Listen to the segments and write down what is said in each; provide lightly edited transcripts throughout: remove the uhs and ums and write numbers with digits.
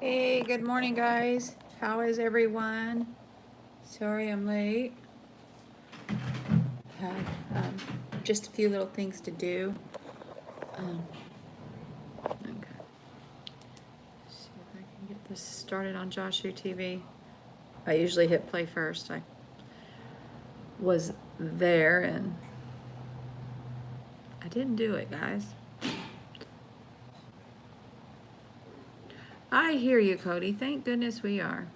Hey, good morning, guys. How is everyone? Sorry I'm late. Had just a few little things to do. Um, okay. See if I can get this started on Joshua TV. I usually hit play first. I was there and I didn't do it, guys. I hear you, Cody. Thank goodness we are.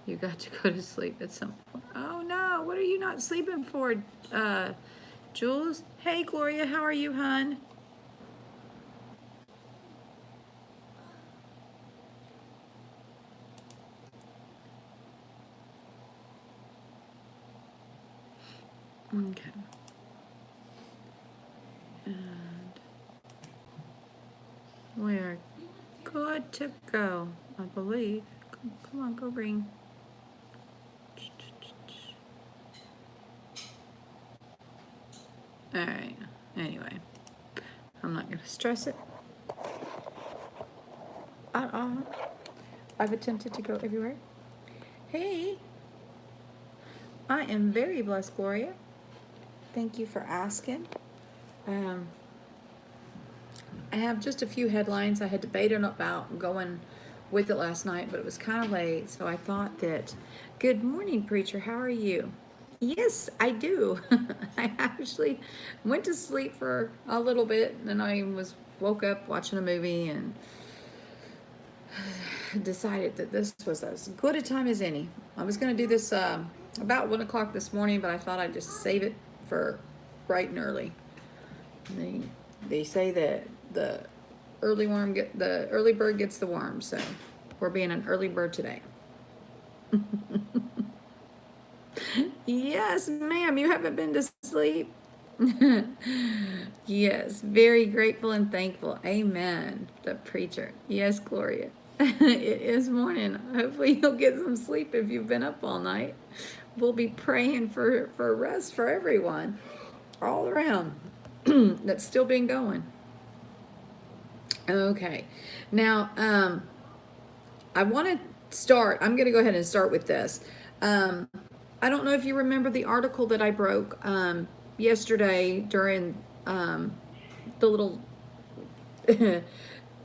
You got to go to sleep at some point. Oh no, what are you not sleeping for, Jules? Hey, Gloria, how are you, hon? Okay. And we are good to go, I believe. Come on, go ring. All right. Anyway, I'm not gonna stress it at all. I've attempted to go everywhere. Hey, I am very blessed, Gloria. Thank you for asking. Um, I have just a few headlines. I had debated about going with it last night, but it was kind of late, so I thought that. Good morning, preacher. How are you? Yes, I do. I actually went to sleep for a little bit, and then I woke up watching a movie and decided that this was as good a time as any. I was going to do this about 1 o'clock this morning, but I thought I'd just save it for bright and early. They say that the the early bird gets the worm, so we're being an early bird today. Yes, ma'am, you haven't been to sleep. Yes, very grateful and thankful. Amen. The preacher. Yes, Gloria. It is morning. Hopefully you'll get some sleep if you've been up all night. We'll be praying for rest for everyone all around that's still been going. Okay. Now, I want to start. I'm going to go ahead and start with this. I don't know if you remember the article that I broke yesterday during the little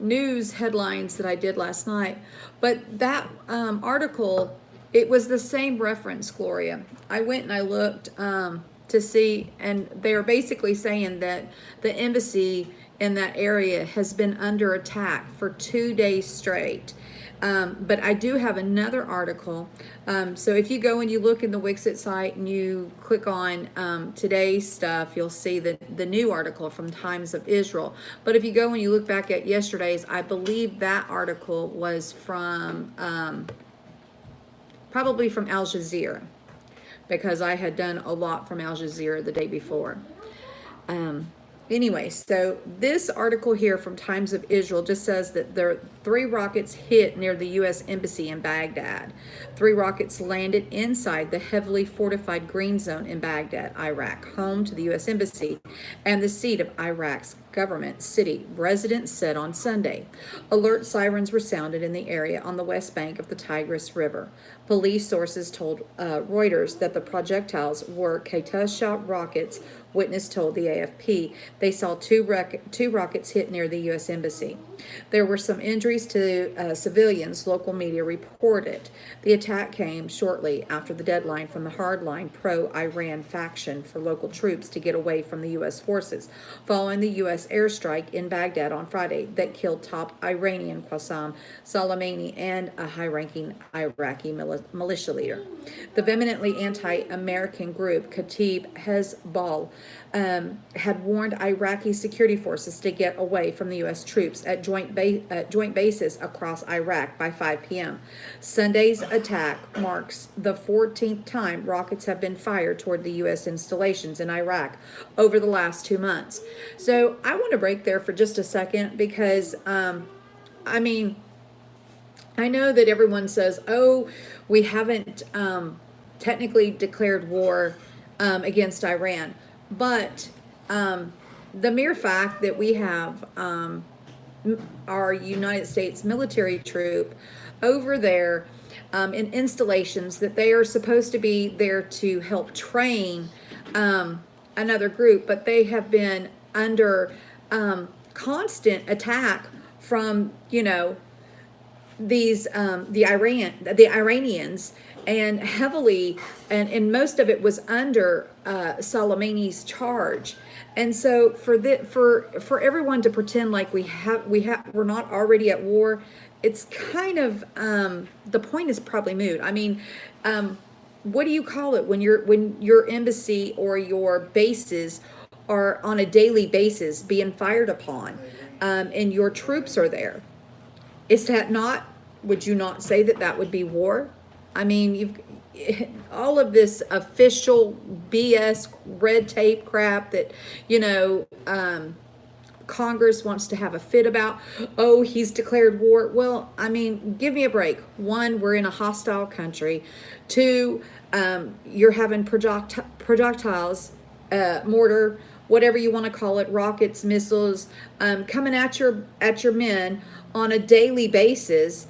news headlines that I did last night, but that article, it was the same reference, Gloria. I went and I looked to see, and they are basically saying that the embassy in that area has been under attack for 2 days straight. But I do have another article. So if you go and you look in the Wixit site and you click on today's stuff, you'll see the new article from Times of Israel. But if you go and you look back at yesterday's, I believe that article was from probably from Al Jazeera, because I had done a lot from Al Jazeera the day before. Anyway, so this article here from Times of Israel just says that there are 3 rockets hit near the U.S. Embassy in Baghdad. 3 rockets landed inside the heavily fortified Green Zone in Baghdad, Iraq, home to the U.S. Embassy and the seat of Iraq's government city, residents said on Sunday. Alert sirens were sounded in the area on the west bank of the Tigris River. Police sources told Reuters that the projectiles were Qatar shot rockets. Witness told the AFP they saw two rockets hit near the U.S. Embassy. There were some injuries to civilians, local media reported. The attack came shortly after the deadline from the hardline pro-Iran faction for local troops to get away from the U.S. forces, following the U.S. airstrike in Baghdad on Friday that killed top Iranian Qassem Soleimani and a high-ranking Iraqi militia leader. The vehemently anti-American group Kataib Hezbollah had warned Iraqi security forces to get away from the U.S. troops at joint bases across Iraq by 5 p.m. Sunday's attack marks the 14th time rockets have been fired toward the U.S. installations in Iraq over the last 2 months. So I want to break there for just a second because, I mean, I know that everyone says, oh, we haven't technically declared war against Iran. But the mere fact that we have our United States military troop over there in installations that they are supposed to be there to help train another group, but they have been under constant attack from, you know, these the Iranians, and heavily, and most of it was under Soleimani's charge. And so for everyone to pretend like we're not already at war, it's kind of the point is probably moot. I mean, what do you call it when your embassy or your bases are on a daily basis being fired upon, and your troops are there? Is that not, would you not say that that would be war? I mean, all of this official BS red tape crap that, you know, Congress wants to have a fit about. Oh, he's declared war. Well, I mean, give me a break. One, we're in a hostile country. Two, you're having projectiles, mortar, whatever you want to call it, rockets, missiles, coming at your men on a daily basis,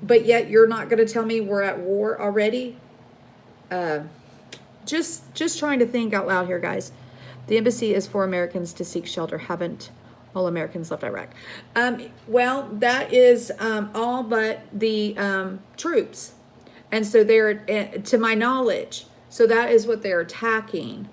but yet you're not going to tell me we're at war already? Just trying to think out loud here, guys. The embassy is for Americans to seek shelter. Haven't all Americans left Iraq? Well, that is all but the troops. And so they're, to my knowledge, so that is what they're attacking.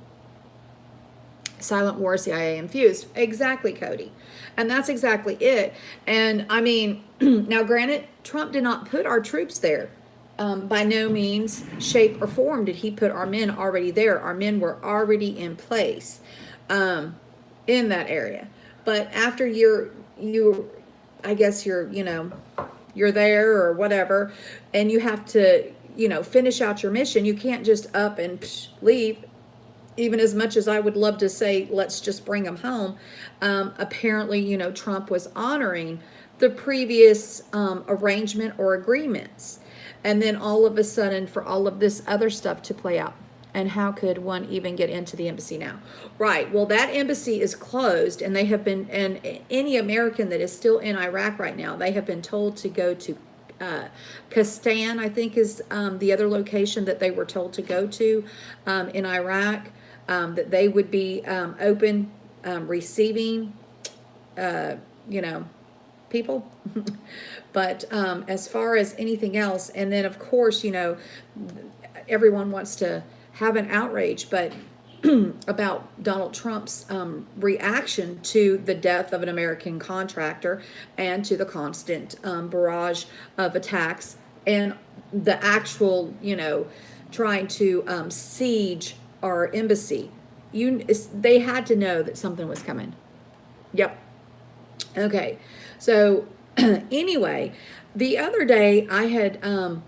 Silent war, CIA infused. Exactly, Cody. And that's exactly it. And I mean, now granted, Trump did not put our troops there. By no means, shape, or form did he put our men already there. Our men were already in place in that area. But after I guess you're there or whatever, and you have to, finish out your mission. You can't just up and leave. Even as much as I would love to say, let's just bring them home. Apparently, Trump was honoring the previous arrangement or agreements. And then all of a sudden, for all of this other stuff to play out. And how could one even get into the embassy now? Right. Well, that embassy is closed, and they have been, and any American that is still in Iraq right now, they have been told to go to Kastan, I think is the other location that they were told to go to in Iraq, that they would be open, receiving, people. But as far as anything else, and then of course, everyone wants to have an outrage, but about Donald Trump's reaction to the death of an American contractor and to the constant barrage of attacks and the actual, trying to siege our embassy. They had to know that something was coming. Yep. Okay. So anyway, the other day I had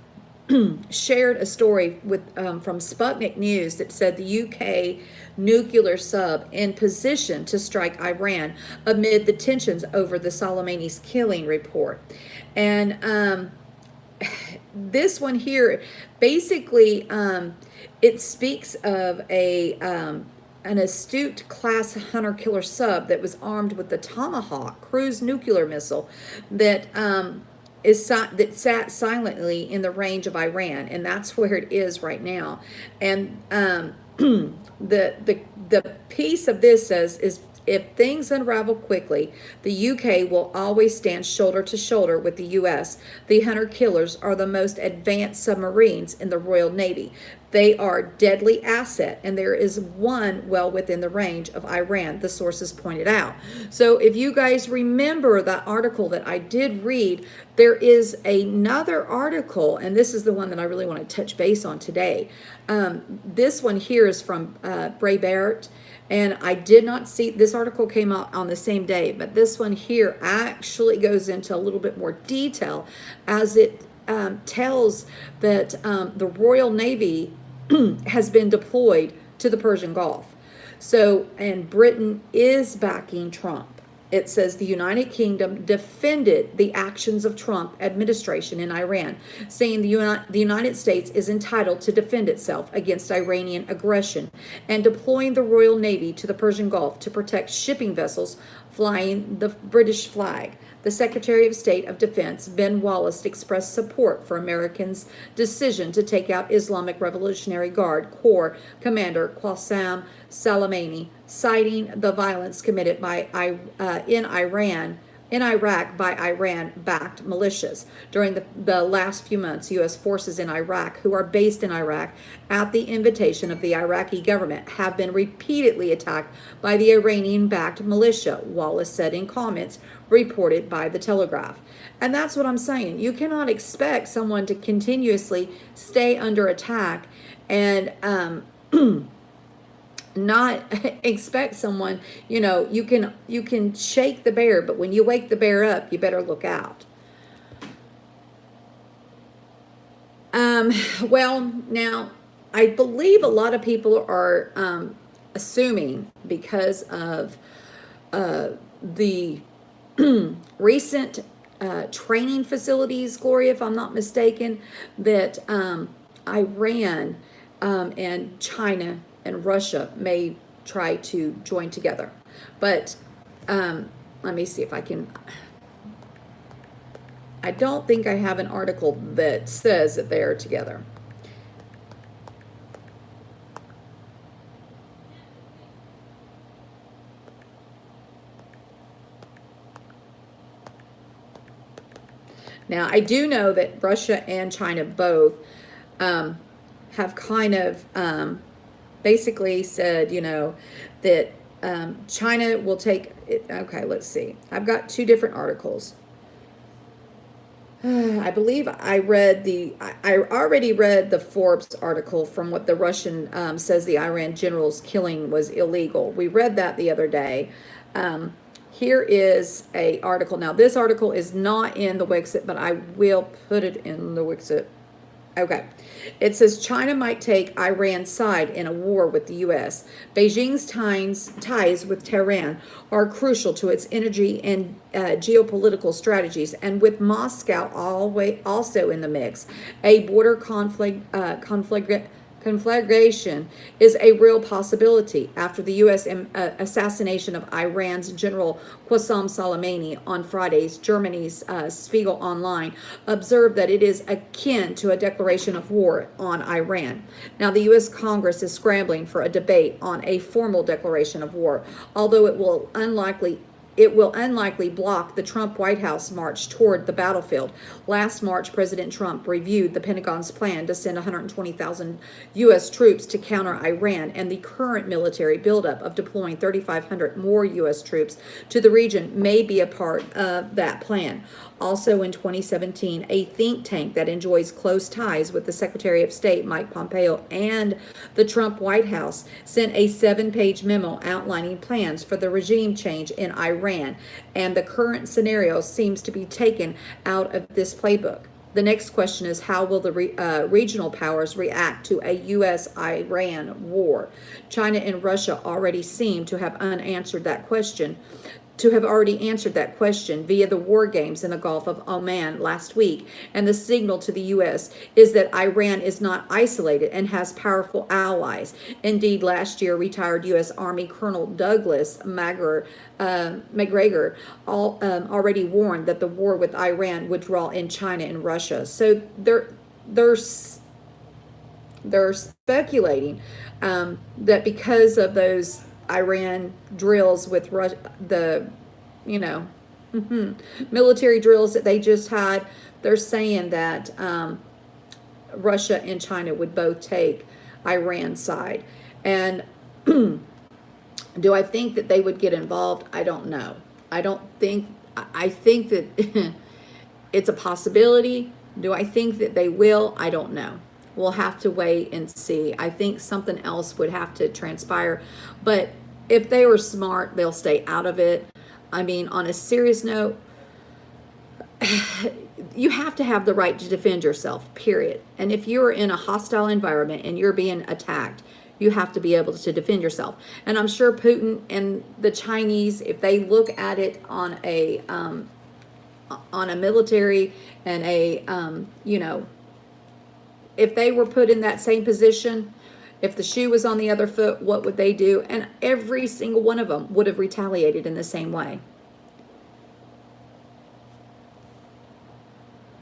shared a story with from Sputnik News that said the UK nuclear sub in position to strike Iran amid the tensions over the Soleimani's killing report. And this one here, basically, it speaks of an astute class hunter-killer sub that was armed with the Tomahawk cruise nuclear missile that sat silently in the range of Iran, and that's where it is right now. And the piece of this says is, if things unravel quickly, the UK will always stand shoulder to shoulder with the US. The hunter-killers are the most advanced submarines in the Royal Navy. They are deadly asset, and there is one well within the range of Iran, the sources pointed out. So if you guys remember that article that I did read, there is another article, and this is the one that I really want to touch base on today. This one here is from Breitbart, and I did not see, this article came out on the same day, but this one here actually goes into a little bit more detail as it tells that the Royal Navy has been deployed to the Persian Gulf. So, and Britain is backing Trump. It says the United Kingdom defended the actions of Trump administration in Iran, saying the United States is entitled to defend itself against Iranian aggression, and deploying the Royal Navy to the Persian Gulf to protect shipping vessels flying the British flag. The Secretary of State of Defense, Ben Wallace, expressed support for Americans' decision to take out Islamic Revolutionary Guard Corps Commander Qassem Soleimani, citing the violence committed in Iraq by Iran-backed militias. During the last few months, U.S. forces in Iraq, who are based in Iraq at the invitation of the Iraqi government, have been repeatedly attacked by the Iranian-backed militia, Wallace said in comments reported by The Telegraph. And that's what I'm saying. You cannot expect someone to continuously stay under attack and not expect someone, you can shake the bear, but when you wake the bear up, you better look out. Well, now I believe a lot of people are assuming, because of the recent training facilities, Gloria, if I'm not mistaken, that Iran and China and Russia may try to join together. But let me see if I can. I don't think I have an article that says that they are together. Now, I do know that Russia and China both have kind of basically said, that China will take it. Okay, let's see. I've got two different articles. I believe I already read the Forbes article from what the Russian says the Iran general's killing was illegal. We read that the other day. Here is a article. Now, this article is not in the Wixit, but I will put it in the Wixit. Okay. It says China might take Iran's side in a war with the U.S. Beijing's ties with Tehran are crucial to its energy and geopolitical strategies, and with Moscow also in the mix, a border conflagration is a real possibility after the U.S. assassination of Iran's General Qassem Soleimani on Friday's. Germany's Spiegel Online observed that it is akin to a declaration of war on Iran. Now, the U.S. Congress is scrambling for a debate on a formal declaration of war, although it will unlikely block the Trump White House march toward the battlefield. Last March, President Trump reviewed the Pentagon's plan to send 120,000 U.S. troops to counter Iran, and the current military buildup of deploying 3,500 more U.S. troops to the region may be a part of that plan. Also in 2017, a think tank that enjoys close ties with the Secretary of State, Mike Pompeo, and the Trump White House sent a 7-page memo outlining plans for the regime change in Iran, and the current scenario seems to be taken out of this playbook. The next question is, how will the regional powers react to a U.S.-Iran war? China and Russia already seem to have answered that question via the war games in the Gulf of Oman last week, and the signal to the U.S. is that Iran is not isolated and has powerful allies. Indeed, last year, retired U.S. Army Colonel Douglas McGregor already warned that the war with Iran would draw in China and Russia. So they're speculating that because of those Iran drills with military drills that they just had, they're saying that Russia and China would both take Iran's side. And do I think that they would get involved? I don't know. I think that it's a possibility. Do I think that they will? I don't know. We'll have to wait and see. I think something else would have to transpire. But if they were smart, they'll stay out of it. I mean, on a serious note, you have to have the right to defend yourself, period. And if you're in a hostile environment and you're being attacked, you have to be able to defend yourself. And I'm sure Putin and the Chinese, if they look at it on a military and if they were put in that same position, If the shoe was on the other foot, what would they do? And every single one of them would have retaliated in the same way.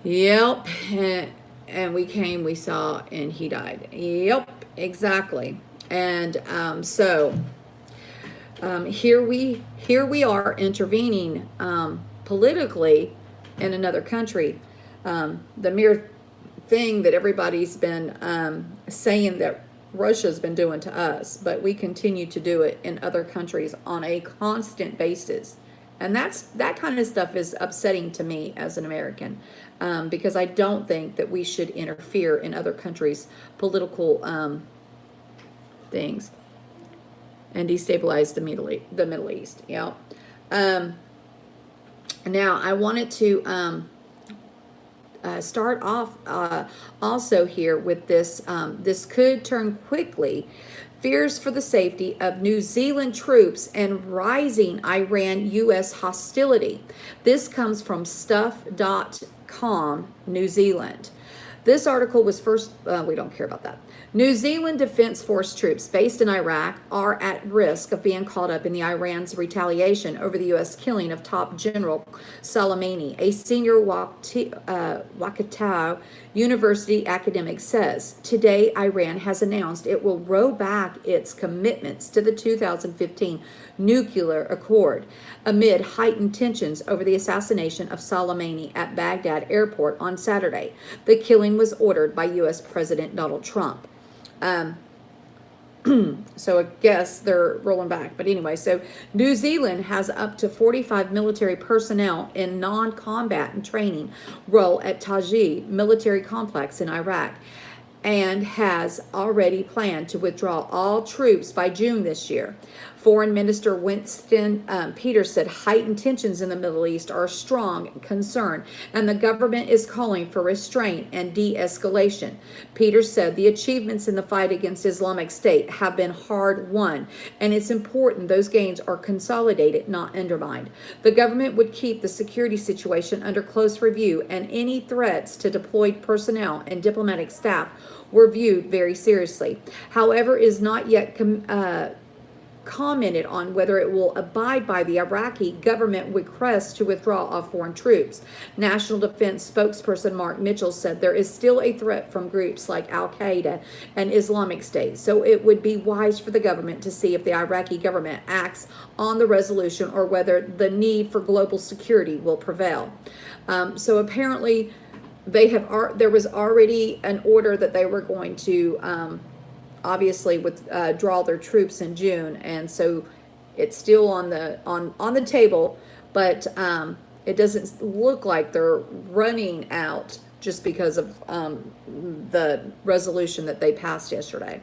Yep. And we saw, and he died. Yep, exactly. And here we are intervening politically in another country. The mere thing that everybody's been saying that Russia's been doing to us, but we continue to do it in other countries on a constant basis. And that kind of stuff is upsetting to me as an American, because I don't think that we should interfere in other countries' political things and destabilize the Middle East. Yeah. Now I wanted to start off also here with this. This could turn quickly. Fears for the safety of New Zealand troops and rising Iran-U.S. hostility. This comes from stuff.com, New Zealand. This article was first, we don't care about that. New Zealand Defense Force troops based in Iraq are at risk of being caught up in the Iran's retaliation over the U.S. killing of top General Soleimani. A senior Waikato University academic says, today Iran has announced it will roll back its commitments to the 2015 nuclear accord amid heightened tensions over the assassination of Soleimani at Baghdad airport on Saturday. The killing was ordered by U.S. President Donald Trump. So I guess they're rolling back. But anyway, so New Zealand has up to 45 military personnel in non-combat and training role at Taji military complex in Iraq, and has already planned to withdraw all troops by June this year. Foreign Minister Winston Peters said heightened tensions in the Middle East are a strong concern, and the government is calling for restraint and de-escalation. Peters said the achievements in the fight against Islamic State have been hard won, and it's important those gains are consolidated, not undermined. The government would keep the security situation under close review, and any threats to deployed personnel and diplomatic staff were viewed very seriously. However, it is not yet commented on whether it will abide by the Iraqi government request to withdraw all foreign troops. National Defense spokesperson Mark Mitchell said there is still a threat from groups like Al-Qaeda and Islamic State, so it would be wise for the government to see if the Iraqi government acts on the resolution or whether the need for global security will prevail. So apparently there was already an order that they were going to obviously withdraw their troops in June, and so it's still on the table, but it doesn't look like they're running out just because of the resolution that they passed yesterday.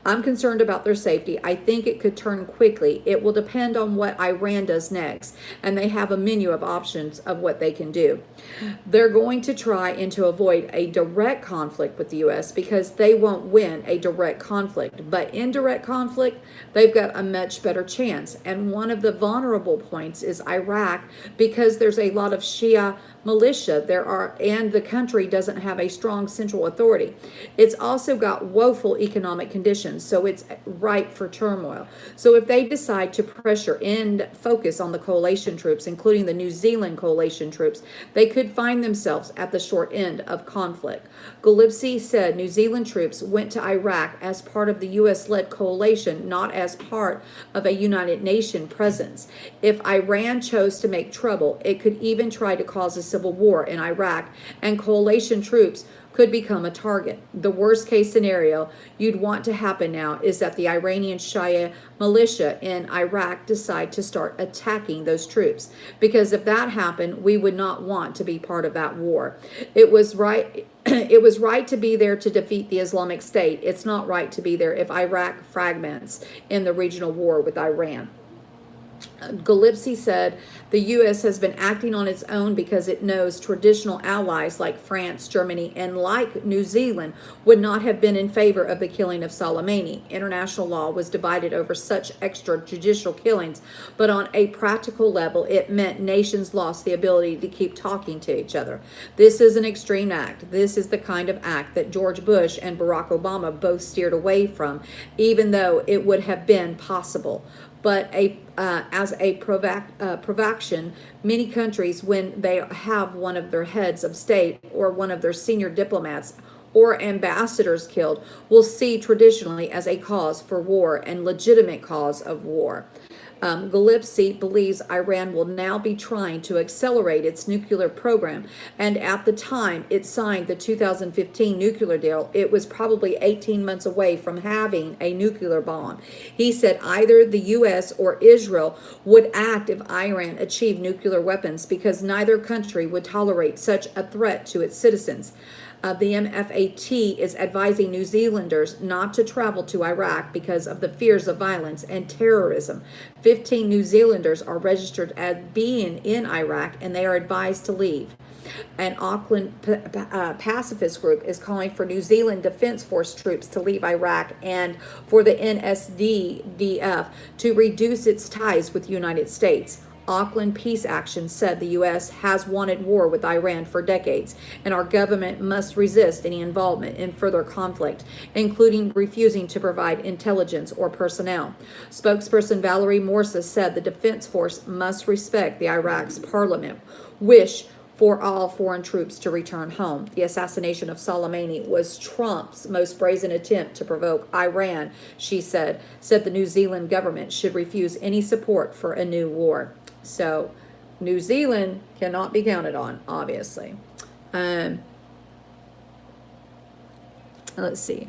I'm concerned about their safety. I think it could turn quickly. It will depend on what Iran does next, and they have a menu of options of what they can do. They're going to try and to avoid a direct conflict with the U.S. because they won't win a direct conflict, but indirect conflict, they've got a much better chance. And one of the vulnerable points is Iraq, because there's a lot of Shia militia and the country doesn't have a strong central authority. It's also got woeful economic conditions, so it's ripe for turmoil. So if they decide to pressure and focus on the coalition troops, including the New Zealand coalition troops, they could find themselves at the short end of conflict. Gillespie said New Zealand troops went to Iraq as part of the U.S.-led coalition, not as part of a United Nations presence. If Iran chose to make trouble, it could even try to cause a civil war in Iraq, and coalition troops could become a target. The worst case scenario you'd want to happen now is that the Iranian Shia militia in Iraq decide to start attacking those troops, because if that happened, we would not want to be part of that war. It was right to be there to defeat the Islamic State. It's not right to be there if Iraq fragments in the regional war with Iran. Gillespie said the U.S. has been acting on its own because it knows traditional allies like France, Germany, and like New Zealand would not have been in favor of the killing of Soleimani. International law was divided over such extrajudicial killings, but on a practical level, it meant nations lost the ability to keep talking to each other. This is an extreme act. This is the kind of act that George Bush and Barack Obama both steered away from, even though it would have been possible. But as a provocation, many countries, when they have one of their heads of state or one of their senior diplomats or ambassadors killed, will see traditionally as a cause for war and legitimate cause of war. Gillespie believes Iran will now be trying to accelerate its nuclear program, and at the time it signed the 2015 nuclear deal, it was probably 18 months away from having a nuclear bomb. He said either the U.S. or Israel would act if Iran achieved nuclear weapons because neither country would tolerate such a threat to its citizens. The MFAT is advising New Zealanders not to travel to Iraq because of the fears of violence and terrorism. 15 New Zealanders are registered as being in Iraq and they are advised to leave. An Auckland pacifist group is calling for New Zealand Defense Force troops to leave Iraq and for the NSDDF to reduce its ties with the United States. Auckland Peace Action said the U.S. has wanted war with Iran for decades, and our government must resist any involvement in further conflict, including refusing to provide intelligence or personnel. Spokesperson Valerie Morsa said the Defense Force must respect the Iraq's parliament wish for all foreign troops to return home. The assassination of Soleimani was Trump's most brazen attempt to provoke Iran, she said the New Zealand government should refuse any support for a new war. So New Zealand cannot be counted on, obviously. Let's see.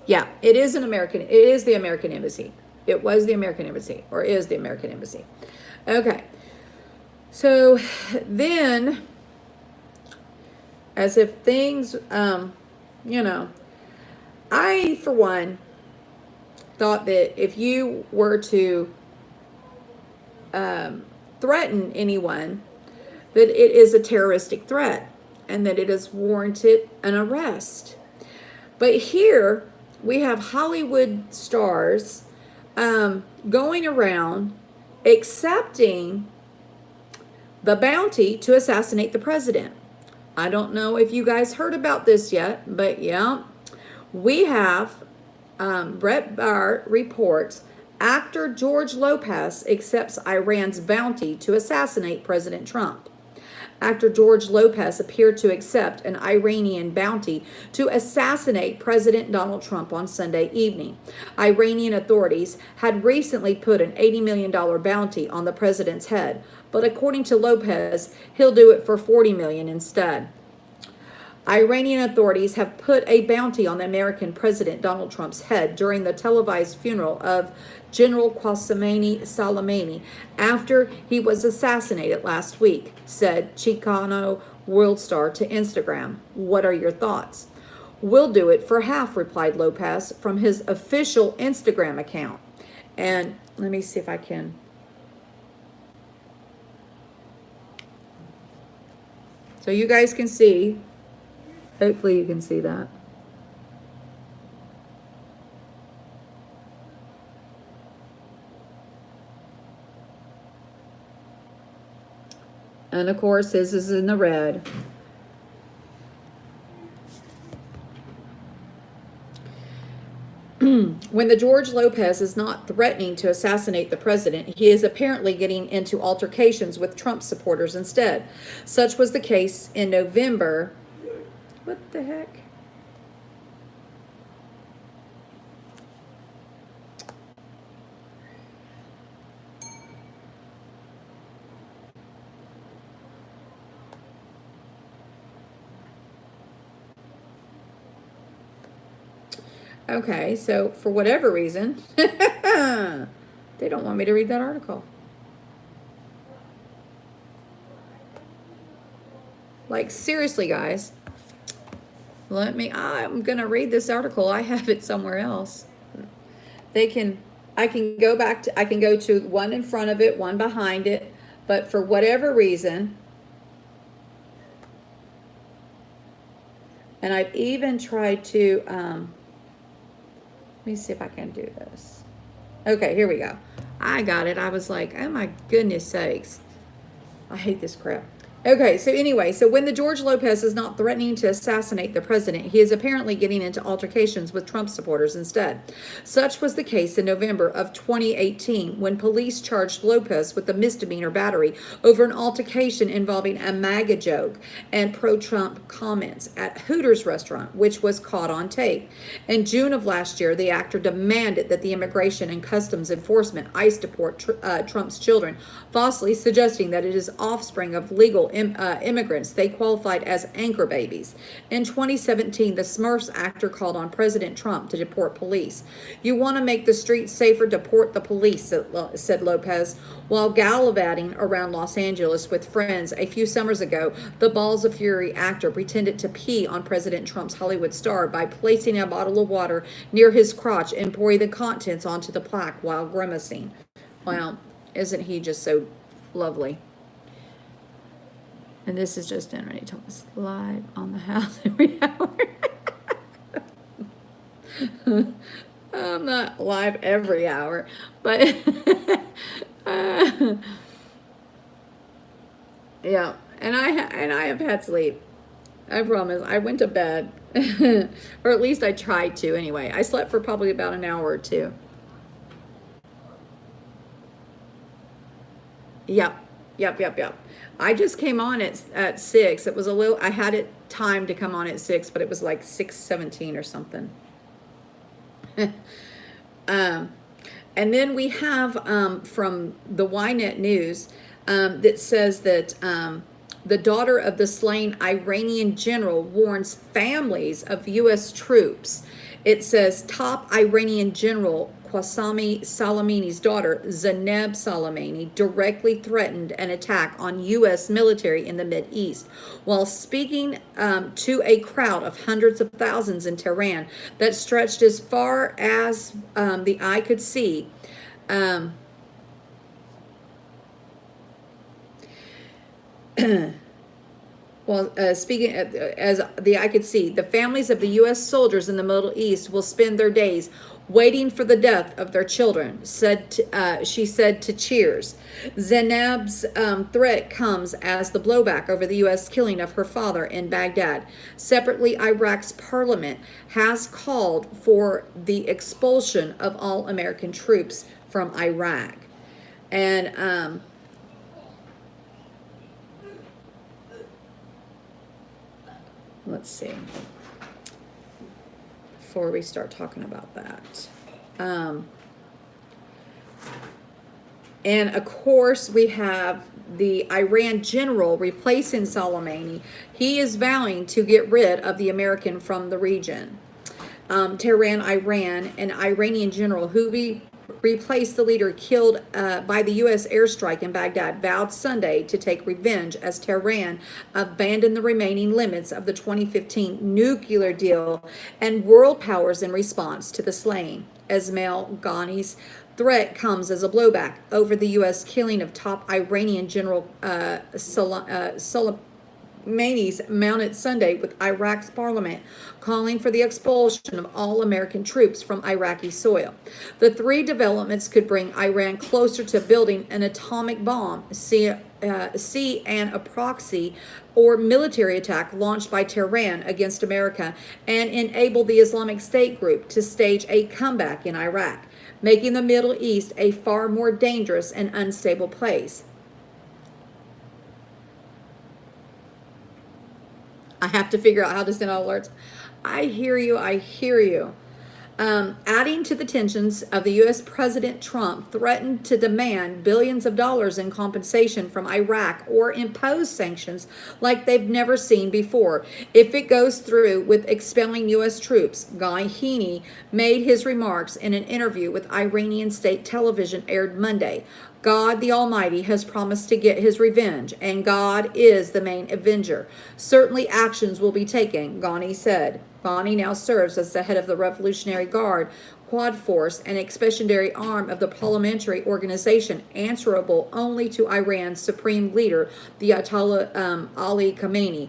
Yeah, it is the American embassy. It was the American embassy, or is the American embassy. Okay. So then, as if things, I, for one, thought that if you were to threaten anyone, that it is a terroristic threat and that it is warranted an arrest. But here we have Hollywood stars going around accepting the bounty to assassinate the president. I don't know if you guys heard about this yet, but yeah. We have Brett Baier reports actor George Lopez accepts Iran's bounty to assassinate President Trump. Actor George Lopez appeared to accept an Iranian bounty to assassinate President Donald Trump on Sunday evening. Iranian authorities had recently put an $80 million bounty on the president's head, but according to Lopez, he'll do it for $40 million instead. Iranian authorities have put a bounty on the American President Donald Trump's head during the televised funeral of General Qasem Soleimani after he was assassinated last week, said Chicano Worldstar to Instagram. What are your thoughts? We'll do it for half, replied Lopez from his official Instagram account. And let me see if I can. So you guys can see. Hopefully you can see that. And of course, his is in the red. When the George Lopez is not threatening to assassinate the president, he is apparently getting into altercations with Trump supporters instead. Such was the case in November. What the heck? Okay, so for whatever reason, they don't want me to read that article. Like, seriously, guys. I'm going to read this article. I have it somewhere else. I can go I can go to one in front of it, one behind it, but for whatever reason, and I've even tried to, let me see if I can do this. Okay, here we go. I got it. I was like, oh my goodness sakes. I hate this crap. Okay, so anyway, so when the George Lopez is not threatening to assassinate the president, he is apparently getting into altercations with Trump supporters instead. Such was the case in November of 2018 when police charged Lopez with a misdemeanor battery over an altercation involving a MAGA joke and pro-Trump comments at Hooters restaurant, which was caught on tape. In June of last year, the actor demanded that the Immigration and Customs Enforcement ICE deport Trump's children, falsely suggesting that it is offspring of legal immigrants they qualified as anchor babies. In 2017, the Smurfs actor called on President Trump to deport police. You want to make the streets safer, deport the police, said Lopez. While gallivanting around Los Angeles with friends a few summers ago, the Balls of Fury actor pretended to pee on President Trump's Hollywood star by placing a bottle of water near his crotch and pouring the contents onto the plaque while grimacing. Wow, isn't he just so lovely? And this is just Henry Thomas live on the house every hour. I'm not live every hour, but yeah. And I have had sleep. I promise. I went to bed, or at least I tried to. Anyway, I slept for probably about an hour or two. Yep. I just came on at 6. It was a little, I had it timed to come on at 6, but it was like 6:17 or something. And then we have from the Ynet News that says that the daughter of the slain Iranian general warns families of U.S. troops. It says top Iranian general Qasem Soleimani's daughter, Zainab Soleimani, directly threatened an attack on U.S. military in the Mideast while speaking to a crowd of hundreds of thousands in Tehran that stretched as far as the eye could see. Speaking as the eye could see, the families of the U.S. soldiers in the Middle East will spend their days waiting for the death of their children, she said to Cheers. Zainab's threat comes as the blowback over the U.S. killing of her father in Baghdad. Separately, Iraq's parliament has called for the expulsion of all American troops from Iraq. And let's see, before we start talking about that. And of course, we have the Iran general replacing Soleimani. He is vowing to get rid of the American from the region. Tehran, Iran, an Iranian general who replaced the leader killed by the U.S. airstrike in Baghdad, vowed Sunday to take revenge as Tehran abandoned the remaining limits of the 2015 nuclear deal and world powers in response to the slaying. Ismail Ghani's threat comes as a blowback over the U.S. killing of top Iranian General Soleimani's mounted Sunday, with Iraq's parliament calling for the expulsion of all American troops from Iraqi soil. The three developments could bring Iran closer to building an atomic bomb, see an a proxy or military attack launched by Tehran against America, and enable the Islamic State group to stage a comeback in Iraq, making the Middle East a far more dangerous and unstable place. I have to figure out how to send out alerts. I hear you. Adding to the tensions of the U.S. President Trump threatened to demand billions of dollars in compensation from Iraq or impose sanctions like they've never seen before if it goes through with expelling U.S. troops. Guy Heaney made his remarks in an interview with Iranian state television aired Monday. God the Almighty has promised to get his revenge, and God is the main avenger. Certainly actions will be taken, Ghani said. Ghani now serves as the head of the Revolutionary Guard Quad Force, an expeditionary arm of the parliamentary organization answerable only to Iran's supreme leader, the Ayatollah Ali Khamenei.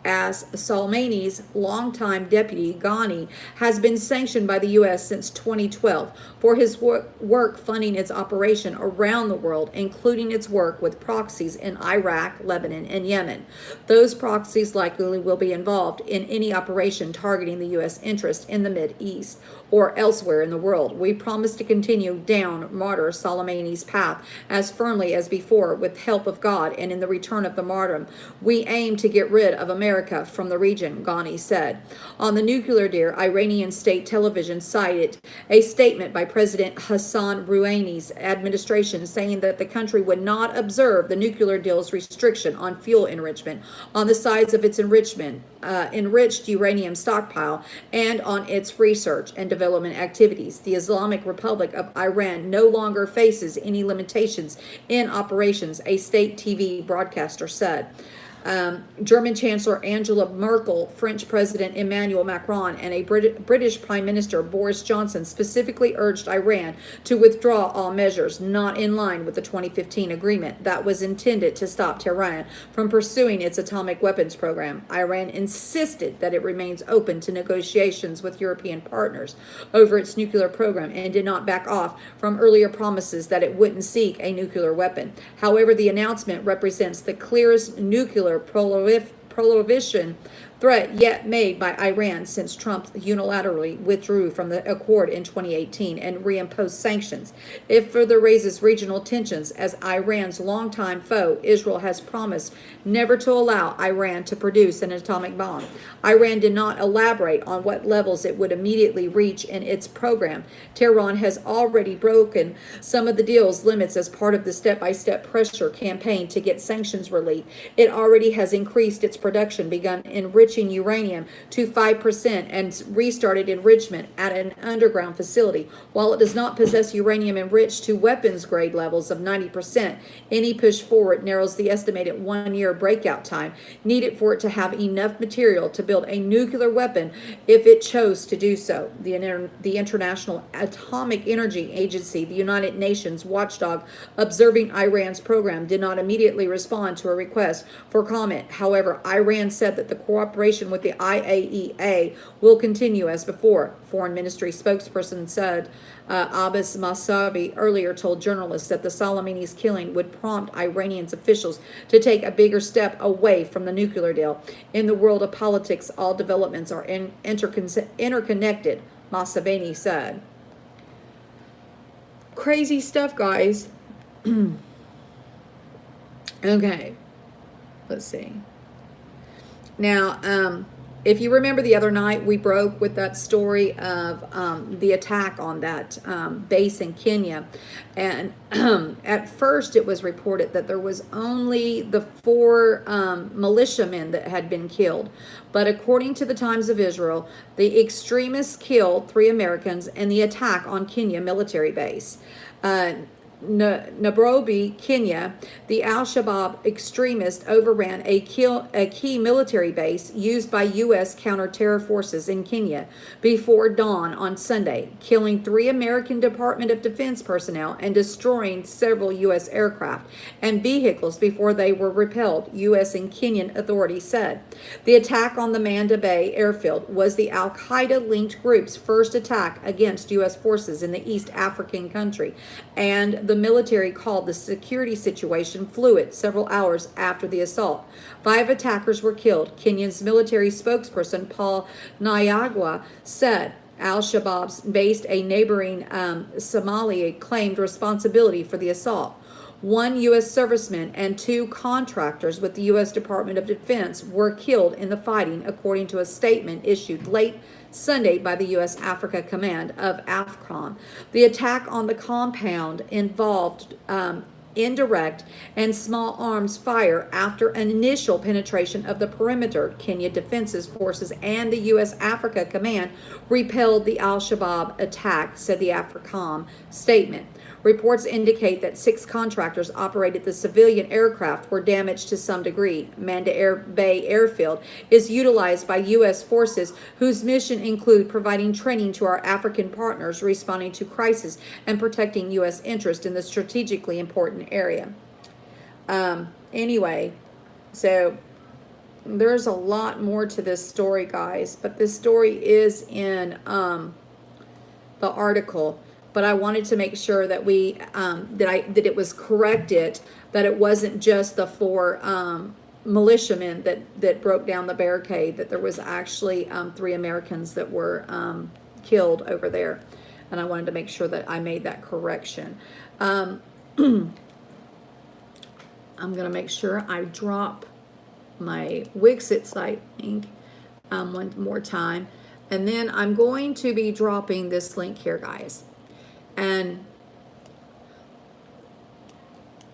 As Soleimani's longtime deputy, Ghani has been sanctioned by the U.S. since 2012 for his work funding its operation around the world, including its work with proxies in Iraq, Lebanon, and Yemen. Those proxies likely will be involved in any operation targeting the U.S. interest in the Mideast or elsewhere in the world. We promise to continue down martyr Soleimani's path as firmly as before with help of God, and in the return of the martyrdom, we aim to get rid of America from the region, Ghani said. On the nuclear deal, Iranian state television cited a statement by President Hassan Rouhani's administration saying that the country would not observe the nuclear deal's restriction on fuel enrichment on the sides of its enriched uranium stockpile and on its research and development activities. The Islamic Republic of Iran no longer faces any limitations in operations, a state TV broadcaster said. German Chancellor Angela Merkel, French President Emmanuel Macron, and a British Prime Minister Boris Johnson specifically urged Iran to withdraw all measures not in line with the 2015 agreement that was intended to stop Tehran from pursuing its atomic weapons program. Iran insisted that it remains open to negotiations with European partners over its nuclear program and did not back off from earlier promises that it wouldn't seek a nuclear weapon. However, the announcement represents the clearest nuclear prohibition threat yet made by Iran since Trump unilaterally withdrew from the accord in 2018 and reimposed sanctions. It further raises regional tensions as Iran's longtime foe, Israel, has promised never to allow Iran to produce an atomic bomb. Iran did not elaborate on what levels it would immediately reach in its program. Tehran has already broken some of the deal's limits as part of the step-by-step pressure campaign to get sanctions relief. It already has increased its production, begun enriching uranium to 5%, and restarted enrichment at an underground facility. While it does not possess uranium enriched to weapons grade levels of 90%, any push forward narrows the estimated 1-year breakout time needed for it to have enough material to build a nuclear weapon if it chose to do so. The International Atomic Energy Agency, the United Nations watchdog observing Iran's program, did not immediately respond to a request for comment. However, Iran said that the cooperation with the IAEA will continue as before. Foreign Ministry spokesperson said Abbas Mousavi earlier told journalists that the Soleimani's killing would prompt Iranian officials to take a bigger step away from the nuclear deal. In the world of politics, all developments are interconnected, Mousavi said. Crazy stuff, guys. Okay, let's see. Now, if you remember the other night, we broke with that story of the attack on that base in Kenya. And at first it was reported that there was only the 4 militiamen that had been killed. But according to the Times of Israel, the extremists killed 3 Americans in the attack on Kenya military base. Nairobi, Kenya, the Al-Shabaab extremist overran a key military base used by U.S. counter-terror forces in Kenya before dawn on Sunday, killing 3 American Department of Defense personnel and destroying several U.S. aircraft and vehicles before they were repelled, U.S. and Kenyan authorities said. The attack on the Manda Bay airfield was the Al-Qaeda-linked group's first attack against U.S. forces in the East African country, and the military called the security situation fluid several hours after the assault. 5 attackers were killed. Kenya's military spokesperson Paul Nyagwa said Al-Shabaab, based a neighboring Somalia, claimed responsibility for the assault. 1 U.S. serviceman and 2 contractors with the U.S. Department of Defense were killed in the fighting, according to a statement issued late Sunday by the U.S. Africa Command of AFRICOM. The attack on the compound involved indirect and small arms fire after an initial penetration of the perimeter. Kenya Defense Forces and the U.S. Africa Command repelled the al-Shabaab attack, said the AFRICOM statement. Reports indicate that 6 contractors operated the civilian aircraft were damaged to some degree. Manda Bay Airfield is utilized by U.S. forces whose mission include providing training to our African partners, responding to crisis, and protecting U.S. interest in the strategically important area. Anyway, so there's a lot more to this story, guys, but this story is in the article. But I wanted to make sure that we that it was corrected, that it wasn't just the 4 militiamen that broke down the barricade, that there was actually 3 Americans that were killed over there, and I wanted to make sure that I made that correction. I'm gonna make sure I drop my Wixit site link one more time, and then I'm going to be dropping this link here, guys. And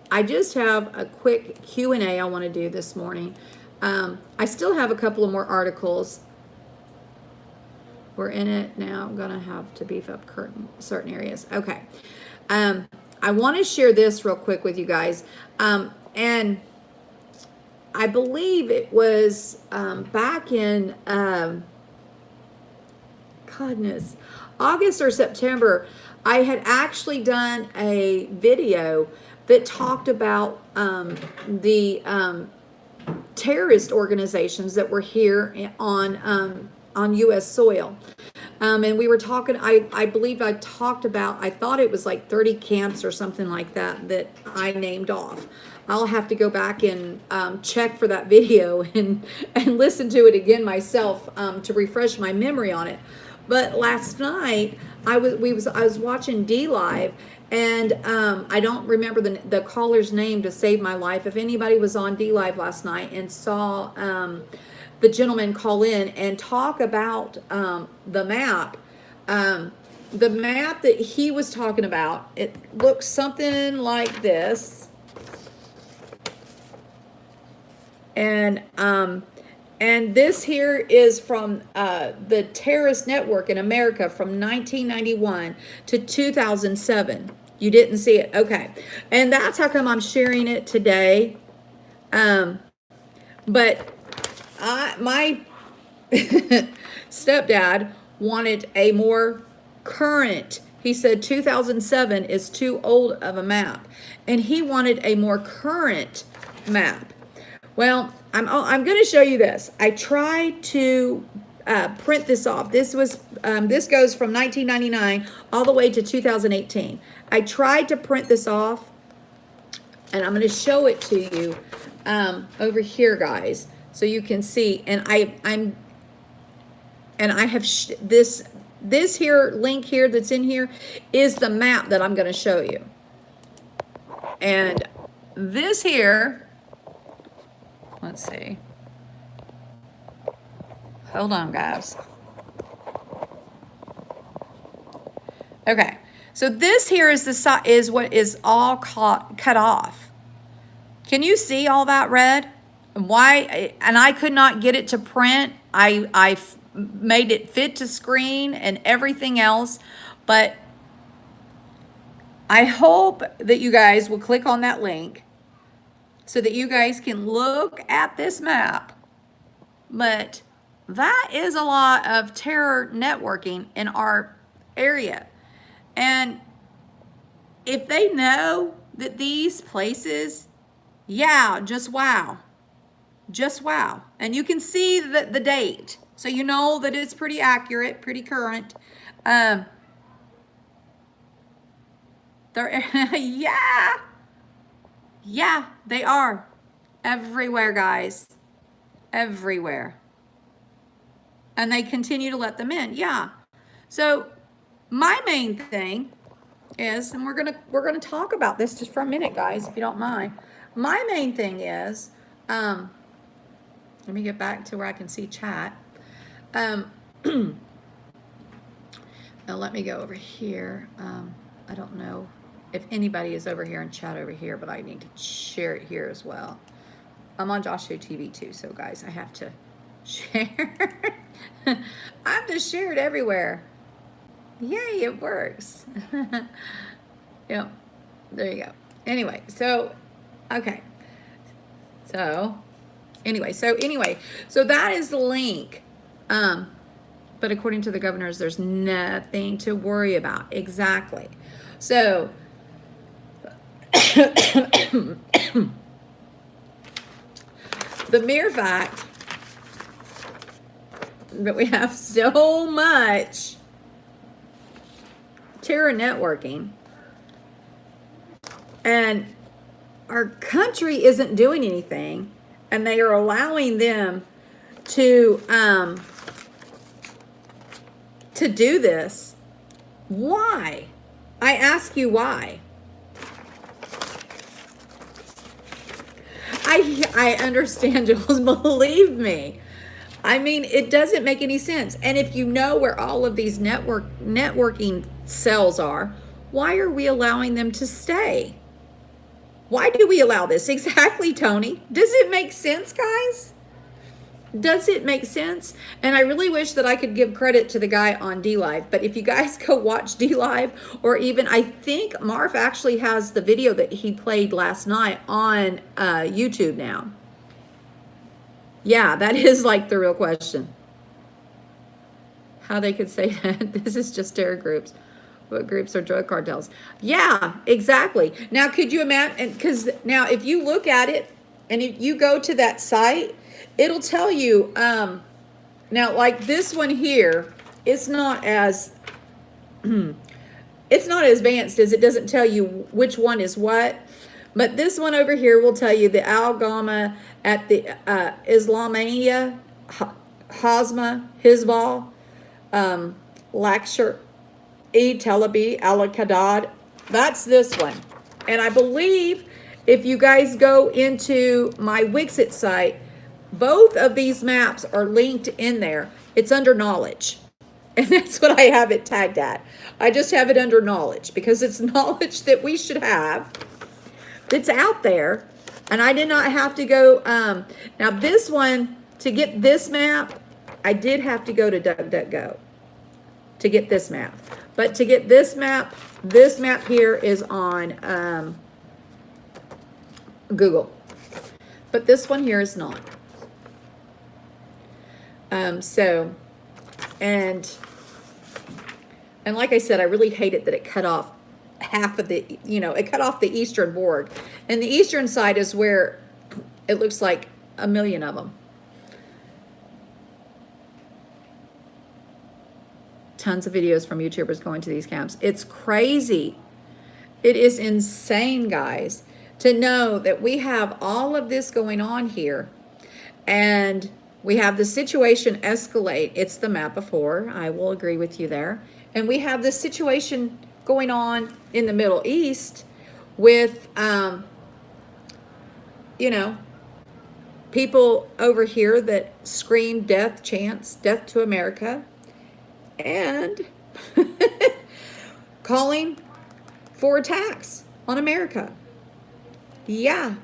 I just have a quick Q&A I want to do this morning. I still have a couple of more articles. We're in it now. I'm going to have to beef up certain areas. Okay. I want to share this real quick with you guys. And I believe it was back in, goodness, August or September, I had actually done a video that talked about the terrorist organizations that were here on U.S. soil. And we were talking, I believe I talked about, I thought it was like 30 camps or something like that I named off. I'll have to go back and check for that video and listen to it again myself to refresh my memory on it. But last night I was watching DLive, and I don't remember the caller's name to save my life. If anybody was on DLive last night and saw the gentleman call in and talk about the map that he was talking about, it looks something like this. And this here is from the terrorist network in America from 1991 to 2007. You didn't see it? Okay. And that's how come I'm sharing it today. But my stepdad wanted a more current, he said 2007 is too old of a map. And he wanted a more current map. Well, I'm going to show you this. I tried to print this off. This goes from 1999 all the way to 2018. I tried to print this off, and I'm going to show it to you over here, guys, so you can see. And I have this here link here that's in here is the map that I'm going to show you. And this here. Let's see. Hold on, guys. Okay, so this here is what is all cut off. Can you see all that red? Why? And I could not get it to print. I made it fit to screen and everything else, but I hope that you guys will click on that link so that you guys can look at this map. But that is a lot of terror networking in our area. And if they know that these places, yeah, just wow. Just wow. And you can see the date. So you know that it's pretty accurate, pretty current. Yeah. Yeah, they are. Everywhere, guys. Everywhere. And they continue to let them in. Yeah. So my main thing is, and we're gonna talk about this just for a minute, guys, if you don't mind. My main thing is, let me get back to where I can see chat. Now let me go over here. I don't know. if anybody is over here and chat over here, but I need to share it here as well. I'm on Joshua TV too, so guys, I have to share. I have to share it everywhere. Yay, it works. Yep, there you go. Anyway, so, okay. So anyway, so that is the link. But according to the governors, there's nothing to worry about. Exactly. So the mere fact that we have so much terror networking and our country isn't doing anything, and they are allowing them to do this. Why? I ask you why. I understand, Jules. Believe me. I mean, it doesn't make any sense. And if you know where all of these networking cells are, why are we allowing them to stay? Why do we allow this? Exactly, Tony. Does it make sense, guys? Does it make sense? And I really wish that I could give credit to the guy on DLive, but if you guys go watch DLive, or even, I think Marv actually has the video that he played last night on YouTube now. Yeah, that is like the real question. How they could say that this is just terror groups. What groups are drug cartels? Yeah, exactly. Now, could you imagine? Because now, if you look at it and if you go to that site, it'll tell you. Now, like this one here, it's not as it's not as advanced as it doesn't tell you which one is what. But this one over here will tell you the Al-Ghama at the Islamiyah, Hazma, Hizbah, Lakshar, Taliban, Al-Qadad. That's this one. And I believe if you guys go into my Wixit site, both of these maps are linked in there. It's under knowledge. And that's what I have it tagged at. I just have it under knowledge because it's knowledge that we should have. It's out there. And I did not have to go. Now this one, to get this map, I did have to go to DuckDuckGo to get this map. But to get this map here is on Google. But this one here is not. So, and like I said, I really hate it that it cut off half of the, it cut off the eastern board. And the eastern side is where it looks like a million of them. Tons of videos from YouTubers going to these camps. It's crazy. It is insane, guys, to know that we have all of this going on here and we have the situation escalate. It's the map before. I will agree with you there. And we have this situation going on in the Middle East with, people over here that scream death chants, death to America, and calling for attacks on America. Yeah.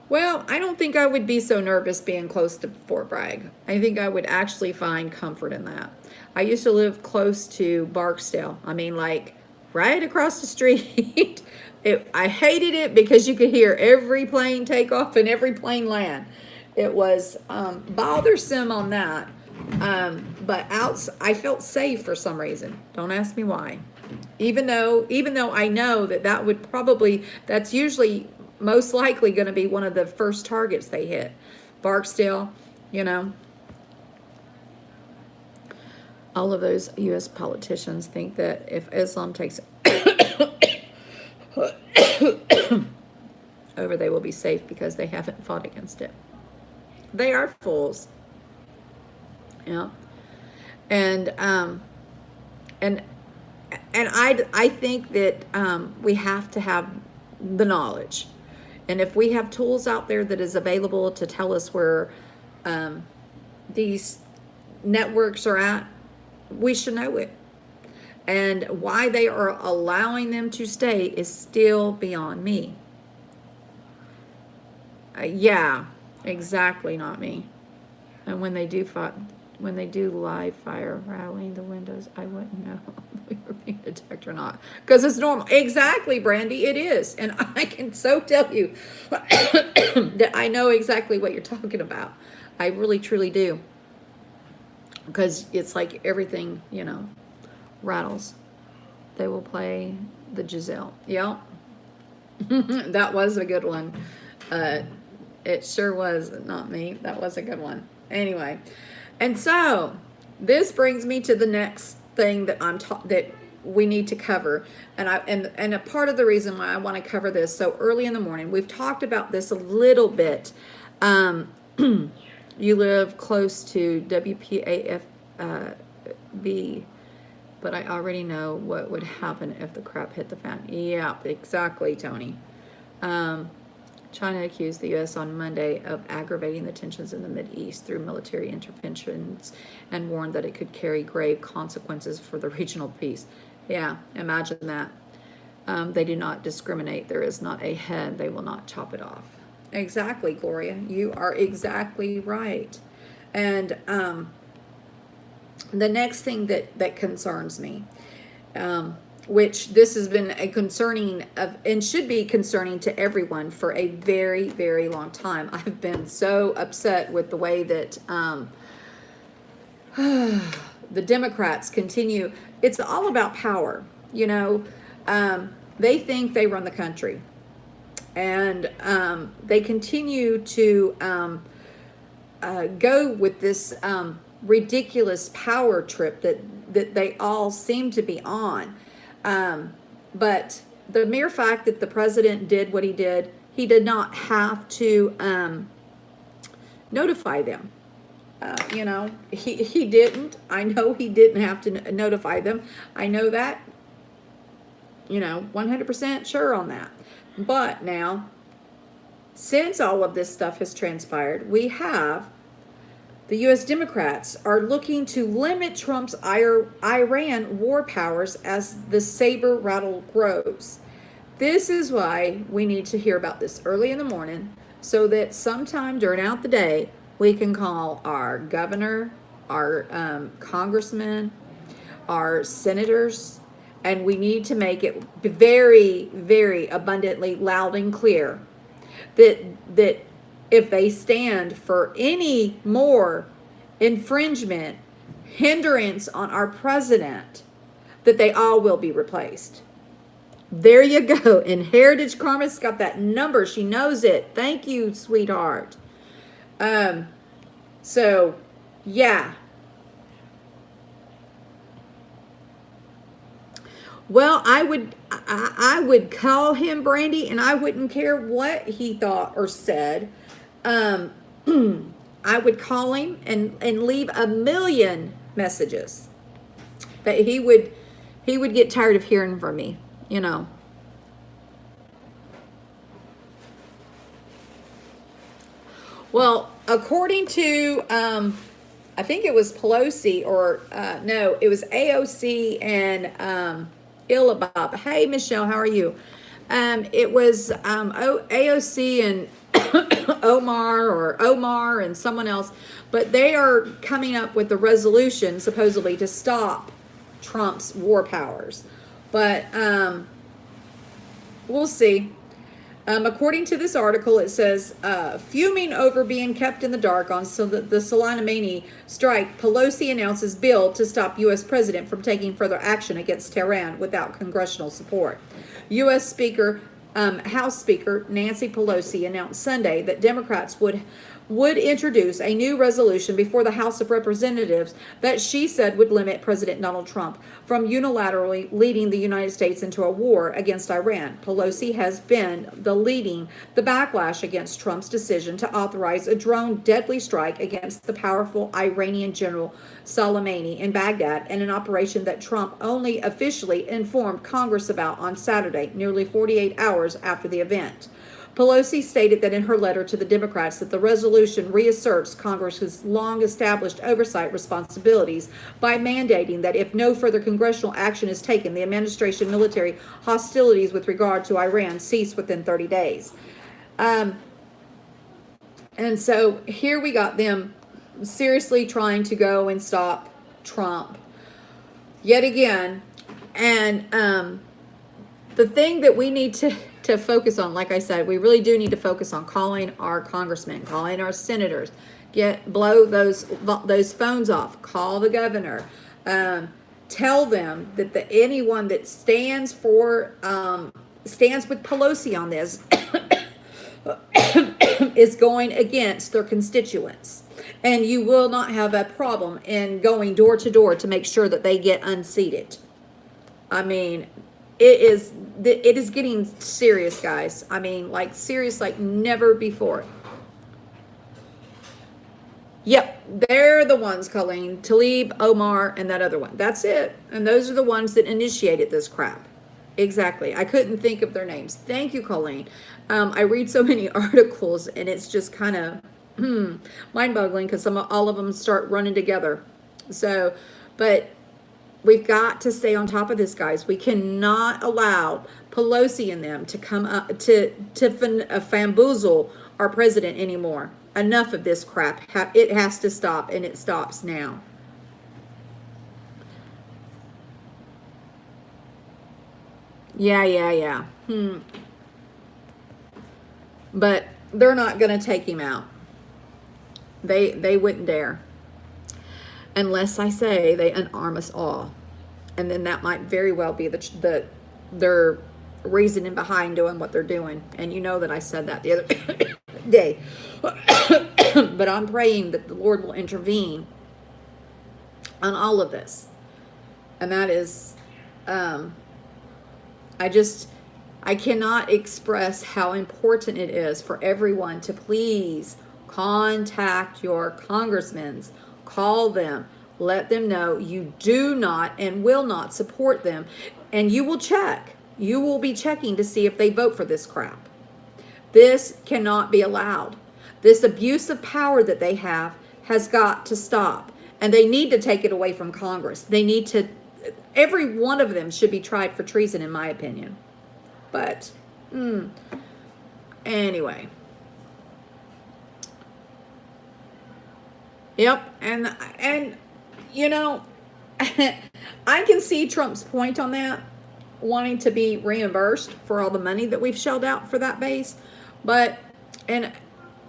Well, I don't think I would be so nervous being close to Fort Bragg. I think I would actually find comfort in that. I used to live close to Barksdale. I mean, like right across the street. I hated it because you could hear every plane take off and every plane land. It was bothersome on that. But I felt safe for some reason. Don't ask me why. Even though I know that would probably, that's usually most likely going to be one of the first targets they hit. Barksdale, all of those U.S. politicians think that if Islam takes over, they will be safe because they haven't fought against it. They are fools. And I think that we have to have the knowledge. And if we have tools out there that is available to tell us where these networks are at, We should know it. And why they are allowing them to stay is still beyond me. Yeah, exactly, not me. And when they do live fire rattling the windows, I wouldn't know if we were being attacked or not, because it's normal. Exactly, Brandy, it is, and I can so tell you that I know exactly what you're talking about. I really truly do, because it's like everything, rattles. They will play the Giselle. Yep. That was a good one. It sure was not me. That was a good one. Anyway, and so this brings me to the next thing that that we need to cover, and a part of the reason why I want to cover this so early in the morning. We've talked about this a little bit. You live close to WPAFB, but I already know what would happen if the crap hit the fan. Yeah, exactly, Tony. China accused the U.S. on Monday of aggravating the tensions in the Mideast through military interventions and warned that it could carry grave consequences for the regional peace. Yeah, imagine that. They do not discriminate. There is not a head. They will not chop it off. Exactly, Gloria. You are exactly right. And the next thing that concerns me, which this has been a concerning and should be concerning to everyone for a very, very long time. I've been so upset with the way that the Democrats continue. It's all about power. They think they run the country, and they continue to go with this ridiculous power trip that they all seem to be on. But the mere fact that the president did what he did not have to notify them. He didn't. I know he didn't have to notify them. I know that, 100% sure on that. But now, since all of this stuff has transpired, we have the U.S. Democrats are looking to limit Trump's Iran war powers as the saber rattle grows. This is why we need to hear about this early in the morning, so that sometime during the day we can call our governor, our congressmen, our senators, and we need to make it very, very abundantly loud and clear that if they stand for any more infringement, hindrance on our president, that they all will be replaced. There you go. And Heritage Karma's got that number. She knows it. Thank you, sweetheart. So, yeah. Well, I would call him, Brandy, and I wouldn't care what he thought or said. I would call him and leave a million messages that he would get tired of hearing from me, Well, according to, I think it was Pelosi or, no, it was AOC and Ilabab. Hey, Michelle, how are you? It was AOC and Omar and someone else, but they are coming up with a resolution supposedly to stop Trump's war powers. But we'll see. According to this article, it says, fuming over being kept in the dark on the Soleimani strike, Pelosi announces bill to stop U.S. president from taking further action against Tehran without congressional support. U.S. House Speaker Nancy Pelosi announced Sunday that Democrats would introduce a new resolution before the House of Representatives that she said would limit President Donald Trump from unilaterally leading the United States into a war against Iran. Pelosi has been leading the backlash against Trump's decision to authorize a drone deadly strike against the powerful Iranian general Soleimani in Baghdad, and an operation that Trump only officially informed Congress about on Saturday, nearly 48 hours after the event. Pelosi stated that in her letter to the Democrats that the resolution reasserts Congress's long-established oversight responsibilities by mandating that if no further congressional action is taken, the administration military hostilities with regard to Iran cease within 30 days. And so here we got them seriously trying to go and stop Trump yet again. And the thing that we need to focus on, like I said, we really do need to focus on calling our congressmen, calling our senators, blow those phones off, call the governor, tell them that anyone that stands with Pelosi on this is going against their constituents. And you will not have a problem in going door to door to make sure that they get unseated. I mean, it is getting serious, guys. I mean, like serious like never before. Yep, they're the ones, Colleen, Tlaib, Omar, and that other one. That's it. And those are the ones that initiated this crap. Exactly. I couldn't think of their names. Thank you, Colleen. I read so many articles, and it's just kind of mind-boggling because all of them start running together. So, but we've got to stay on top of this, guys. We cannot allow Pelosi and them to come up to famboozle our president anymore. Enough of this crap. It has to stop, and it stops now. Yeah. But they're not going to take him out. They wouldn't dare. Unless I say they unarm us all. And then that might very well be their reasoning behind doing what they're doing. And you know that I said that the other day. But I'm praying that the Lord will intervene on all of this. And that is, I cannot express how important it is for everyone to please contact your congressmen, call them, let them know you do not and will not support them, and you will check. You will be checking to see if they vote for this crap. This cannot be allowed. This abuse of power that they have has got to stop, and they need to take it away from Congress. They need to, every one of them should be tried for treason, in my opinion. But anyway. Yep, and you know, I can see Trump's point on that, wanting to be reimbursed for all the money that we've shelled out for that base. But, and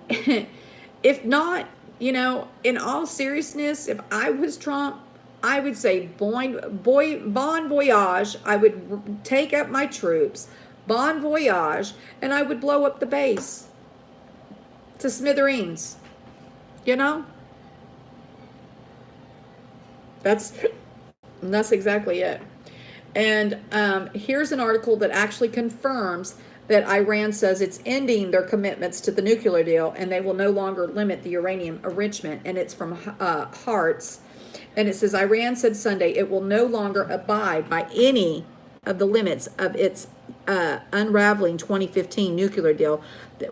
if not, you know, in all seriousness, if I was Trump, I would say bon voyage. I would take up my troops, bon voyage, and I would blow up the base to smithereens. You know? That's exactly it. And here's an article that actually confirms that Iran says it's ending their commitments to the nuclear deal, and they will no longer limit the uranium enrichment. And it's from Hartz. And it says, Iran said Sunday it will no longer abide by any of the limits of its unraveling 2015 nuclear deal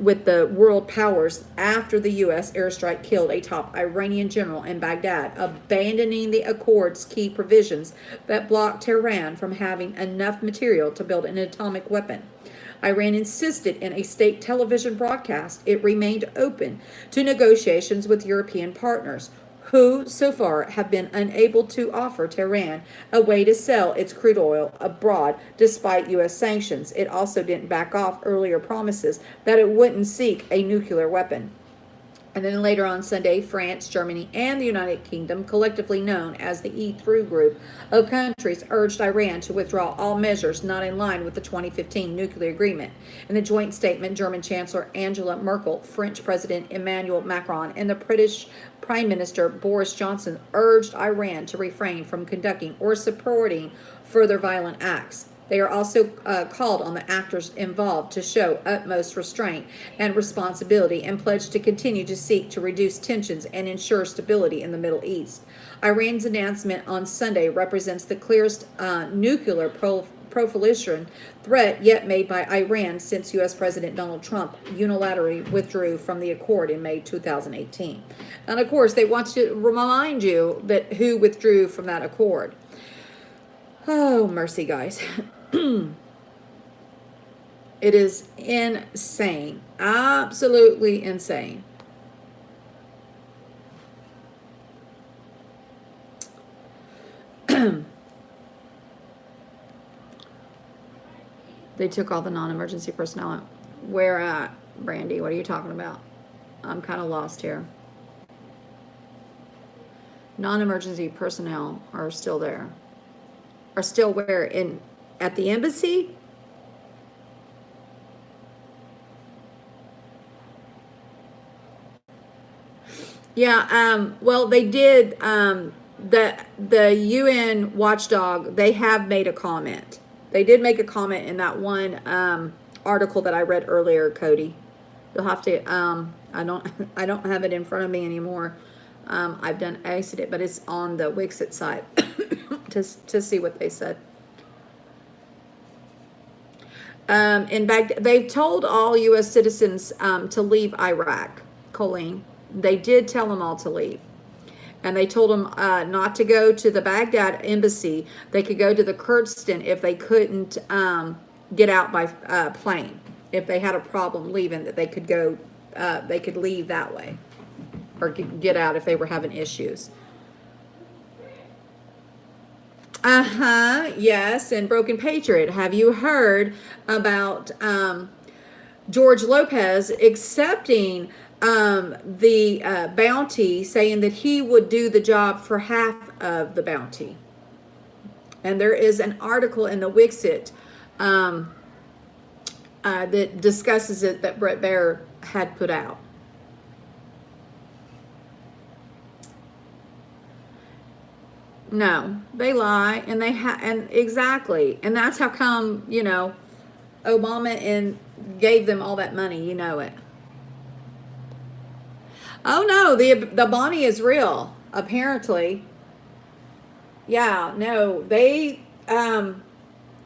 with the world powers after the U.S. airstrike killed a top Iranian general in Baghdad, abandoning the accord's key provisions that blocked Tehran from having enough material to build an atomic weapon. Iran insisted in a state television broadcast it remained open to negotiations with European partners, who so far have been unable to offer Tehran a way to sell its crude oil abroad despite U.S. sanctions. It also didn't back off earlier promises that it wouldn't seek a nuclear weapon. And then later on Sunday, France, Germany, and the United Kingdom, collectively known as the E3 group of countries, urged Iran to withdraw all measures not in line with the 2015 nuclear agreement. In the joint statement, German Chancellor Angela Merkel, French President Emmanuel Macron, and the British Prime Minister Boris Johnson urged Iran to refrain from conducting or supporting further violent acts. They are also called on the actors involved to show utmost restraint and responsibility and pledge to continue to seek to reduce tensions and ensure stability in the Middle East. Iran's announcement on Sunday represents the clearest nuclear proliferation threat yet made by Iran since U.S. President Donald Trump unilaterally withdrew from the accord in May 2018. And of course, they want to remind you that who withdrew from that accord. Oh, mercy, guys. It is insane. Absolutely insane. They took all the non-emergency personnel out. Where at, Brandy? What are you talking about? I'm kind of lost here. Non-emergency personnel are still there. Are still where? At the embassy? Yeah, well, they did, the UN watchdog, they have made a comment. They did make a comment in that one article that I read earlier, Cody. You'll have to, I don't have it in front of me anymore. I've exited it, but it's on the Wixit site to see what they said. In Baghdad, they've told all U.S. citizens to leave Iraq, Colleen. They did tell them all to leave. And they told them not to go to the Baghdad embassy. They could go to the Kurdistan if they couldn't get out by plane. If they had a problem leaving, that they could go, they could leave that way. Or get out if they were having issues. Yes, and Broken Patriot. Have you heard about George Lopez accepting the bounty, saying that he would do the job for half of the bounty? And there is an article in the Wixit that discusses it, that Bret Baier had put out. No, they lie, and and exactly, and that's how come, you know, Obama gave them all that money. You know it. Oh no, the bounty is real, apparently. Yeah, no, they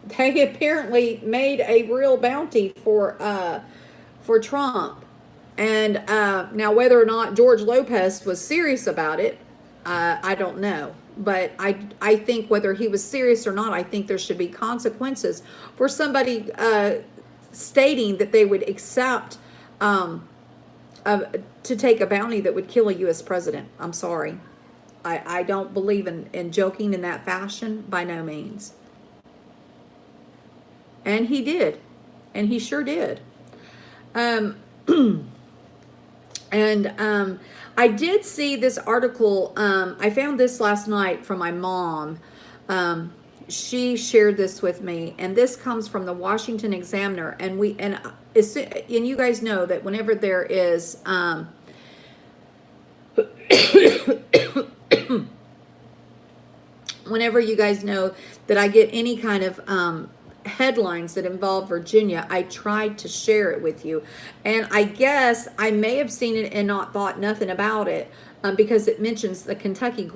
apparently made a real bounty for Trump, and now whether or not George Lopez was serious about it, I don't know. But I think whether he was serious or not, I think there should be consequences for somebody stating that they would accept to take a bounty that would kill a U.S. president. I'm sorry. I don't believe in joking in that fashion, by no means. And he did. And he sure did. And I did see this article. I found this last night from my mom. She shared this with me, and this comes from the Washington Examiner. And you guys know that whenever there is whenever you guys know that I get any kind of headlines that involve Virginia, I tried to share it with you. And I guess I may have seen it and not thought nothing about it because it mentions the Kentucky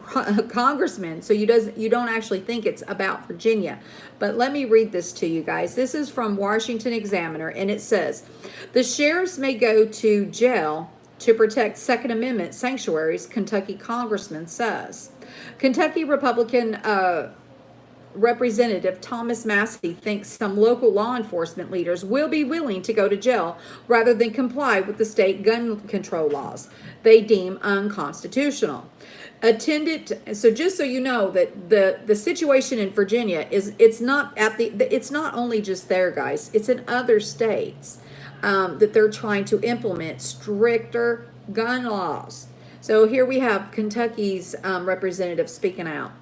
congressman. So you don't actually think it's about Virginia. But let me read this to you guys. This is from Washington Examiner, and it says, the sheriffs may go to jail to protect Second Amendment sanctuaries, Kentucky congressman says. Kentucky Republican Representative Thomas Massey thinks some local law enforcement leaders will be willing to go to jail rather than comply with the state gun control laws they deem unconstitutional. So just so you know that the situation in Virginia it's not only just there, guys. It's in other states that they're trying to implement stricter gun laws. So here we have Kentucky's representative speaking out.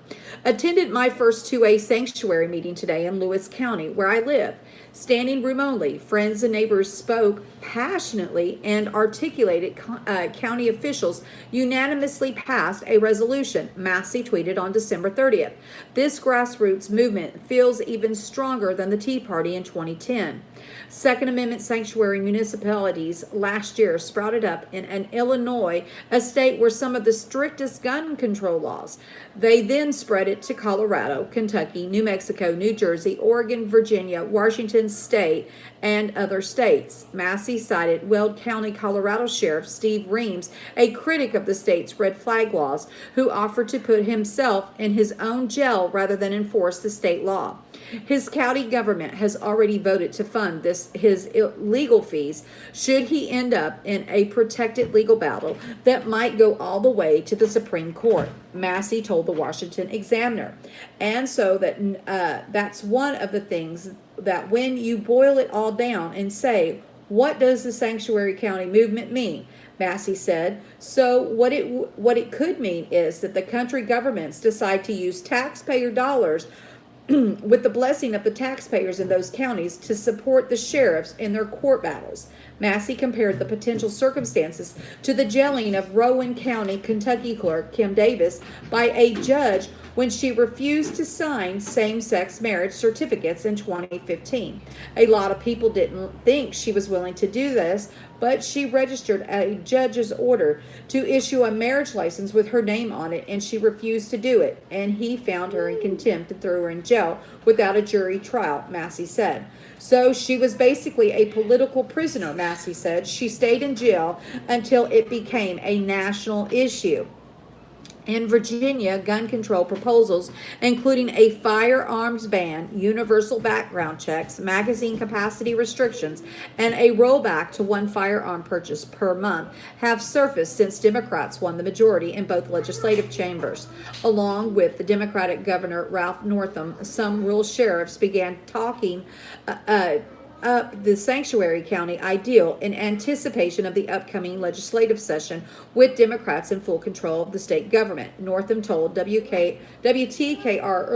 Attended my first 2A sanctuary meeting today in Lewis County, where I live. Standing room only, friends and neighbors spoke passionately and articulated county officials unanimously passed a resolution, Massey tweeted on December 30th. This grassroots movement feels even stronger than the Tea Party in 2010. Second Amendment sanctuary municipalities last year sprouted up in Illinois, a state state were some of the strictest gun control laws. They then spread it to Colorado, Kentucky, New Mexico, New Jersey, Oregon, Virginia, Washington State, and other states. Massey cited Weld County, Colorado Sheriff Steve Reams, a critic of the state's red flag laws, who offered to put himself in his own jail rather than enforce the state law. His county government has already voted to fund his legal fees should he end up in a protected legal battle that might go all the way to the Supreme Court, Massey told the Washington Examiner. And so that's one of the things that when you boil it all down and say, what does the sanctuary county movement mean? Massey said, so what it could mean is that the country governments decide to use taxpayer dollars with the blessing of the taxpayers in those counties to support the sheriffs in their court battles. Massey compared the potential circumstances to the jailing of Rowan County, Kentucky clerk Kim Davis by a judge when she refused to sign same-sex marriage certificates in 2015. A lot of people didn't think she was willing to do this, but she registered a judge's order to issue a marriage license with her name on it, and she refused to do it, and he found her in contempt and threw her in jail without a jury trial, Massey said. So she was basically a political prisoner, Massey said. She stayed in jail until it became a national issue. In Virginia, gun control proposals, including a firearms ban, universal background checks, magazine capacity restrictions, and a rollback to one firearm purchase per month, have surfaced since Democrats won the majority in both legislative chambers. Along with the Democratic Governor Ralph Northam, some rural sheriffs began talking up the sanctuary county ideal in anticipation of the upcoming legislative session with Democrats in full control of the state government. Northam told WTKR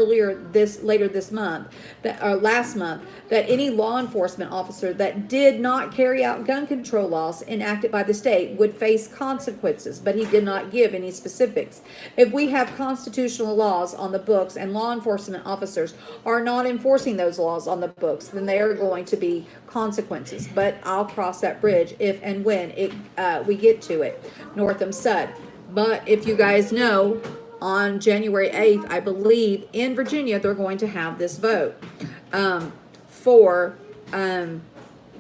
later this month, last month, that any law enforcement officer that did not carry out gun control laws enacted by the state would face consequences, but he did not give any specifics. If we have constitutional laws on the books and law enforcement officers are not enforcing those laws on the books, then they are going to be consequences, but I'll cross that bridge if and when we get to it, Northam said. But if you guys know, on January 8th, I believe in Virginia, they're going to have this vote for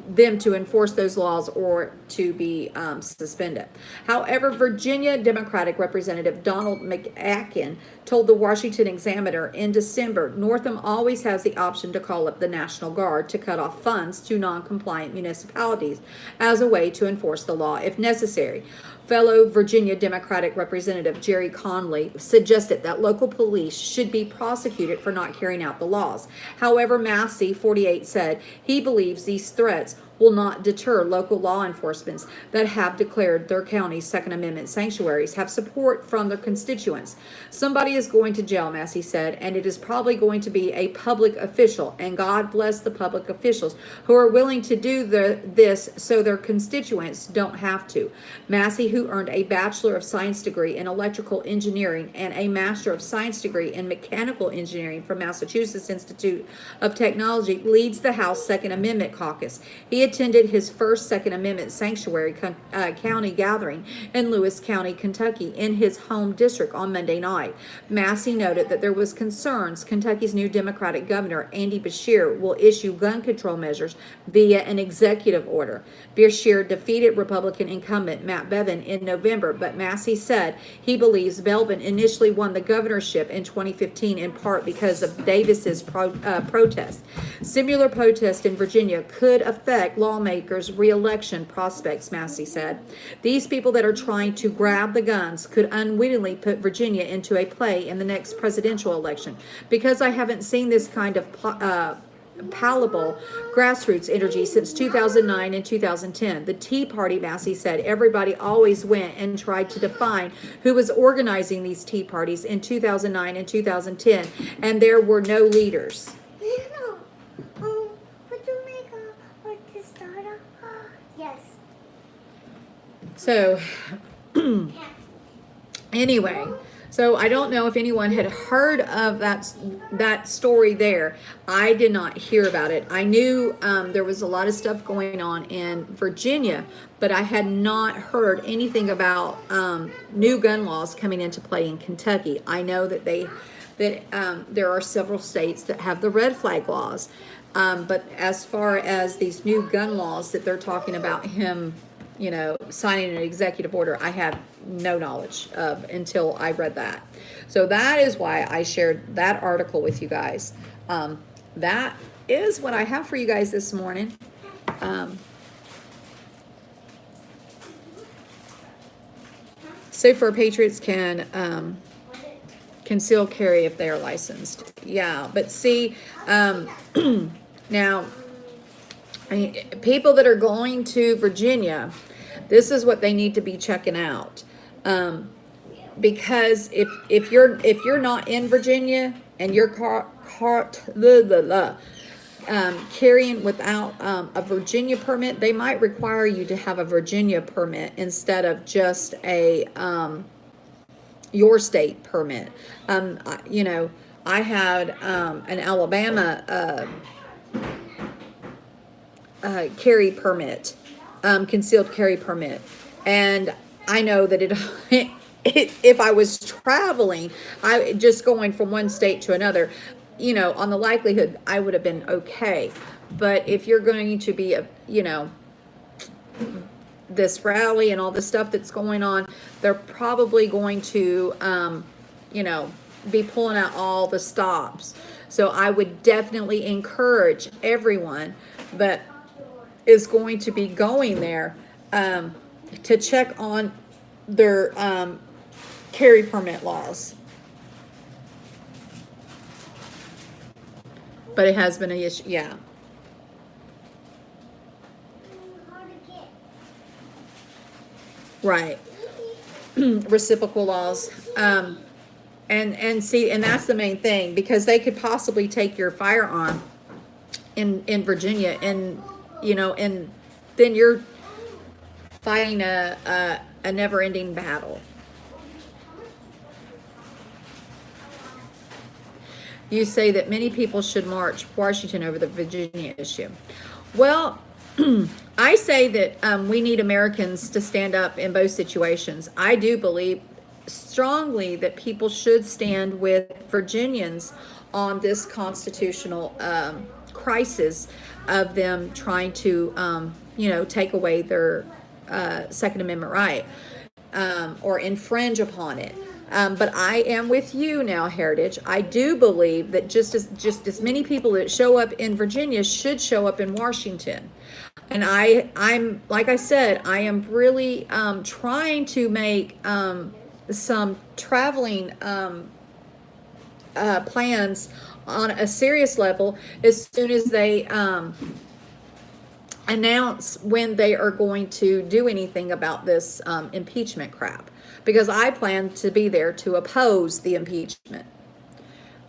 them to enforce those laws or to be suspended. However, Virginia Democratic Representative Donald McAkin told the Washington Examiner in December, Northam always has the option to call up the National Guard to cut off funds to non-compliant municipalities as a way to enforce the law if necessary. Fellow Virginia Democratic Representative Jerry Conley suggested that local police should be prosecuted for not carrying out the laws. However, Massey, 48, said he believes these threats will not deter local law enforcement that have declared their county's Second Amendment sanctuaries have support from their constituents. Somebody is going to jail, Massey said, and it is probably going to be a public official, and God bless the public officials who are willing to do this so their constituents don't have to. Massey, who earned a Bachelor of Science degree in Electrical Engineering and a Master of Science degree in Mechanical Engineering from Massachusetts Institute of Technology, leads the House Second Amendment Caucus. He attended his first Second Amendment sanctuary county gathering in Lewis County, Kentucky, in his home district on Monday night. Massey noted that there was concerns Kentucky's new Democratic governor, Andy Beshear, will issue gun control measures via an executive order. Beshear defeated Republican incumbent Matt Bevin in November, but Massey said he believes Bevin initially won the governorship in 2015 in part because of Davis's protest. Similar protests in Virginia could affect lawmakers' re-election prospects, Massey said. These people that are trying to grab the guns could unwittingly put Virginia into a play in the next presidential election. Because I haven't seen this kind of palpable grassroots energy since 2009 and 2010. The Tea Party, Massey said, everybody always went and tried to define who was organizing these Tea Parties in 2009 and 2010, and there were no leaders. So, anyway, So I don't know if anyone had heard of that story there. I did not hear about it. I knew there was a lot of stuff going on in Virginia, but I had not heard anything about new gun laws coming into play in Kentucky. I know that there are several states that have the red flag laws, but as far as these new gun laws that they're talking about him, signing an executive order, I have no knowledge of until I read that. So that is why I shared that article with you guys. That is what I have for you guys this morning. So far, patriots can conceal carry if they are licensed. Yeah, but see, now, people that are going to Virginia, this is what they need to be checking out. Because if you're not in Virginia and you're carrying without a Virginia permit, they might require you to have a Virginia permit instead of just a your state permit. I had an Alabama carry permit, concealed carry permit, and I know that if I was traveling, I just going from one state to another, on the likelihood I would have been okay. But if you're going to be this rally and all the stuff that's going on, they're probably going to be pulling out all the stops. So I would definitely encourage everyone that is going to be going there to check on their carry permit laws. But it has been an issue, yeah. Right. Reciprocal laws. And see, and that's the main thing, because they could possibly take your firearm in Virginia, and and then you're fighting a never-ending battle. You say that many people should march Washington over the Virginia issue. Well, I say that we need Americans to stand up in both situations. I do believe strongly that people should stand with Virginians on this constitutional crisis of them trying to, take away their Second Amendment right or infringe upon it. But I am with you now, Heritage. I do believe that just as many people that show up in Virginia should show up in Washington. And I'm like I said, I am really trying to make some traveling plans on a serious level as soon as they announce when they are going to do anything about this impeachment crap. Because I plan to be there to oppose the impeachment.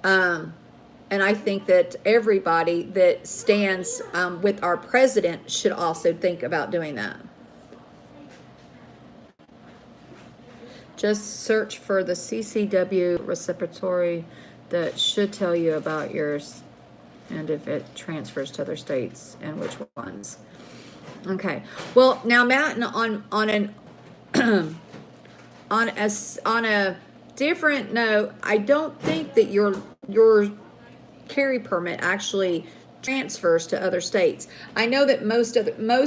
And I think that everybody that stands with our president should also think about doing that. Just search for the CCW reciprocity that should tell you about yours and if it transfers to other states and which ones. Okay. Well, now Matt, on a different note, I don't think that your carry permit actually transfers to other states. I know that most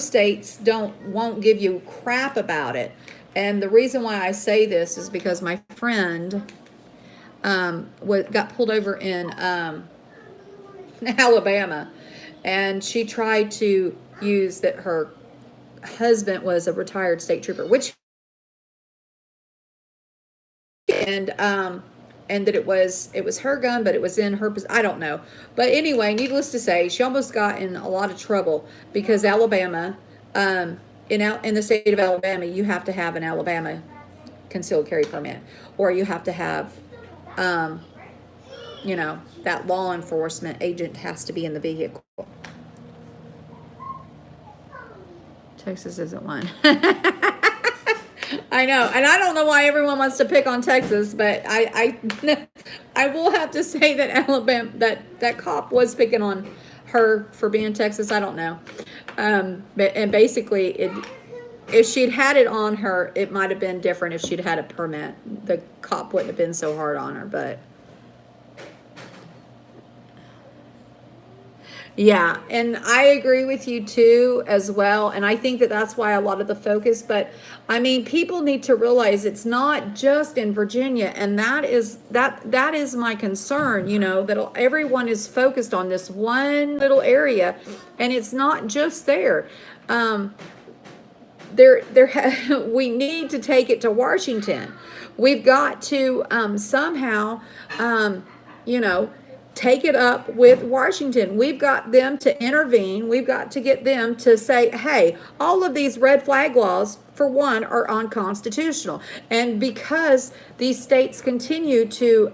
states won't give you crap about it, and the reason why I say this is because my friend got pulled over in Alabama, and she tried to use that her husband was a retired state trooper, which and that it was her gun, but it was in her, I don't know. But anyway, needless to say, she almost got in a lot of trouble because Alabama, in the state of Alabama, you have to have an Alabama concealed carry permit, or you have to have, that law enforcement agent has to be in the vehicle. Texas isn't one. I know, and I don't know why everyone wants to pick on Texas, but I will have to say that Alabama, that cop was picking on her for being Texas. I don't know, and basically, if she'd had it on her, it might have been different. If she'd had a permit, the cop wouldn't have been so hard on her. But yeah, and I agree with you too as well. And I think that that's why a lot of the focus, but I mean, people need to realize it's not just in Virginia, and that is my concern, that everyone is focused on this one little area, and it's not just there. We need to take it to Washington. We've got to somehow, you know, take it up with Washington. We've got them to intervene. We've got to get them to say, hey, all of these red flag laws, for one, are unconstitutional. And because these states continue to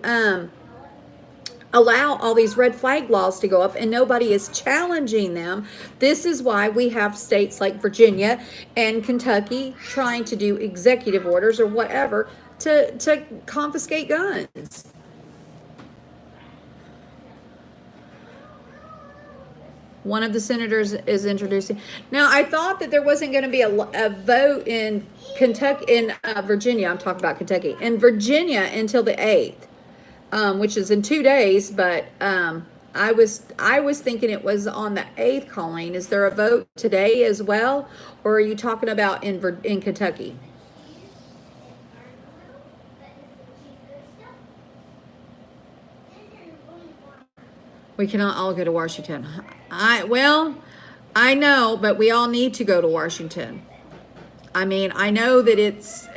allow all these red flag laws to go up and nobody is challenging them, this is why we have states like Virginia and Kentucky trying to do executive orders or whatever to confiscate guns. One of the senators is introducing. Now, I thought that there wasn't going to be a vote in Kentucky, in Virginia. I'm talking about Kentucky, in Virginia until the 8th, which is in 2 days. But I was thinking it was on the 8th. Colleen, is there a vote today as well, or are you talking about in Kentucky? We cannot all go to Washington. I know, but we all need to go to Washington. I mean, I know that it's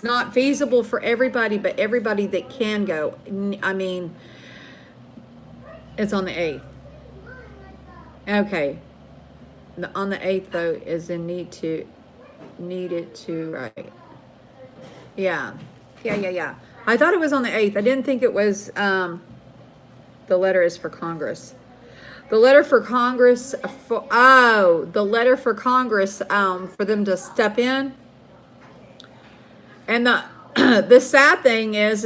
not feasible for everybody, but everybody that can go. I mean, it's on the 8th. Okay. On the 8th vote is in needed to, right. Yeah. I thought it was on the 8th. I didn't think it was, the letter is for Congress. The letter for Congress, the letter for Congress, for them to step in. And the sad thing is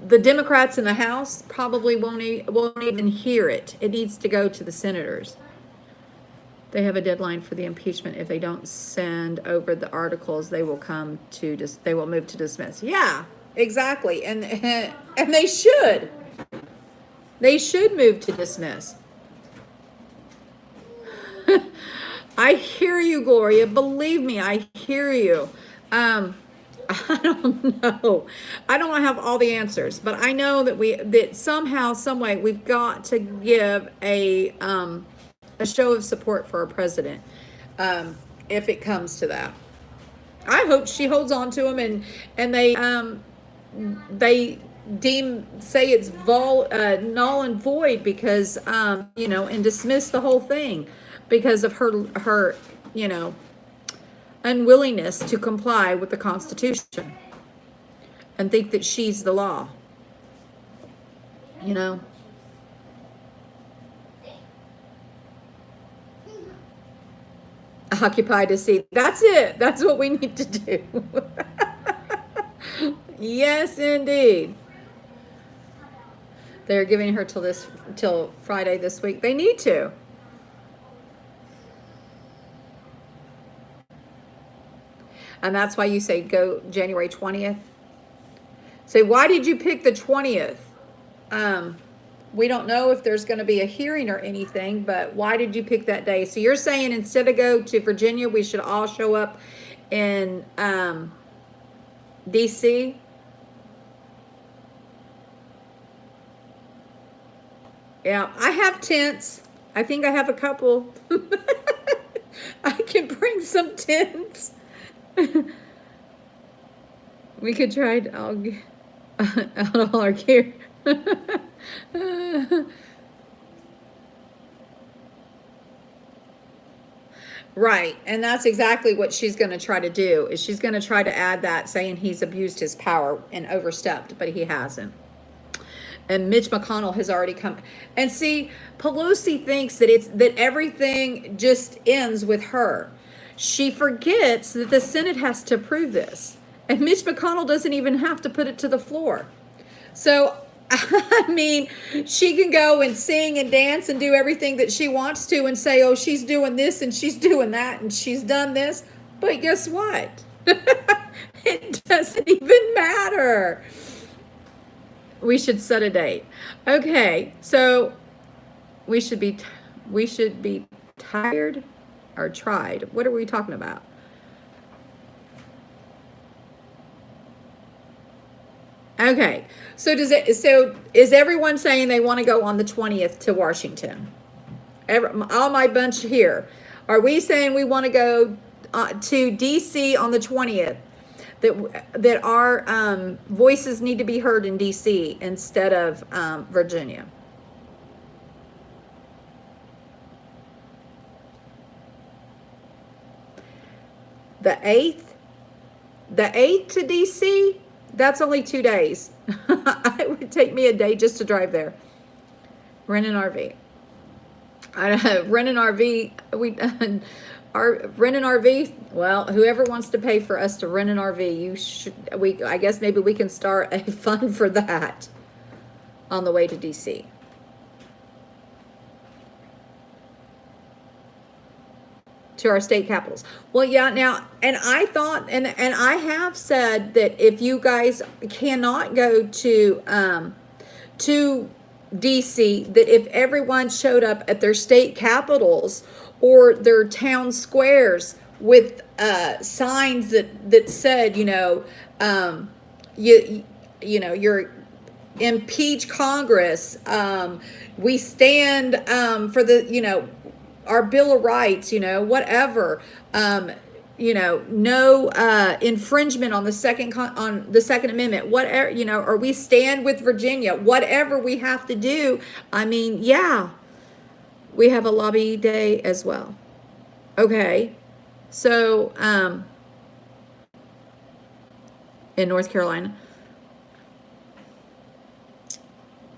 the Democrats in the House probably won't even hear it. It needs to go to the senators. They have a deadline for the impeachment. If they don't send over the articles, they will move to dismiss. Yeah, exactly. And they should. They should move to dismiss. I hear you, Gloria. Believe me, I hear you. I don't know. I don't have all the answers, but I know that somehow, some way, we've got to give a show of support for our president, if it comes to that. I hope she holds on to him and they say it's null and void because and dismiss the whole thing because of her unwillingness to comply with the Constitution and think that she's the law. Occupy to see. That's it. That's what we need to do. Yes, indeed. They're giving her till Friday this week. They need to. And that's why you say go January 20th. Say, why did you pick the 20th? We don't know if there's going to be a hearing or anything, but why did you pick that day? So you're saying instead of go to Virginia, we should all show up in D.C.? Yeah, I have tents. I think I have a couple. I can bring some tents. We could try out all our gear. Right, and that's exactly what she's going to try to do. Is she's going to try to add that, saying he's abused his power and overstepped, but he hasn't. And Mitch McConnell has already come. And see, Pelosi thinks that everything just ends with her. She forgets that the Senate has to approve this. And Mitch McConnell doesn't even have to put it to the floor. So, I mean, she can go and sing and dance and do everything that she wants to and say, oh, she's doing this and she's doing that and she's done this. But guess what? It doesn't even matter. We should set a date. Okay, so we should be tired or tried. What are we talking about? Okay, so is everyone saying they want to go on the 20th to Washington? All my bunch here. Are we saying we want to go to DC on the 20th? That our voices need to be heard in DC instead of Virginia. The 8th to DC, that's only 2 days. It would take me a day just to drive there. Rent an RV. Rent an RV. Rent an RV. Well, whoever wants to pay for us to rent an RV, you should. I guess maybe we can start a fund for that on the way to DC. To our state capitals. Well, yeah, now, and I thought, and I have said that if you guys cannot go to DC, that if everyone showed up at their state capitals or their town squares with signs that said, you're impeach Congress, we stand for the, our Bill of Rights, whatever, no infringement on the Second Amendment, whatever, or we stand with Virginia, whatever we have to do. I mean, yeah, we have a lobby day as well. Okay, so in North Carolina.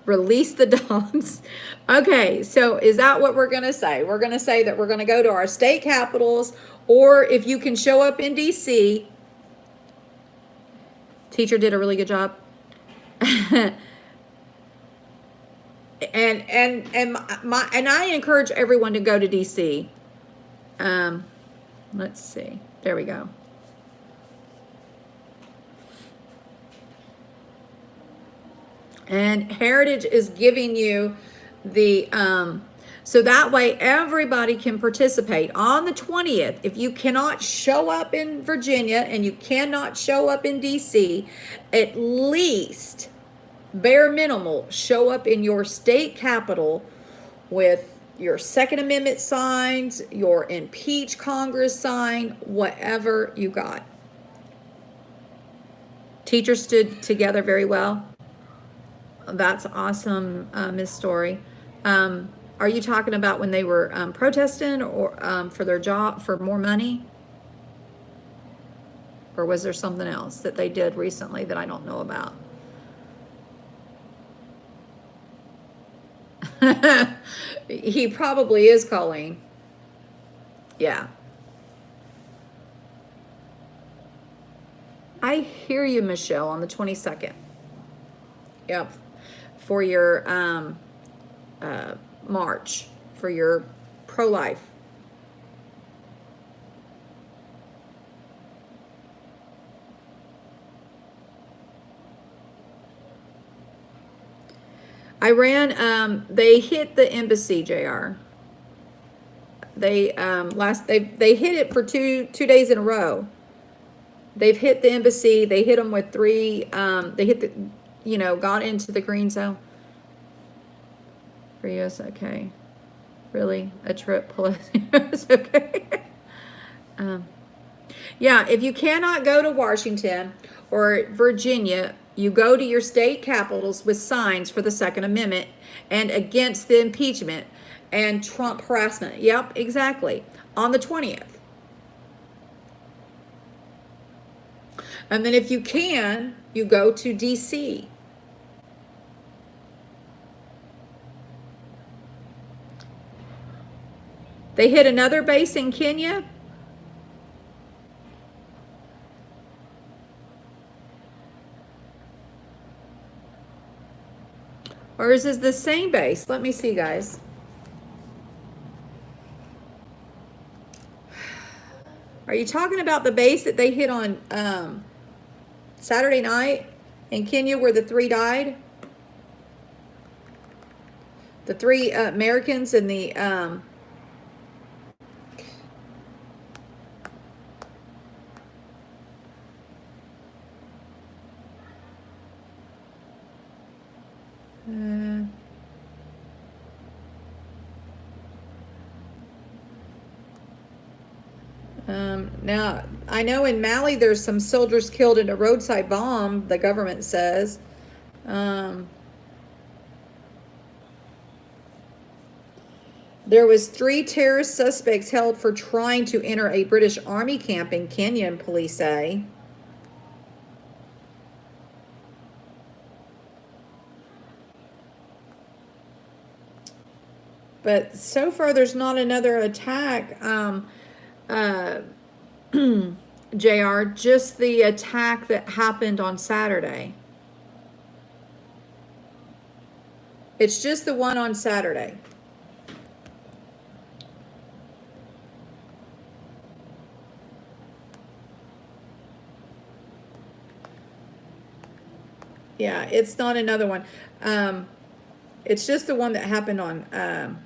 Release the dogs. Okay, so is that what we're going to say? We're going to say that we're going to go to our state capitals, or if you can show up in DC. Teacher did a really good job. and I encourage everyone to go to DC. Let's see. There we go. And Heritage is giving you the, so that way everybody can participate. On the 20th, if you cannot show up in Virginia and you cannot show up in DC, at least, bare minimal, show up in your state capital with your Second Amendment signs, your impeach Congress sign, whatever you got. Teachers stood together very well. That's awesome, Miss Story. Are you talking about when they were protesting or for their job, for more money? Or was there something else that they did recently that I don't know about? He probably is calling. Yeah. I hear you, Michelle, on the 22nd. Yep. For your march, for your pro-life. Iran, they hit the embassy, JR. They they hit it for two days in a row. They've hit the embassy. They hit them with 3. They hit the, got into the green zone. For us, okay. Really, a trip plus okay. Yeah, if you cannot go to Washington or Virginia, you go to your state capitals with signs for the Second Amendment and against the impeachment and Trump harassment. Yep, exactly. On the 20th. And then if you can, you go to DC. They hit another base in Kenya. Or is this the same base? Let me see, guys. Are you talking about the base that they hit on Saturday night in Kenya where the 3 died? The 3 Americans and the now, I know in Mali there's some soldiers killed in a roadside bomb, the government says. There was 3 terrorist suspects held for trying to enter a British Army camp in Kenya, police say. But so far, there's not another attack. JR, just the attack that happened on Saturday. It's just the one on Saturday. Yeah, it's not another one. It's just the one that happened on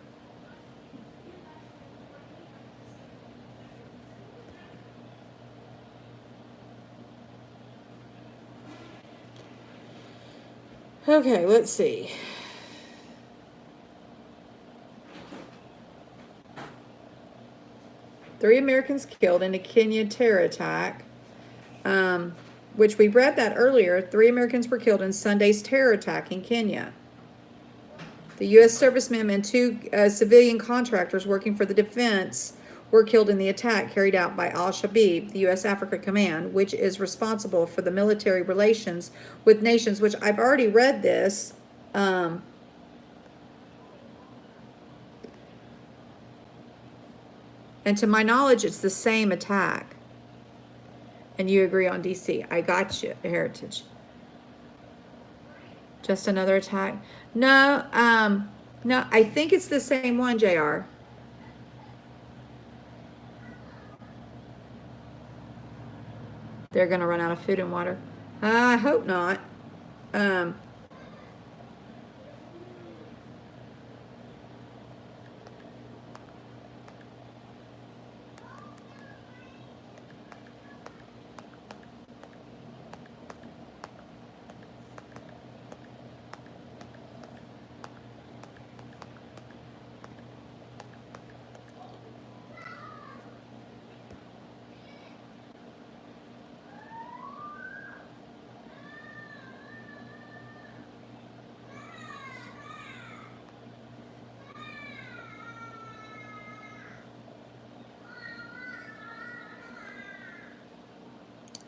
okay, let's see. Three Americans killed in a Kenya terror attack, which we read that earlier. 3 Americans were killed in Sunday's terror attack in Kenya. The U.S. servicemen and 2 civilian contractors working for the defense were killed in the attack carried out by Al-Shabaab, the U.S. Africa Command, which is responsible for the military relations with nations, which I've already read this. And to my knowledge, it's the same attack. And you agree on DC. I got you, Heritage. Just another attack? No, no, I think it's the same one, JR. They're going to run out of food and water. I hope not.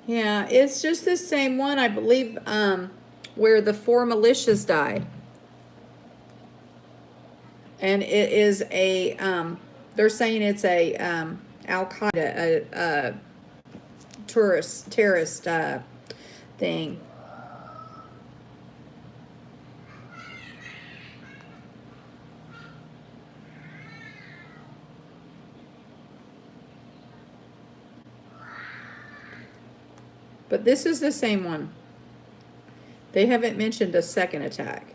Yeah, it's just the same one, I believe, where the 4 militias died. And it is a, they're saying it's a Al-Qaeda, a terrorist thing. But this is the same one. They haven't mentioned a second attack,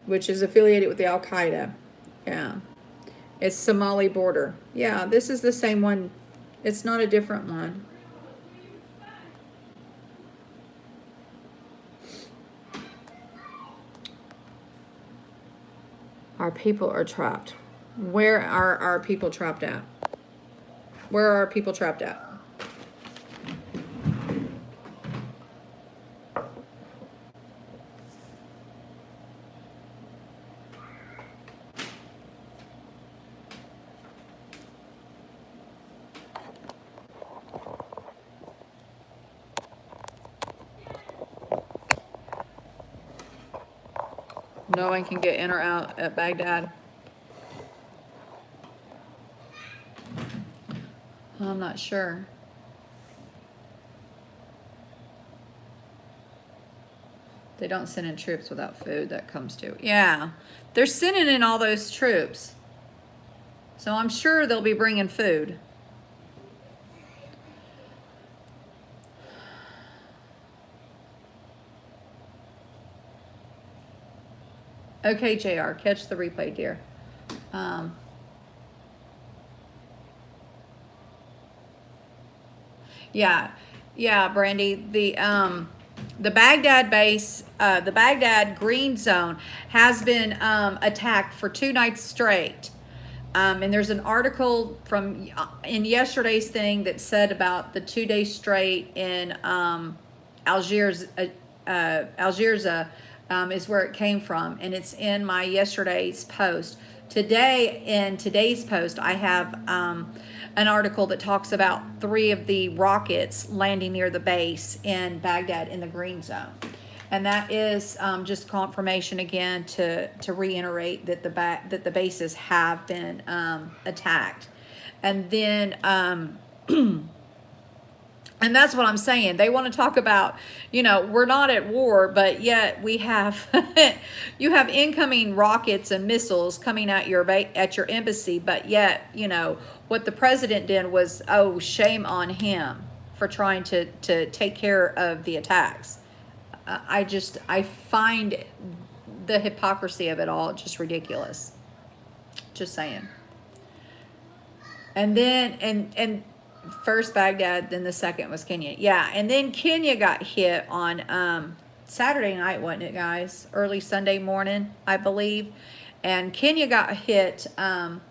which is affiliated with the Al-Qaeda. Yeah. It's Somali border. Yeah, this is the same one. It's not a different one. Our people are trapped. Where are our people trapped at? Where are our people trapped at? No one can get in or out at Baghdad. I'm not sure. They don't send in troops without food. That comes to. Yeah. They're sending in all those troops. So I'm sure they'll be bringing food. Okay, JR, catch the replay, dear. Yeah, yeah, Brandy. The Baghdad base, the Baghdad Green Zone, has been attacked for 2 nights straight. And there's an article from in yesterday's thing that said about the 2 days straight in Algiers. Algiers is where it came from, and it's in my yesterday's post. Today, in today's post, I have an article that talks about 3 of the rockets landing near the base in Baghdad in the Green Zone. And that is just confirmation again to reiterate that the bases have been attacked. And then and that's what I'm saying. They want to talk about, we're not at war, but yet we have, you have incoming rockets and missiles coming at your embassy, but yet, what the president did was, oh, shame on him for trying to take care of the attacks. I find the hypocrisy of it all just ridiculous. Just saying. And then, and first Baghdad, then the second was Kenya. Yeah, and then Kenya got hit on Saturday night, wasn't it, guys? Early Sunday morning, I believe. And Kenya got hit, and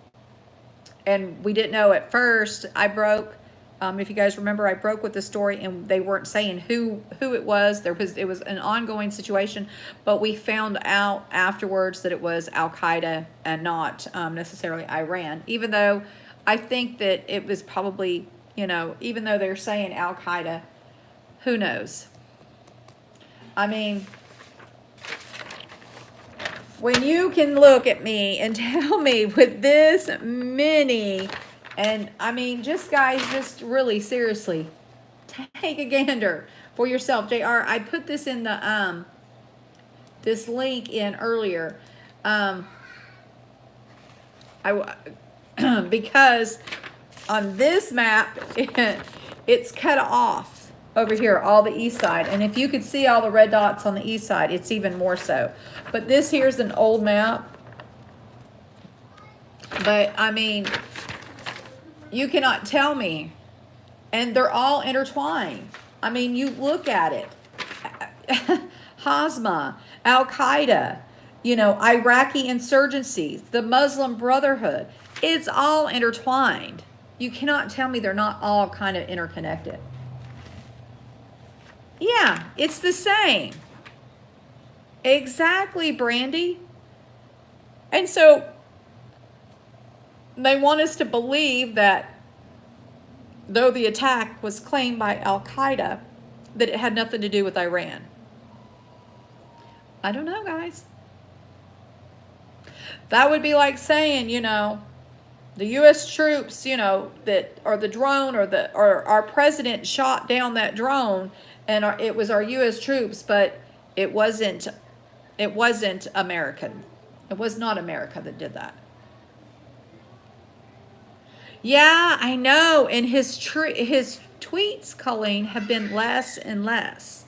we didn't know at first. I broke, if you guys remember, I broke with the story, and they weren't saying who it was. It was an ongoing situation, but we found out afterwards that it was Al-Qaeda and not necessarily Iran, even though I think that it was probably, even though they're saying Al-Qaeda, who knows? I mean, when you can look at me and tell me with this many, and I mean, just guys, just really seriously, take a gander for yourself. JR, I put this in the, this link in earlier, because on this map, it's cut off over here, all the east side. And if you could see all the red dots on the east side, it's even more so. But this here's an old map. But, I mean, you cannot tell me. And they're all intertwined. I mean, you look at it. Hazma, Al-Qaeda, Iraqi insurgencies, the Muslim Brotherhood. It's all intertwined. You cannot tell me they're not all kind of interconnected. Yeah, it's the same. Exactly, Brandy. And so they want us to believe that though the attack was claimed by Al-Qaeda, that it had nothing to do with Iran. I don't know, guys. That would be like saying, the U.S. troops, that or the drone or our president shot down that drone, and it was our U.S. troops, but it wasn't American. It was not America that did that. Yeah, I know. And his tweets, Colleen, have been less and less,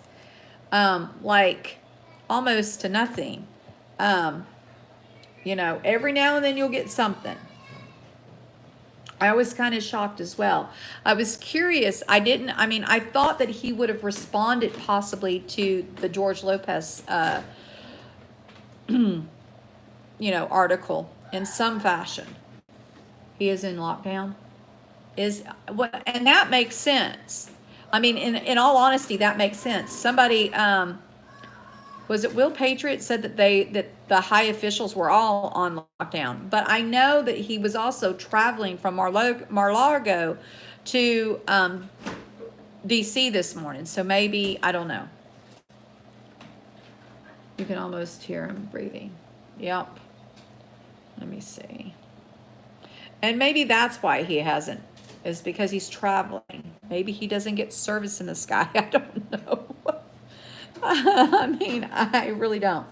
like almost to nothing. Every now and then you'll get something. I was kind of shocked as well. I was curious. I thought that he would have responded possibly to the George Lopez, article in some fashion. He is in lockdown. And that makes sense. I mean, in all honesty, that makes sense. Somebody, was it Will Patriot said that the high officials were all on lockdown, but I know that he was also traveling from Mar-a-Lago to DC this morning. So maybe, I don't know. You can almost hear him breathing. Yep. Let me see. And maybe that's why he hasn't, is because he's traveling. Maybe he doesn't get service in the sky. I don't know. I mean, I really don't.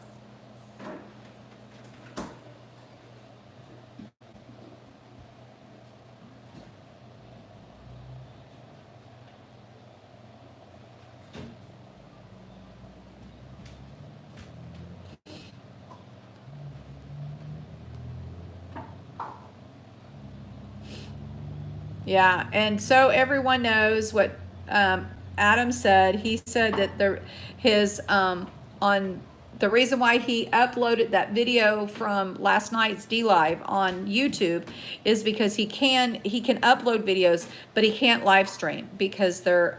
Yeah, and so everyone knows what Adam said. He said that his on the reason why he uploaded that video from last night's D Live on YouTube is because he can upload videos, but he can't live stream because their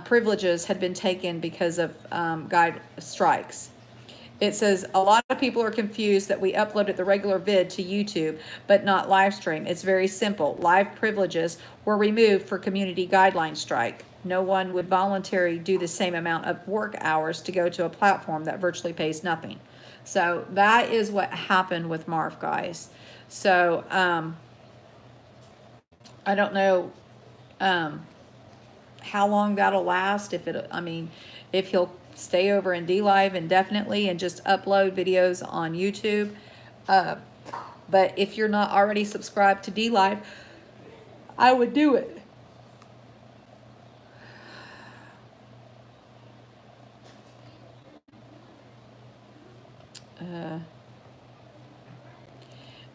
privileges had been taken because of guide strikes. It says a lot of people are confused that we uploaded the regular vid to YouTube, but not live stream. It's very simple. Live privileges were removed for community guideline strike. No one would voluntarily do the same amount of work hours to go to a platform that virtually pays nothing. So that is what happened with Marv, guys. So I don't know how long that'll last. If he'll stay over in D Live indefinitely and just upload videos on YouTube. Uh, but if you're not already subscribed to D Live, I would do it. Uh,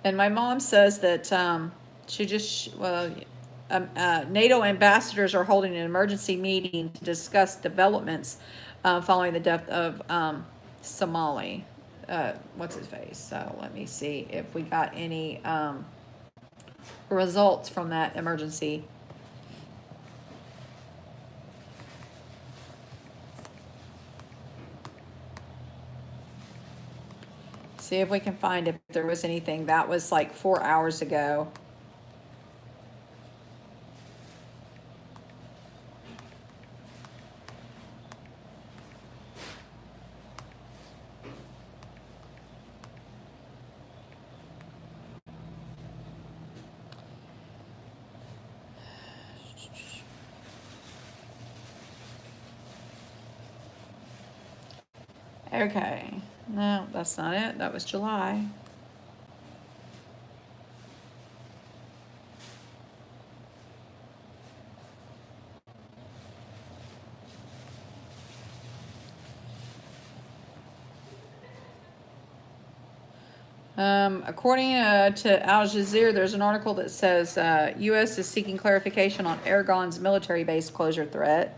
and my mom says that NATO ambassadors are holding an emergency meeting to discuss developments following the death of Somali. What's his face? So let me see if we got any results from that emergency. See if we can find if there was anything. That was like 4 hours ago. Okay, no, that's not it. That was July. According to Al Jazeera, there's an article that says U.S. is seeking clarification on Erdogan's military base closure threat.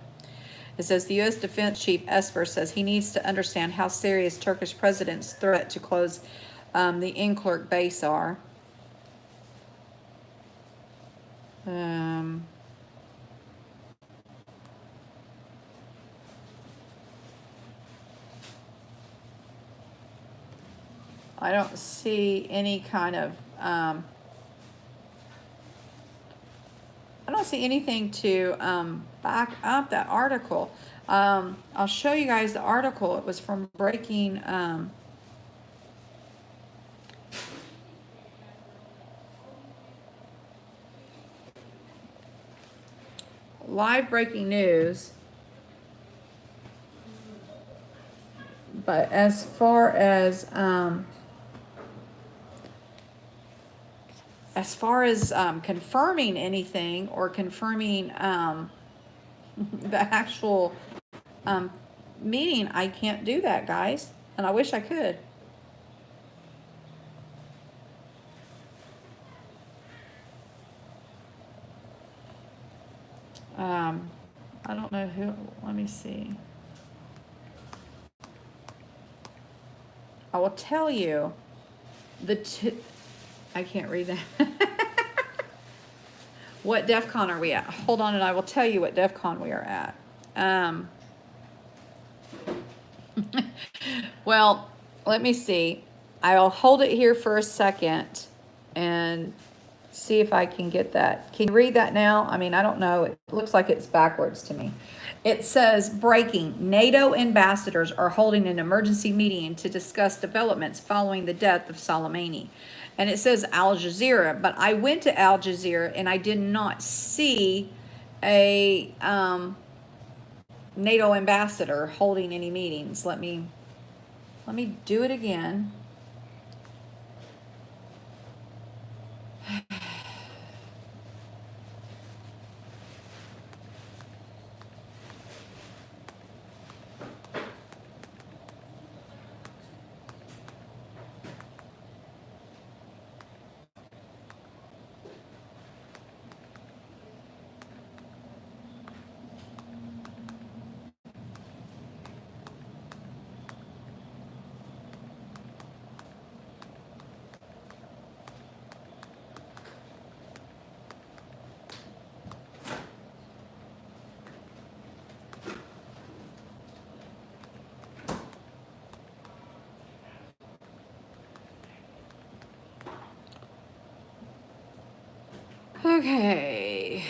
It says the U.S. Defense Chief Esper says he needs to understand how serious Turkish president's threat to close the Incirlik base are. I don't see any kind of I don't see anything to back up that article. I'll show you guys the article. It was from Breaking. Live breaking news. But as far as confirming anything or confirming the actual meeting, I can't do that, guys, and I wish I could. I don't know who. Let me see. I will tell you I can't read that. What DEF CON are we at? Hold on, and I will tell you what DEF CON we are at. Well, let me see. I'll hold it here for a second and see if I can get that. Can you read that now? I mean, I don't know. It looks like it's backwards to me. It says, breaking, NATO ambassadors are holding an emergency meeting to discuss developments following the death of Soleimani. And it says Al Jazeera, but I went to Al Jazeera and I did not see a NATO ambassador holding any meetings. Let me do it again. Okay.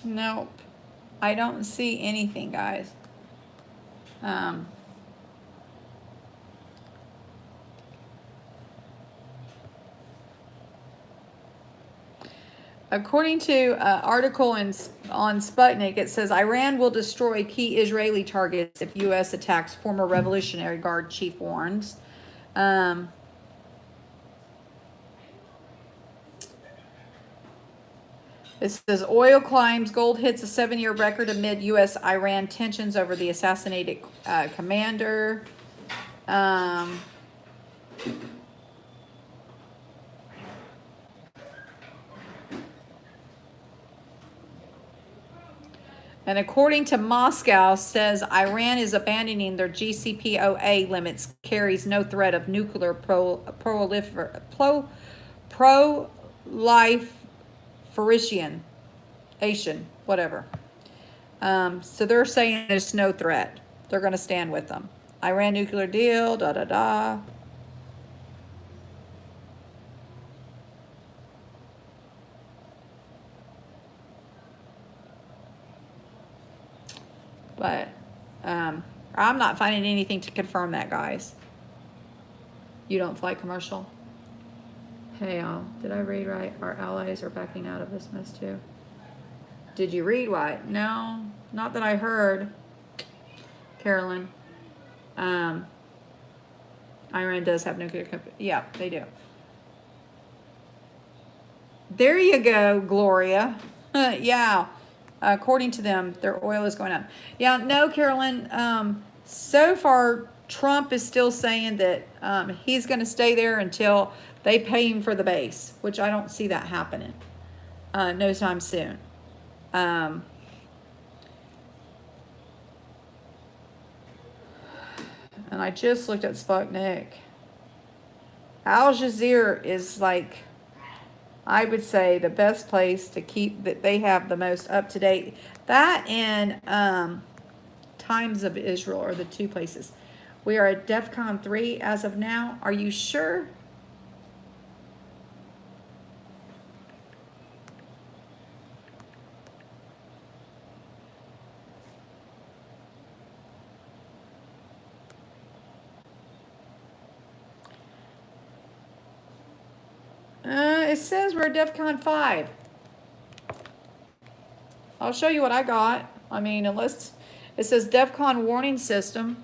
Nope. I don't see anything, guys. According to an article on Sputnik, it says Iran will destroy key Israeli targets if U.S. attacks, former Revolutionary Guard chief warns. It says oil climbs, gold hits a 7-year record amid U.S.-Iran tensions over the assassinated commander. And according to Moscow, says Iran is abandoning their JCPOA limits, carries no threat of nuclear proliferation, whatever. So they're saying there's no threat. They're going to stand with them. Iran nuclear deal, da da da. But I'm not finding anything to confirm that, guys. You don't fly commercial? Hey, did I read right? Our allies are backing out of this mess too. Did you read right? No, not that I heard, Carolyn. Iran does have nuclear. Yeah, they do. There you go, Gloria. Yeah. According to them, their oil is going up. Yeah, no, Carolyn. So far, Trump is still saying that he's going to stay there until they pay him for the base, which I don't see that happening no time soon. And I just looked at Sputnik. Al Jazeera is like, I would say, the best place to keep that they have the most up to date. That and Times of Israel are the two places. We are at DEFCON 3 as of now. Are you sure? It says we're at DEFCON 5. I'll show you what I got. I mean, unless it says DEFCON warning system.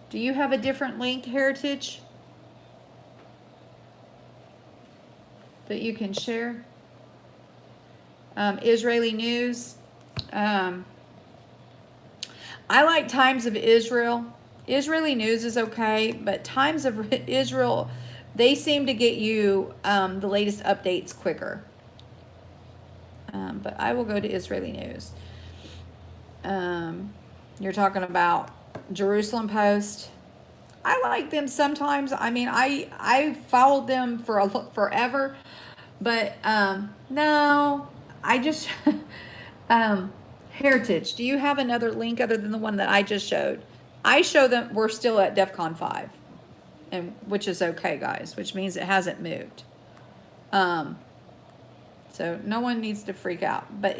Do you have a different link, Heritage, that you can share? Israeli news. I like Times of Israel. Israeli news is okay, but Times of Israel, they seem to get you the latest updates quicker. But I will go to Israeli news. You're talking about Jerusalem Post. I like them sometimes. I mean, I followed them for forever, but no, I just Heritage. Do you have another link other than the one that I just showed? I show them we're still at DEFCON 5, and which is okay, guys, which means it hasn't moved. So no one needs to freak out. But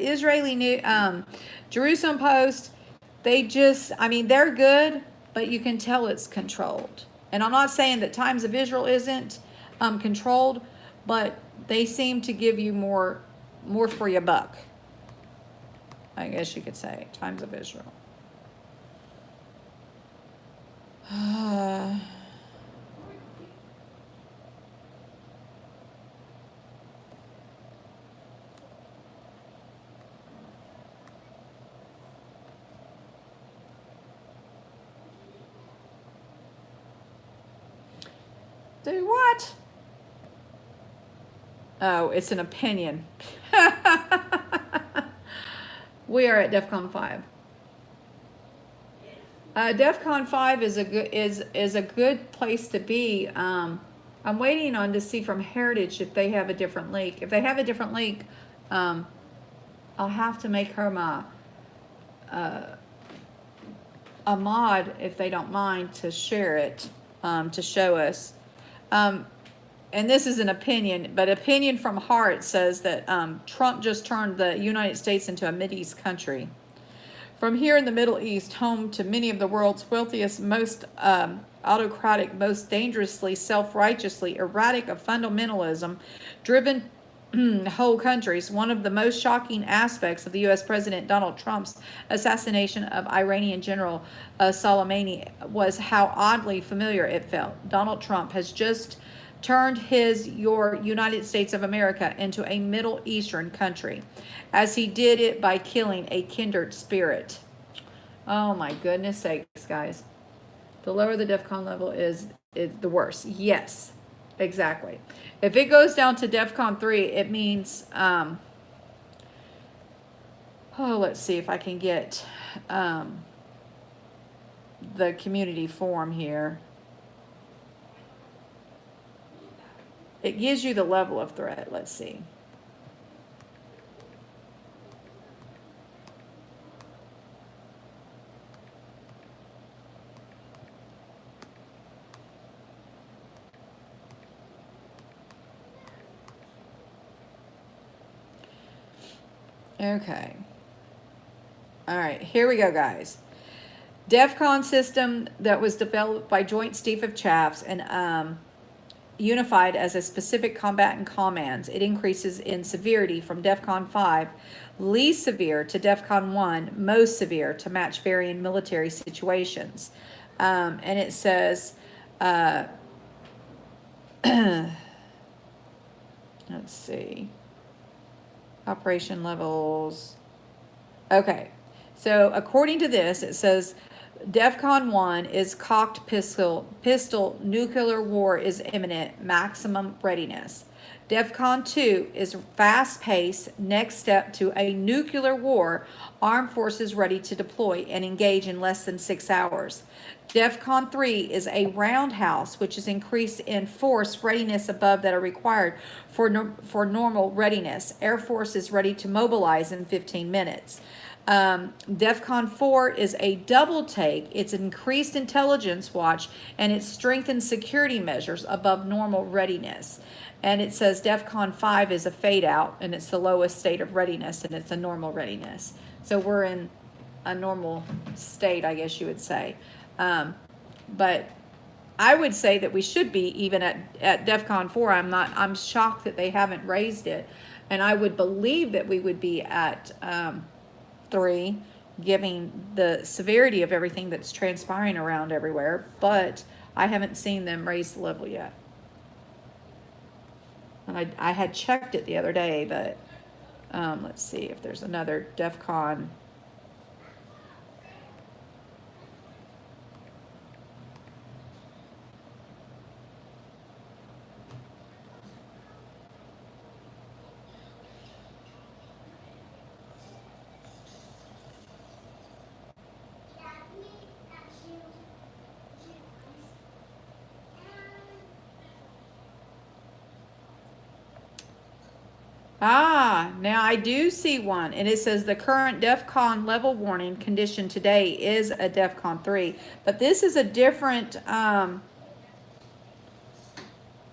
Jerusalem Post, they just, I mean, they're good, but you can tell it's controlled. And I'm not saying that Times of Israel isn't controlled, but they seem to give you more for your buck. I guess you could say Times of Israel. Do what? Oh, it's an opinion. We are at DEFCON 5. DEFCON 5 is a good place to be. I'm waiting on to see from Heritage if they have a different link. If they have a different link, I'll have to make her my a mod if they don't mind to share it to show us. And this is an opinion, but opinion from heart says that Trump just turned the United States into a Mideast country. From here in the Middle East, home to many of the world's wealthiest, most autocratic, most dangerously, self-righteously erratic of fundamentalism driven whole countries, one of the most shocking aspects of the U.S. President Donald Trump's assassination of Iranian General Soleimani was how oddly familiar it felt. Donald Trump has just turned your United States of America into a Middle Eastern country, as he did it by killing a kindred spirit. Oh my goodness sakes, guys. The lower the DEFCON level is the worse. Yes, exactly. If it goes down to DEFCON 3, it means, let's see if I can get the community forum here. It gives you the level of threat. Let's see. Okay. All right, here we go, guys. DEFCON system that was developed by Joint Chief of Staffs and unified as a specific combatant commands. It increases in severity from DEFCON 5, least severe, to DEFCON 1, most severe, to match varying military situations. And it says, let's see, operation levels. Okay, so according to this, it says DEFCON 1 is cocked pistol, nuclear war is imminent, maximum readiness. DEFCON 2 is fast-paced, next step to a nuclear war, armed forces ready to deploy and engage in less than 6 hours. DEFCON 3 is a roundhouse, which is increased in force readiness above that are required for normal readiness. Air Force is ready to mobilize in 15 minutes. DEFCON 4 is a double take. It's increased intelligence watch and it's strengthened security measures above normal readiness. And it says DEFCON 5 is a fade out and it's the lowest state of readiness and it's a normal readiness. So we're in a normal state, I guess you would say. But I would say that we should be even at DEFCON 4. I'm shocked that they haven't raised it. And I would believe that we would be at 3, giving the severity of everything that's transpiring around everywhere, but I haven't seen them raise the level yet. And I had checked it the other day, but let's see if there's another DEFCON. Now I do see one, and it says the current DEFCON level warning condition today is a DEFCON 3, but this is a different,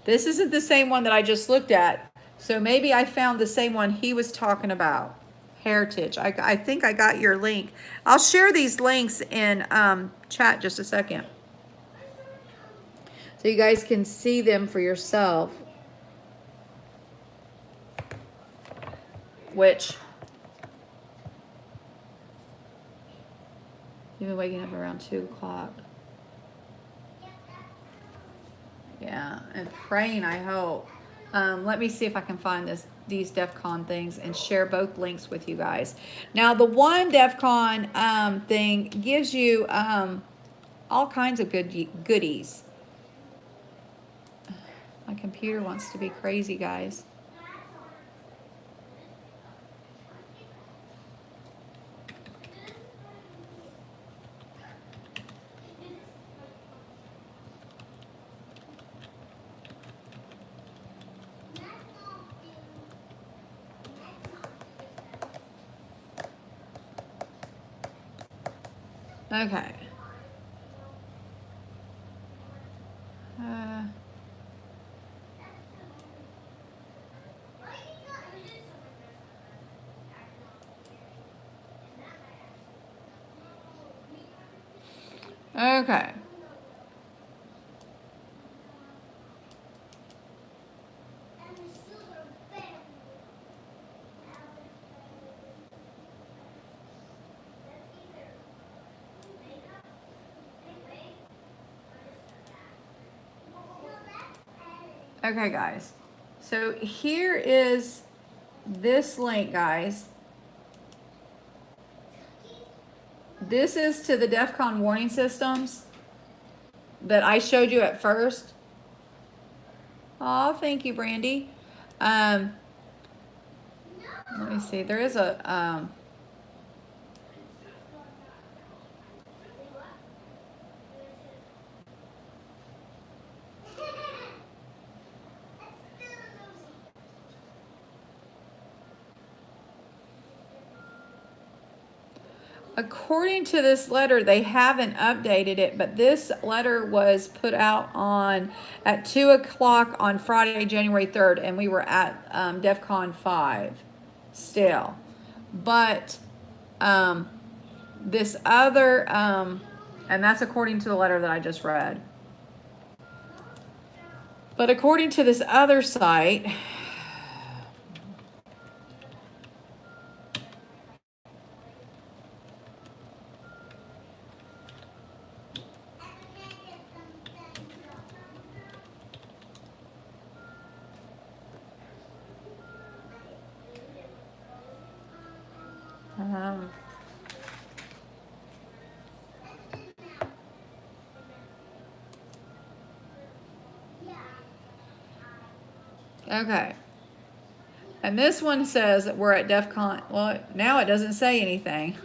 this isn't the same one that I just looked at. So maybe I found the same one he was talking about. Heritage. I think I got your link. I'll share these links in chat just a second, so you guys can see them for yourself. Which, you've been waking up around 2 o'clock. Yeah, and praying, I hope. Let me see if I can find these DEF CON things and share both links with you guys. Now, the one DEF CON thing gives you all kinds of goodies. My computer wants to be crazy, guys. Okay. Okay. Okay, guys. So here is this link, guys. This is to the DEF CON warning systems that I showed you at first. Oh, thank you, Brandy. Let me see. There is a according to this letter, they haven't updated it, but this letter was put out at 2 o'clock on Friday, January 3rd, and we were at DEF CON 5 still. But this other, and that's according to the letter that I just read. But according to this other site, okay. And this one says that we're at DEF CON. Well, now it doesn't say anything.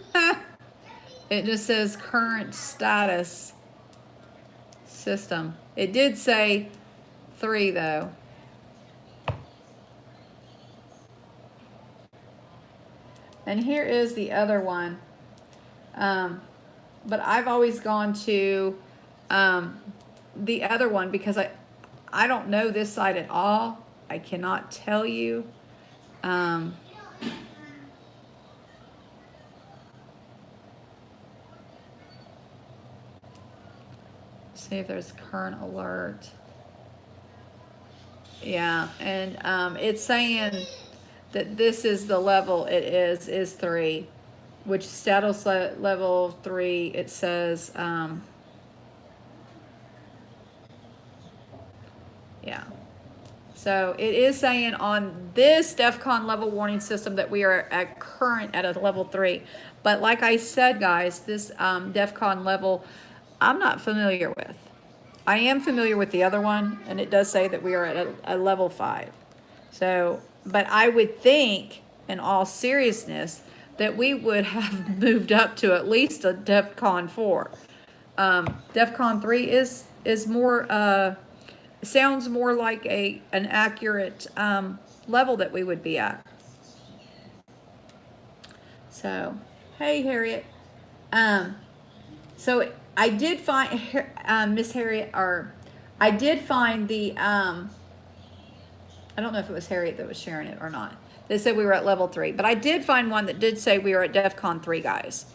It just says current status system. It did say 3 though. And here is the other one. But I've always gone to the other one because I don't know this site at all. I cannot tell you. See if there's current alert. Yeah, and it's saying that this is the level it is 3, which status level 3, it says, yeah. So it is saying on this DEF CON level warning system that we are at current at a level 3. But like I said, guys, this DEF CON level, I'm not familiar with. I am familiar with the other one, and it does say that we are at a level 5. So, but I would think, in all seriousness, that we would have moved up to at least a DEF CON 4. DEF CON 3 is more, sounds more like an accurate level that we would be at. So, hey, Harriet. So I did find Miss Harriet, or I did find the I don't know if it was Harriet that was sharing it or not. They said we were at level 3, but I did find one that did say we were at DEF CON 3, guys.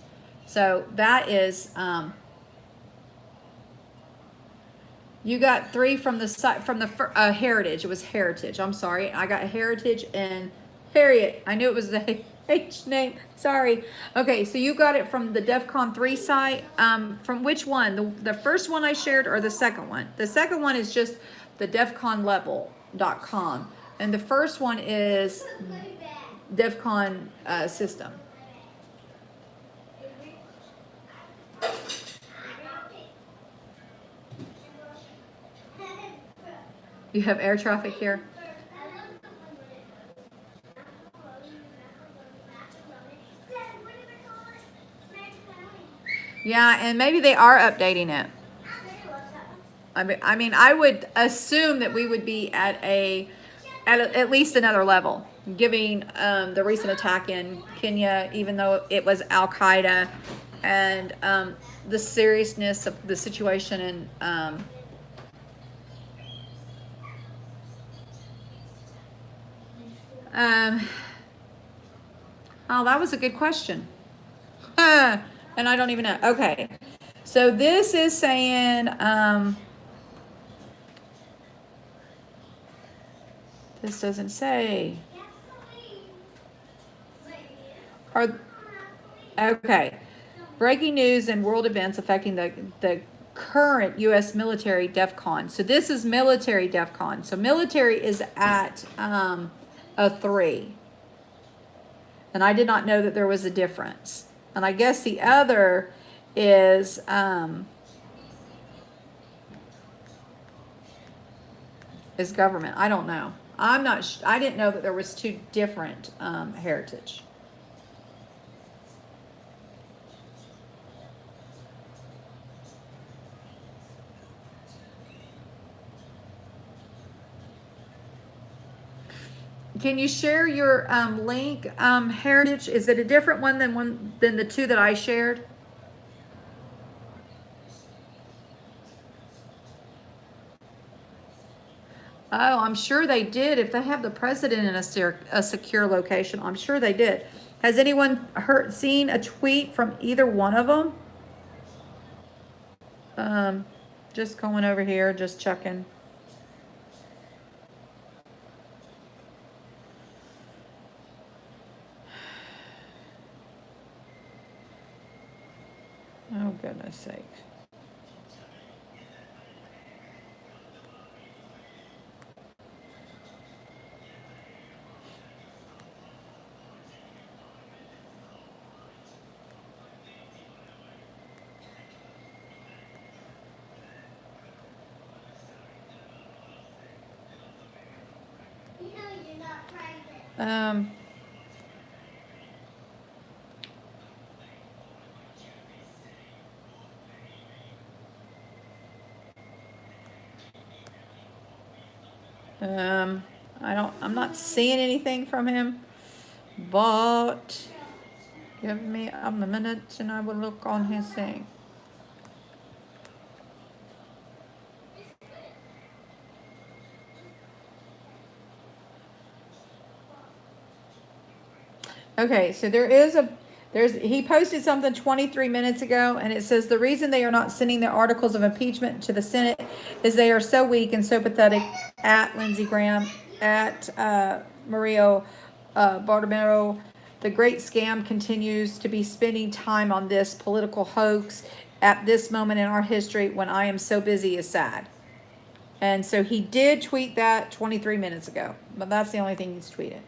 So that is, you got 3 from the site, from the Heritage. It was Heritage. I'm sorry. I got Heritage and Harriet. I knew it was the H name. Sorry. Okay, so you got it from the DEF CON 3 site. From which one? The first one I shared or the second one? The second one is just the defconlevel.com. And the first one is DEF CON system. You have air traffic here? Yeah, and maybe they are updating it. I mean, I would assume that we would be at at least another level, given the recent attack in Kenya, even though it was Al Qaeda, and the seriousness of the situation. And oh, that was a good question. And I don't even know. Okay, so this is saying. This doesn't say. Okay. Breaking news and world events affecting the current U.S. military DEFCON. So this is military DEFCON. So military is at a 3. And I did not know that there was a difference. And I guess the other is government. I don't know. I'm not. I didn't know that there was 2 different heritage. Can you share your link, Heritage? Is it a different one than the 2 that I shared? Oh, I'm sure they did. If they have the president in a secure location, I'm sure they did. Has anyone seen a tweet from either one of them? Just going over here, just checking. Oh, goodness sake. I'm not seeing anything from him, but give me a minute and I will look on his thing. Okay, so he posted something 23 minutes ago, and it says the reason they are not sending their articles of impeachment to the Senate is they are so weak and so pathetic. At Lindsey Graham, at Mario Bartiromo, the great scam continues to be spending time on this political hoax at this moment in our history when I am so busy is sad. And so he did tweet that 23 minutes ago, but that's the only thing he's tweeted.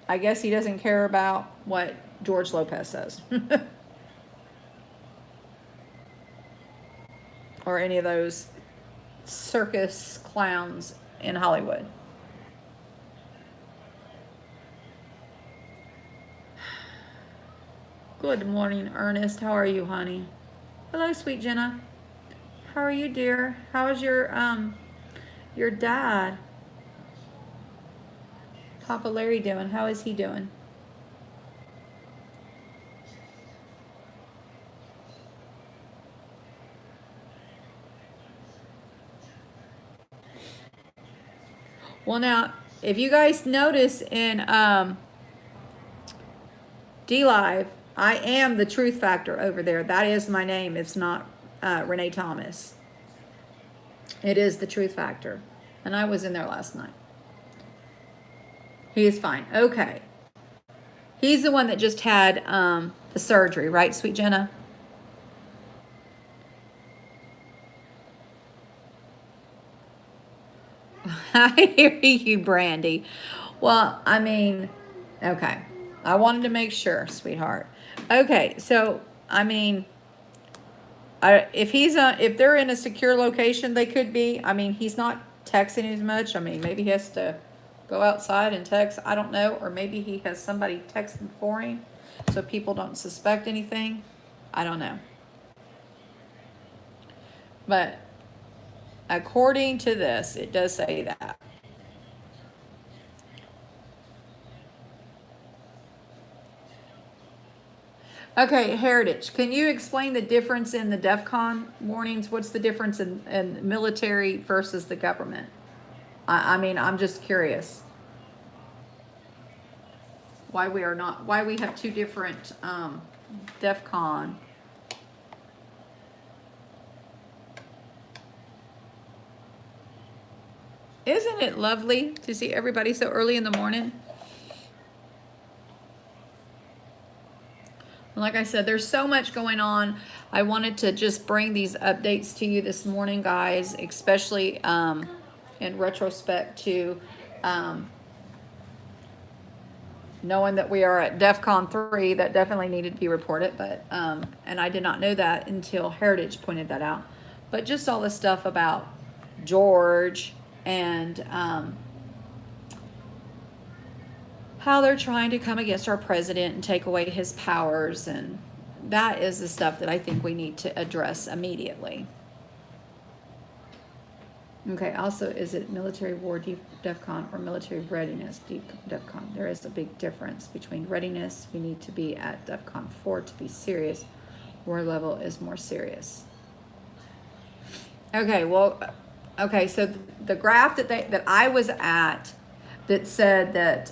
I guess he doesn't care about what George Lopez says. Or any of those circus clowns in Hollywood. Good morning, Ernest. How are you, honey? Hello, sweet Jenna. How are you, dear? How is your dad? Papa Larry doing? How is he doing? Well, now, if you guys notice in D Live, I am the truth factor over there. That is my name. It's not Renee Thomas. It is the truth factor. And I was in there last night. He is fine. Okay. He's the one that just had the surgery, right, sweet Jenna? I hear you, Brandy. Well, I mean, okay. I wanted to make sure, sweetheart. Okay, so I mean, if they're in a secure location, they could be. I mean, he's not texting as much. I mean, maybe he has to go outside and text. I don't know, or maybe he has somebody texting for him, so people don't suspect anything. I don't know, but according to this, it does say that. Okay, Heritage, can you explain the difference in the DEFCON warnings? What's the difference in military versus the government? I mean, I'm just curious why we have two different DEFCON. Isn't it lovely to see everybody so early in the morning? Like I said, there's so much going on. I wanted to just bring these updates to you this morning, guys, especially in retrospect to knowing that we are at DEFCON 3. That definitely needed to be reported, but and I did not know that until Heritage pointed that out. But just all this stuff about George and how they're trying to come against our president and take away his powers, and that is the stuff that I think we need to address immediately. Okay, also, is it military war DEFCON or military readiness DEFCON? There is a big difference between readiness. We need to be at DEFCON 4 to be serious. War level is more serious. Okay, well, okay, so the graph that I was at that said that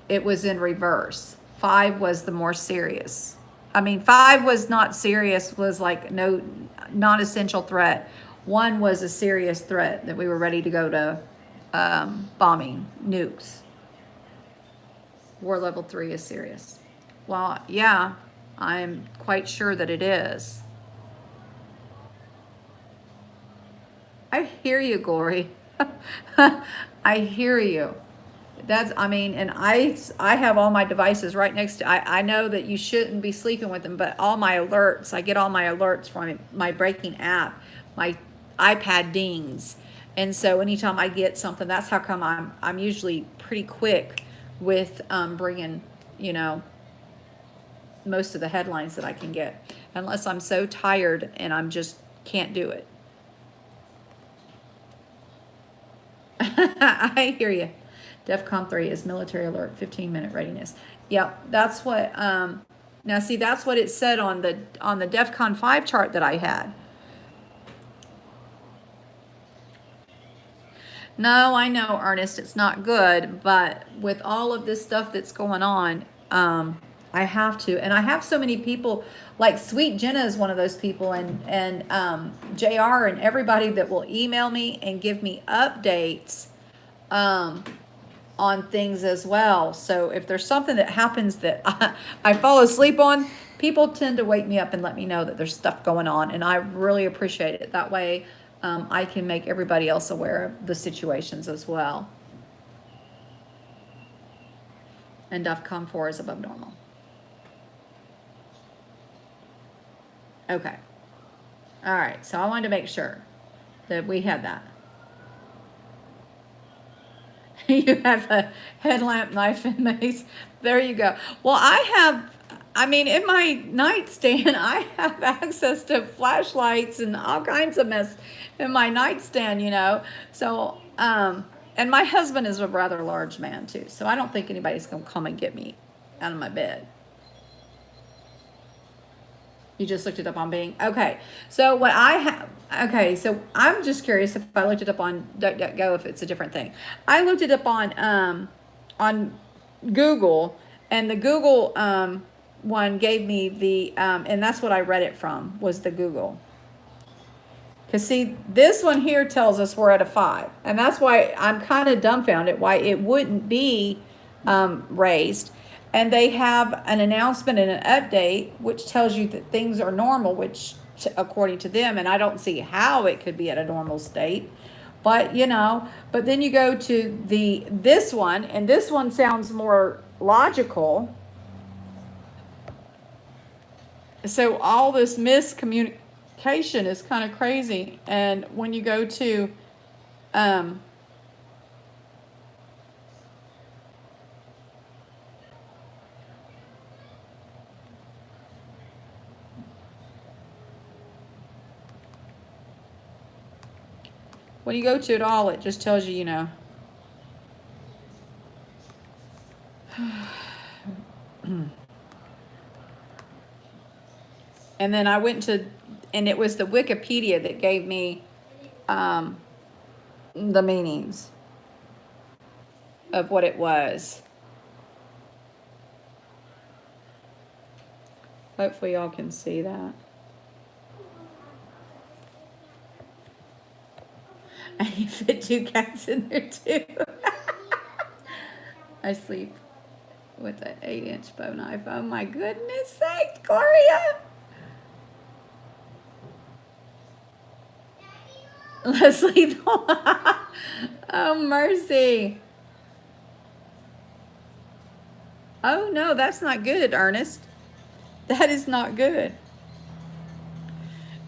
it was in reverse. 5 was the more serious. I mean, 5 was not serious, was like no non-essential threat. 1 was a serious threat that we were ready to go to bombing, nukes. War level 3 is serious. Well, yeah, I'm quite sure that it is. I hear you, Glory. I hear you. That's, I mean, and I have all my devices right next to, I know that you shouldn't be sleeping with them, but all my alerts, I get all my alerts from my Breaking app, my iPad dings. And so anytime I get something, that's how come I'm usually pretty quick with bringing, you know, most of the headlines that I can get, unless I'm so tired and I'm just can't do it. I hear you. DEFCON 3 is military alert, 15-minute readiness. Yep, that's what, now see, that's what it said on the DEFCON 5 chart that I had. No, I know, Ernest, it's not good, but with all of this stuff that's going on, I have to, and I have so many people, like Sweet Jenna is one of those people, and JR and everybody that will email me and give me updates, on things as well. So if there's something that happens that I fall asleep on, people tend to wake me up and let me know that there's stuff going on, and I really appreciate it. That way I can make everybody else aware of the situations as well. And DEFCON 4 is above normal. Okay. All right, so I wanted to make sure that we had that. You have a headlamp, knife, and mace. There you go. Well, I mean, in my nightstand, I have access to flashlights and all kinds of mess in my nightstand, you know. So, and my husband is a rather large man, too. So I don't think anybody's going to come and get me out of my bed. You just looked it up on Bing. Okay. So what I have, okay, so I'm just curious if I looked it up on DuckDuckGo, if it's a different thing. I looked it up on Google, and the Google one gave me the and that's what I read it from, was the Google. Because see, this one here tells us we're at a 5. And that's why I'm kind of dumbfounded why it wouldn't be raised. And they have an announcement and an update which tells you that things are normal, which according to them, and I don't see how it could be at a normal state. But you know, but then you go to this one, and this one sounds more logical. So all this miscommunication is kind of crazy. And when you go to um, when you go to it all, it just tells you, you know. And then I went to, and it was the Wikipedia that gave me the meanings of what it was. Hopefully y'all can see that. And you fit 2 cats in there too. I sleep with an 8-inch bow knife. Oh my goodness sake, Gloria! Leslie, oh mercy. Oh no, that's not good, Ernest. That is not good.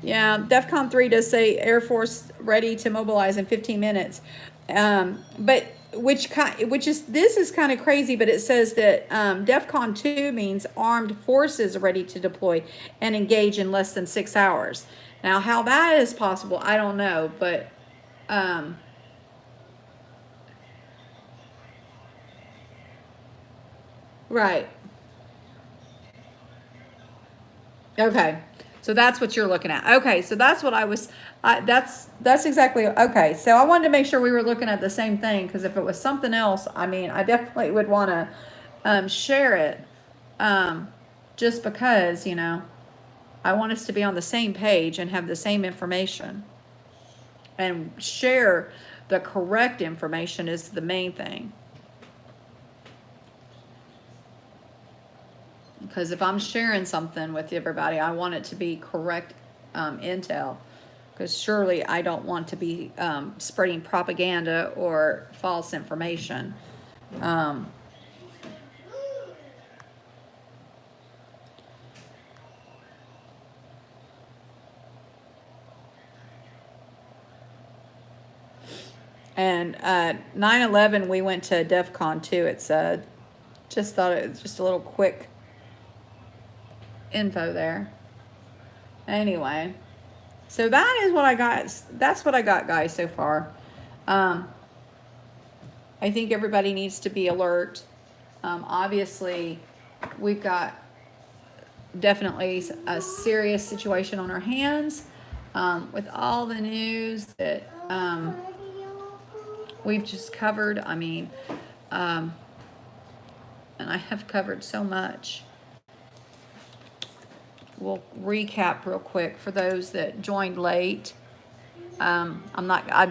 Yeah, DEFCON 3 does say Air Force ready to mobilize in 15 minutes. But this is kind of crazy, but it says that DEFCON 2 means armed forces ready to deploy and engage in less than 6 hours. Now, how that is possible, I don't know, but right. Okay. So that's what you're looking at. Okay, so that's what I was. That's exactly okay. So I wanted to make sure we were looking at the same thing, because if it was something else, I mean, I definitely would want to share it, just because, you know, I want us to be on the same page and have the same information, and share the correct information is the main thing. Because if I'm sharing something with everybody, I want it to be correct intel. Because surely I don't want to be spreading propaganda or false information. And 9/11, we went to DEFCON 2. It's just thought it was just a little quick info there. Anyway, so that is what I got. That's what I got, guys, so far. I think everybody needs to be alert. Obviously, we've got definitely a serious situation on our hands with all the news that we've just covered. I mean, and I have covered so much. We'll recap real quick for those that joined late. I'm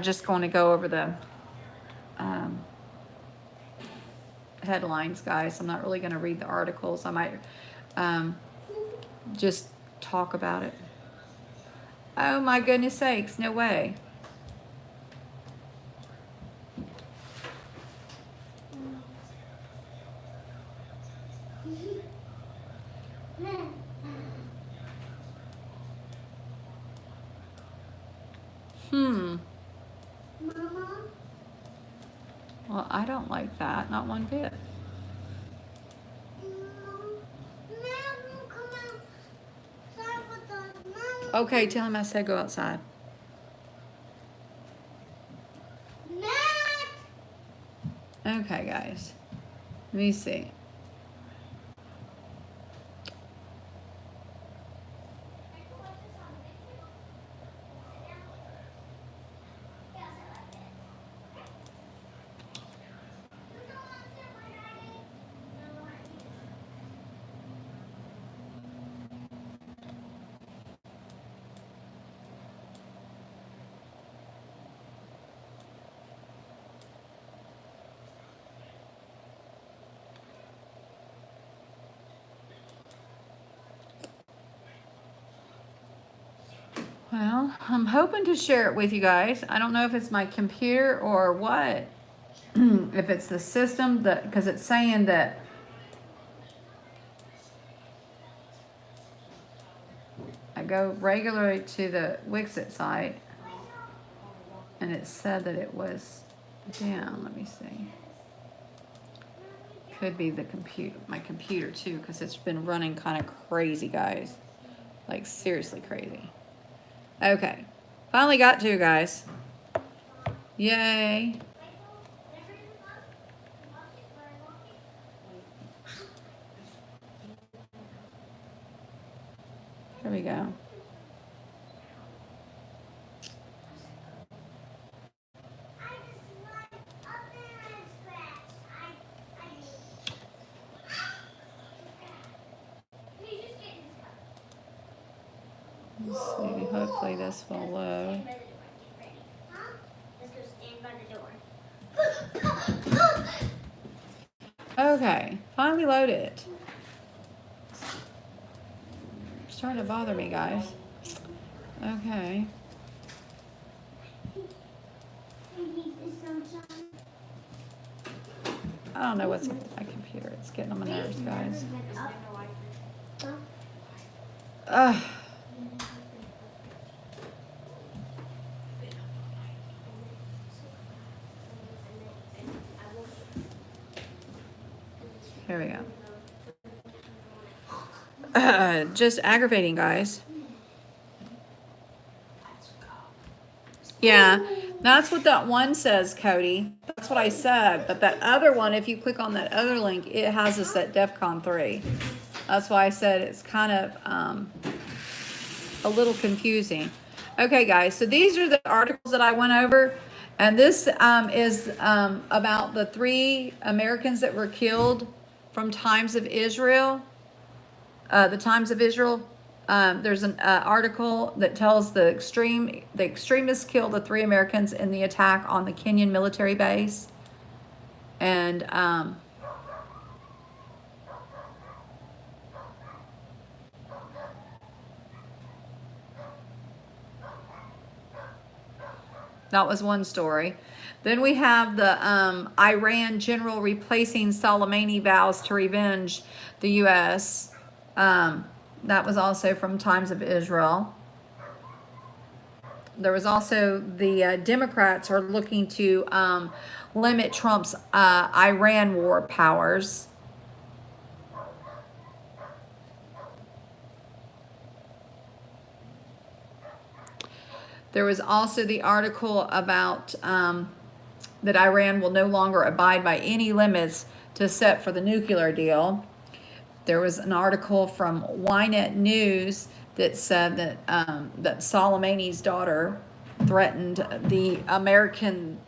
just going to go over the headlines, guys. I'm not really going to read the articles. I might just talk about it. Oh my goodness sakes, no way. Mama? Well, I don't like that, not one bit. Okay, tell him I said go outside. Okay, guys. Let me see. Well, I'm hoping to share it with you guys. I don't know if it's my computer or what. If it's the system, that because it's saying that I go regularly to the Wixit site, and it said that it was down. Let me see. Could be the my computer too, because it's been running kind of crazy, guys. Like seriously crazy. Okay, finally got to, guys. Yay. Here we go. Let's see, hopefully this will load. Okay, finally loaded. It's starting to bother me, guys. Okay. I don't know what's with my computer. It's getting on my nerves, guys. Ugh. Here we go. Just aggravating, guys. Yeah, that's what that one says, Cody. That's what I said. But that other one, if you click on that other link, it has us at DEF CON 3. That's why I said it's kind of a little confusing. Okay, guys, so these are the articles that I went over. And this is about the 3 Americans that were killed from Times of Israel. The Times of Israel. There's an article that tells the extremists killed the 3 Americans in the attack on the Kenyan military base. And that was one story. Then we have the Iran general replacing Soleimani vows to revenge the U.S. That was also from Times of Israel. There was also the Democrats are looking to limit Trump's Iran war powers. There was also the article about that Iran will no longer abide by any limits to set for the nuclear deal. There was an article from Ynet News that said that that Soleimani's daughter threatened the American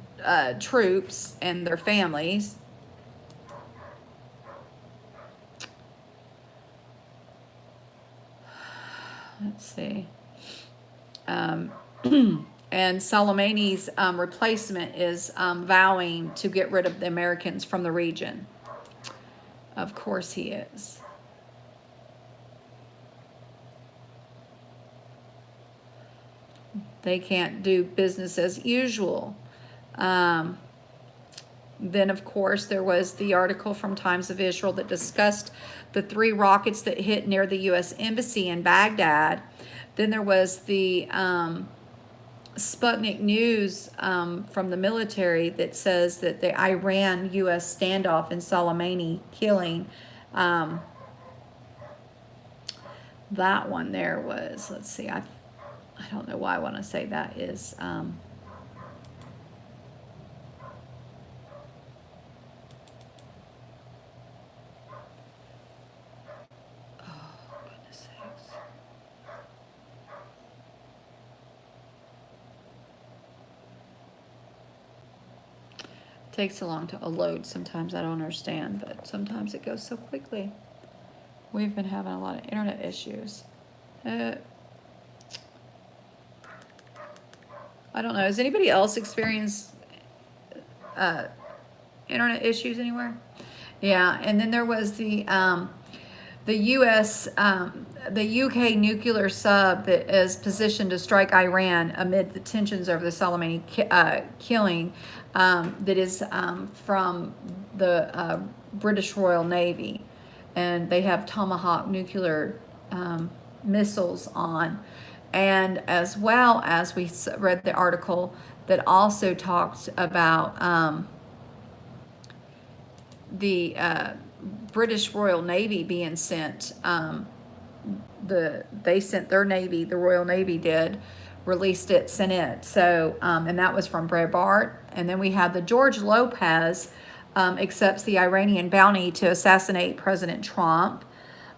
troops and their families. Let's see. And Soleimani's replacement is vowing to get rid of the Americans from the region. Of course he is. They can't do business as usual. Then, of course, there was the article from Times of Israel that discussed the 3 rockets that hit near the U.S. Embassy in Baghdad. Then there was the Sputnik News from the military that says that the Iran-U.S. standoff in Soleimani killing, that one there was, let's see, I don't know why I want to say that is, oh, goodness sakes. Takes so long to load sometimes. I don't understand, but sometimes it goes so quickly. We've been having a lot of internet issues. I don't know. Has anybody else experienced internet issues anywhere? Yeah, and then there was the the U.S. The UK nuclear sub that is positioned to strike Iran amid the tensions over the Soleimani killing, that is from the British Royal Navy, and they have Tomahawk nuclear missiles on, and as well as we read the article that also talked about the British Royal Navy being sent. They sent their Navy, the Royal Navy did, released it, sent it. So, and that was from Breitbart. And then we have the George Lopez accepts the Iranian bounty to assassinate President Trump.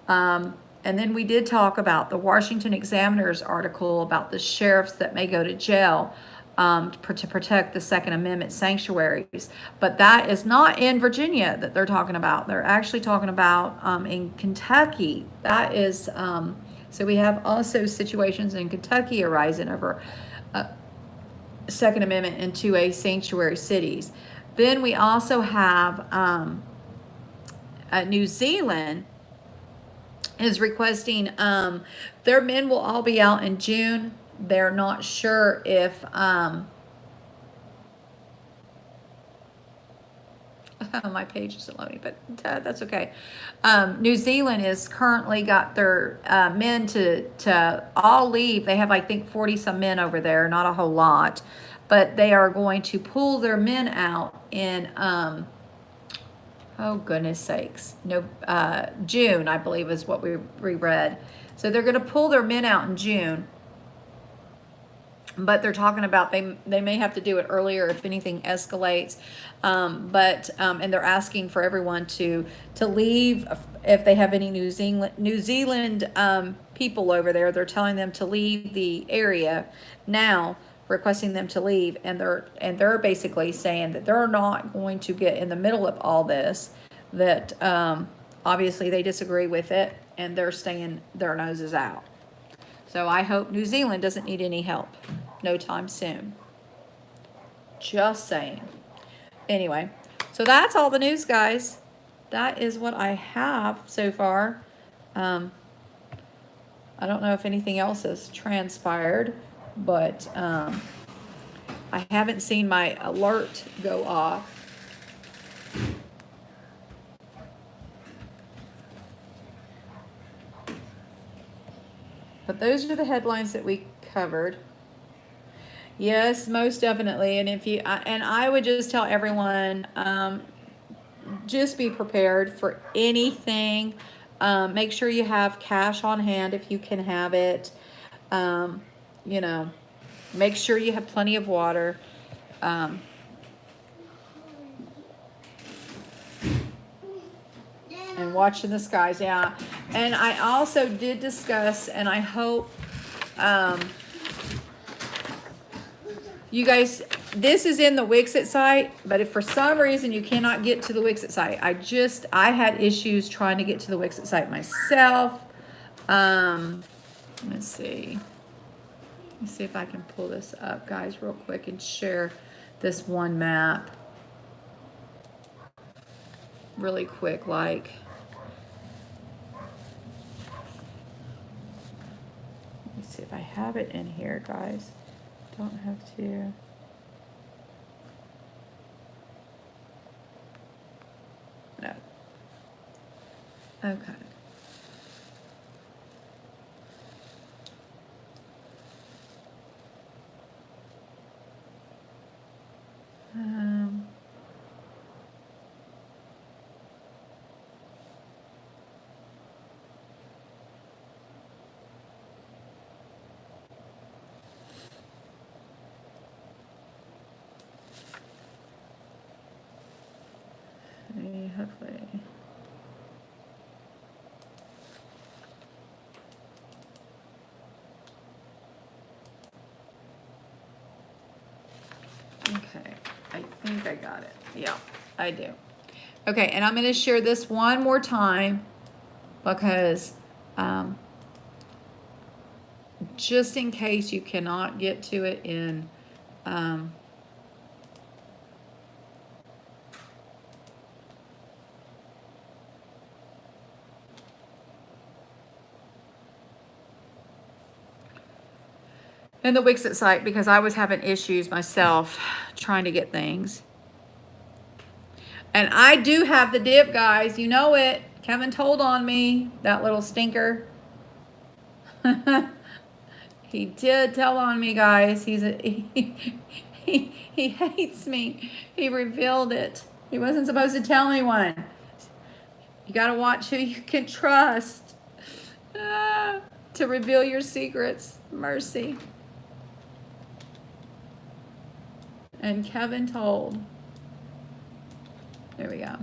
And then we did talk about the Washington Examiner's article about the sheriffs that may go to jail to protect the Second Amendment sanctuaries. But that is not in Virginia that they're talking about. They're actually talking about in Kentucky. That is, so we have also situations in Kentucky arising over Second Amendment in 2A sanctuary cities. Then we also have New Zealand is requesting their men will all be out in June. They're not sure if my page isn't loading, but that's okay. New Zealand is currently got their men to all leave. They have, I think, 40 some men over there, not a whole lot, but they are going to pull their men out in oh goodness sakes, no, June, I believe is what we reread. So they're going to pull their men out in June, but they're talking about they may have to do it earlier if anything escalates. And they're asking for everyone to leave if they have any New Zealand people over there. They're telling them to leave the area now, requesting them to leave, and they're basically saying that they're not going to get in the middle of all this, that obviously they disagree with it, and they're staying their noses out. So I hope New Zealand doesn't need any help no time soon. Just saying. Anyway, so that's all the news, guys. That is what I have so far. I don't know if anything else has transpired, but I haven't seen my alert go off. But those are the headlines that we covered. Yes, most definitely. And if you and I would just tell everyone, just be prepared for anything. Make sure you have cash on hand if you can have it. You know, make sure you have plenty of water. And watching the skies, yeah. And I also did discuss, and I hope you guys, this is in the Wixit site, but if for some reason you cannot get to the Wixit site, I had issues trying to get to the Wixit site myself. Let's see. Let me see if I can pull this up, guys, real quick and share this one map really quick, like. Let me see if I have it in here, guys. Don't have to. No. Okay. Hopefully. Okay, I think I got it. Yeah, I do. Okay, and I'm going to share this one more time because just in case you cannot get to it in in the Wixit site because I was having issues myself trying to get things. And I do have the dip, guys. You know it. Kevin told on me, that little stinker. He did tell on me, guys. He hates me. He revealed it. He wasn't supposed to tell anyone. You gotta watch who you can trust to reveal your secrets. Mercy. And Kevin told. There we go.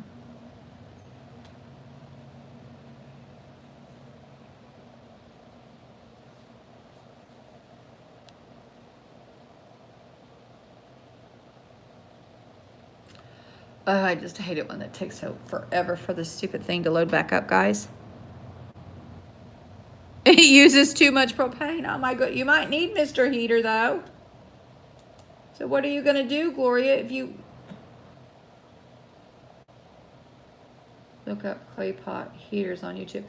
Oh, I just hate it when it takes so forever for this stupid thing to load back up, guys. It uses too much propane. Oh my God. You might need Mr. Heater though. So what are you going to do, Gloria, if you look up clay pot heaters on YouTube?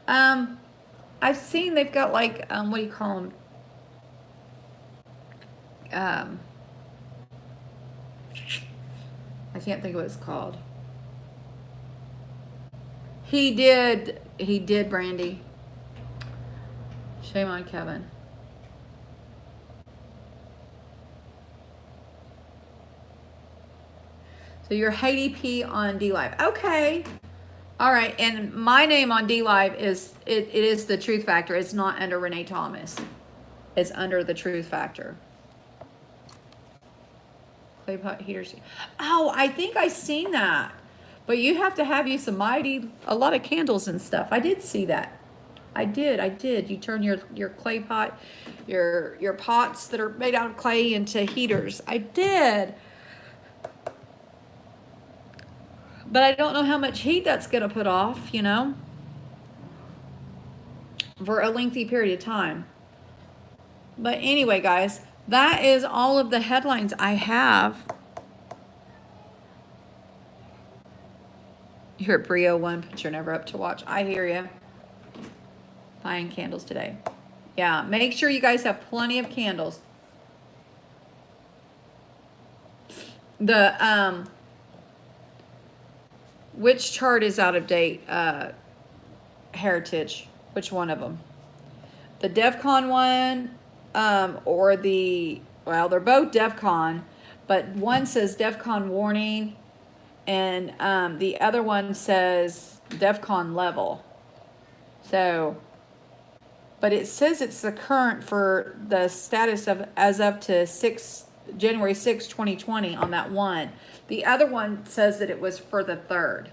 I've seen they've got like, what do you call them? I can't think of what it's called. He did, Brandy. Shame on Kevin. So you're Heidi P on DLive. Okay. All right. And my name on DLive is, it is The Truth Factor. It's not under Renee Thomas. It's under The Truth Factor. Clay pot heaters. Oh, I think I seen that. But you have to have you some a lot of candles and stuff. I did see that. I did. You turn your clay pot, your pots that are made out of clay into heaters. I did. But I don't know how much heat that's going to put off, you know, for a lengthy period of time. But anyway, guys, that is all of the headlines I have. You're at Brio 1, but you're never up to watch. I hear you. Buying candles today. Yeah, make sure you guys have plenty of candles. The, which chart is out of date? Heritage. Which one of them? The DEFCON one, or the, well, they're both DEFCON, but one says DEFCON warning, and the other one says DEFCON level. So, but it says it's the current for the status of as up to January 6, 2020 on that one. The other one says that it was for the 3rd.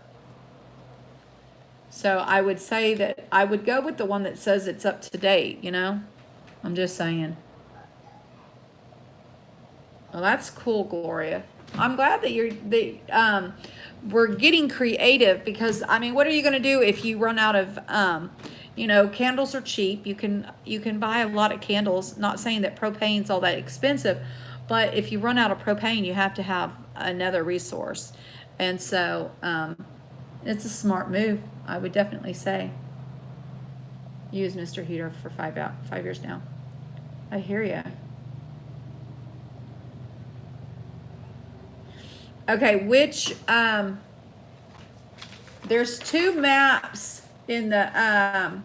So I would say that I would go with the one that says it's up to date, you know? I'm just saying. Well, that's cool, Gloria. I'm glad that we're getting creative because, I mean, what are you going to do if you run out of, you know, candles are cheap. You can buy a lot of candles. Not saying that propane's all that expensive, but if you run out of propane, you have to have another resource. And so it's a smart move, I would definitely say. Use Mr. Heater for 5 years now. I hear you. Okay, which there's 2 maps in the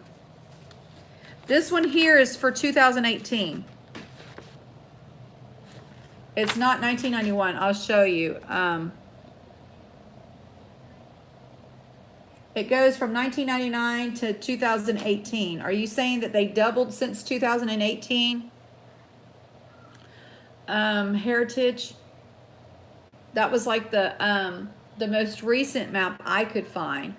this one here is for 2018. It's not 1991. I'll show you. It goes from 1999 to 2018. Are you saying that they doubled since 2018? Heritage. That was like the most recent map I could find.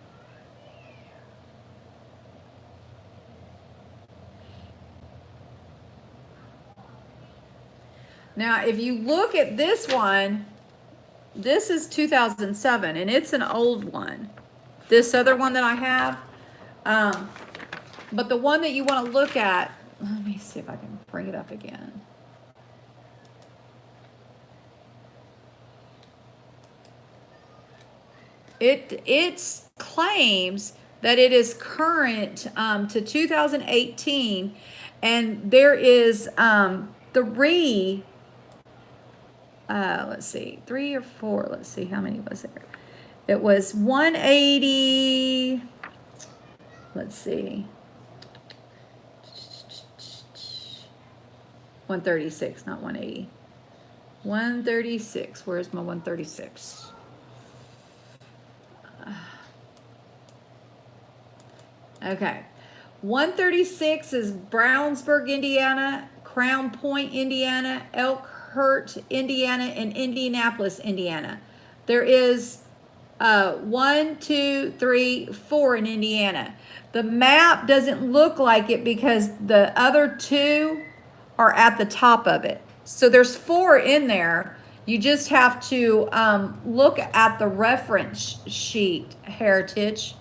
Now, if you look at this one, this is 2007, and it's an old one. This other one that I have, but the one that you want to look at, let me see if I can bring it up again. It claims that it is current to 2018, and there is let's see, 3 or 4, let's see, how many was there? It was 180, let's see, 136, not 180. 136, where's my 136? Okay, 136 is Brownsburg, Indiana, Crown Point, Indiana, Elkhart, Indiana, and Indianapolis, Indiana. There is 1, 2, 3, 4 in Indiana. The map doesn't look like it because the other 2 are at the top of it. So there's 4 in there. You just have to look at the reference sheet, Heritage.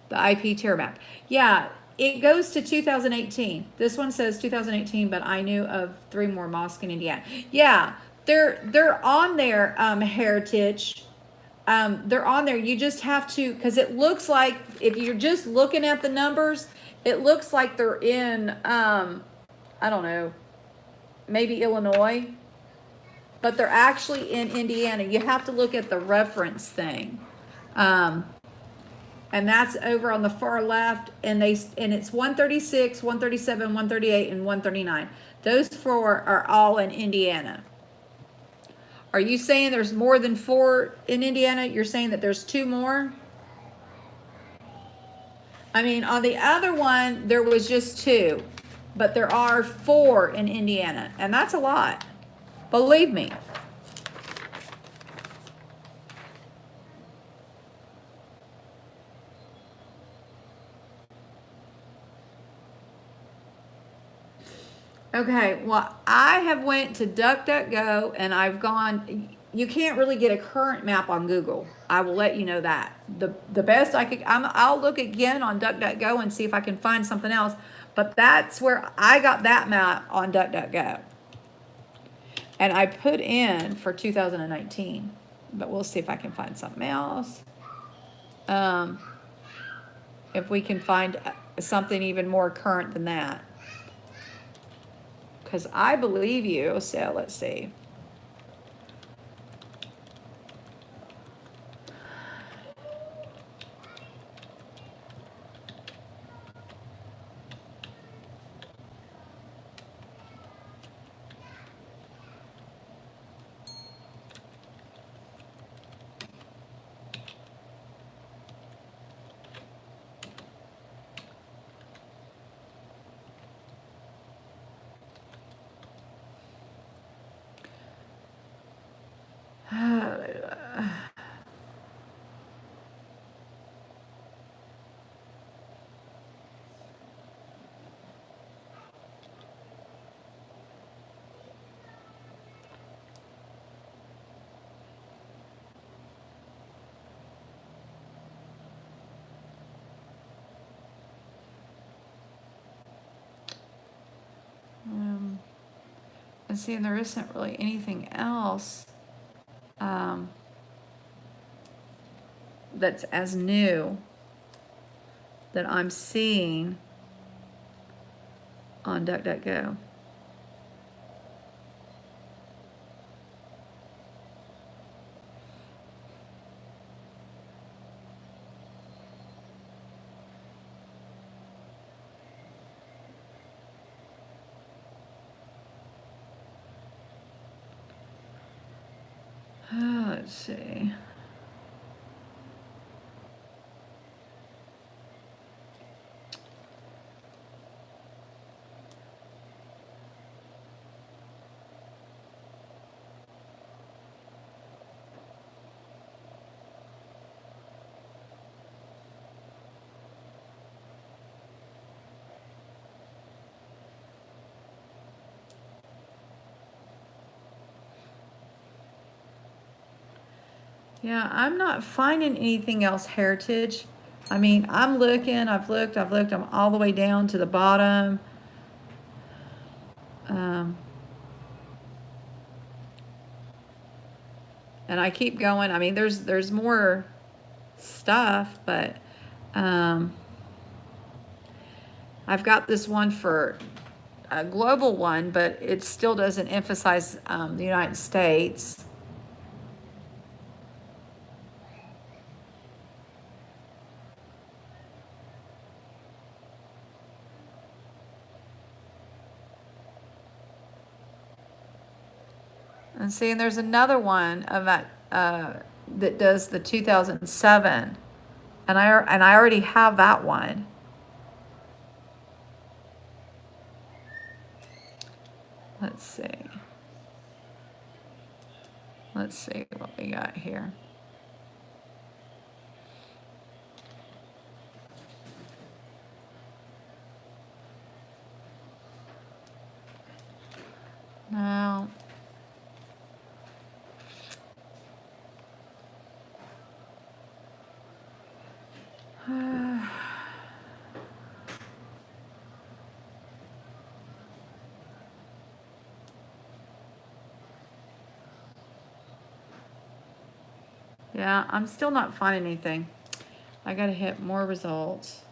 The IP tier map. Yeah, it goes to 2018. This one says 2018, but I knew of 3 more mosques in Indiana. Yeah, they're on there, Heritage. They're on there. You just have to, because it looks like, if you're just looking at the numbers, it looks like they're in, I don't know, maybe Illinois, but they're actually in Indiana. You have to look at the reference thing. And that's over on the far left, and it's 136, 137, 138, and 139. Those 4 are all in Indiana. Are you saying there's more than 4 in Indiana? You're saying that there's 2 more? I mean, on the other one, there was just 2, but there are 4 in Indiana, and that's a lot. Believe me. Okay, well, I have went to DuckDuckGo, and I've gone, you can't really get a current map on Google. I will let you know that. The best I could, I'll look again on DuckDuckGo and see if I can find something else, but that's where I got that map on DuckDuckGo. And I put in for 2019, but we'll see if I can find something else. If we can find something even more current than that. Because I believe you, so let's see. And see, there isn't really anything else that's as new that I'm seeing on DuckDuckGo. Let's see. Yeah, I'm not finding anything else, Heritage. I mean, I'm looking, I've looked, I'm all the way down to the bottom. And I keep going. I mean, there's more stuff, but I've got this one for a global one, but it still doesn't emphasize the United States. And see, and there's another one of that that does the 2007, and I already have that one. Let's see. Let's see what we got here. No. Yeah, I'm still not finding anything. I gotta hit more results.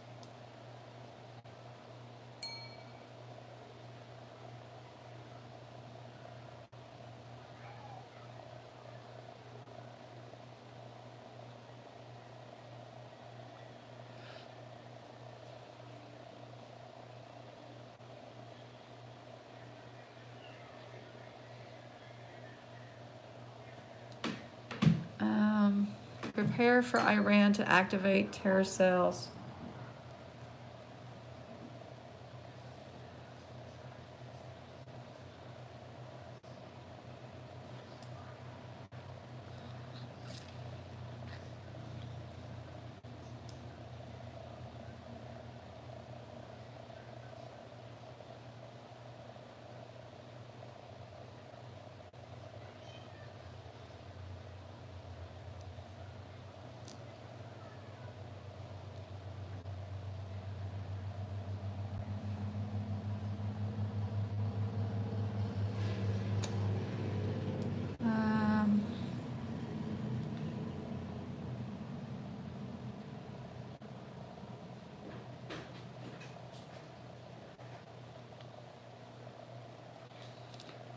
Prepare for Iran to activate terror cells.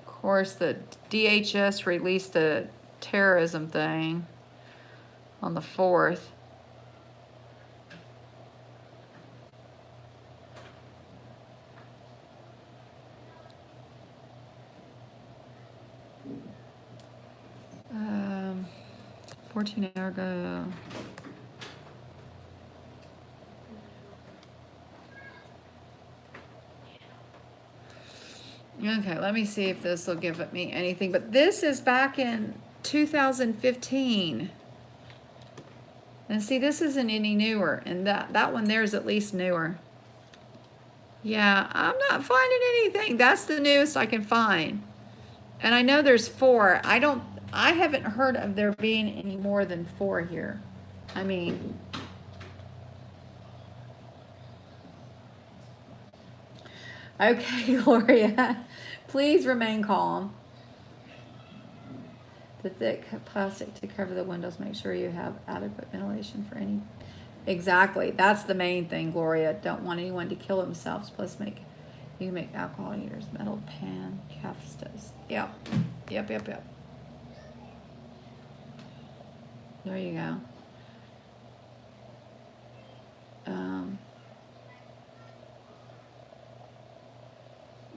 Of course, the DHS released a terrorism thing on the 4th. Um, 14 hours ago. Okay, let me see if this will give me anything. But this is back in 2015. And see, this isn't any newer. And that one there is at least newer. Yeah, I'm not finding anything. That's the newest I can find. And I know there's 4. I haven't heard of there being any more than 4 here. I mean, okay, Gloria, please remain calm. The thick plastic to cover the windows, make sure you have adequate ventilation for any. Exactly, that's the main thing, Gloria. Don't want anyone to kill themselves. Plus, you can make alcohol heaters, metal pan, calf stoves. Yep. There you go.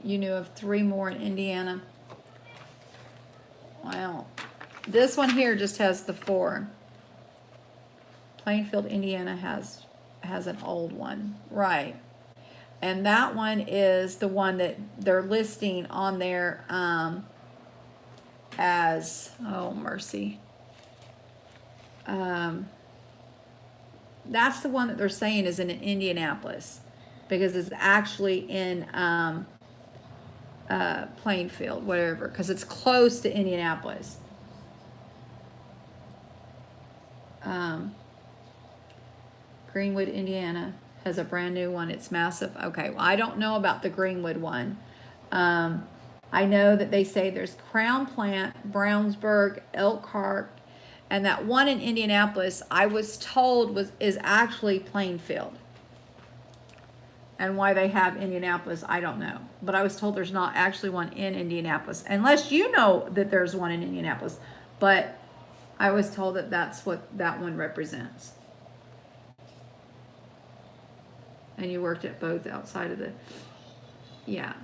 You knew of 3 more in Indiana. Wow. This one here just has the 4. Plainfield, Indiana has an old one. Right. And that one is the one that they're listing on there as, oh mercy. That's the one that they're saying is in Indianapolis, because it's actually in Plainfield, whatever, because it's close to Indianapolis. Greenwood, Indiana has a brand new one. It's massive. Okay, well, I don't know about the Greenwood one. I know that they say there's Crown Plant, Brownsburg, Elkhart, and that one in Indianapolis, I was told is actually Plainfield. And why they have Indianapolis, I don't know. But I was told there's not actually one in Indianapolis, unless you know that there's one in Indianapolis. But I was told that that's what that one represents. And you worked at both outside of the, yeah.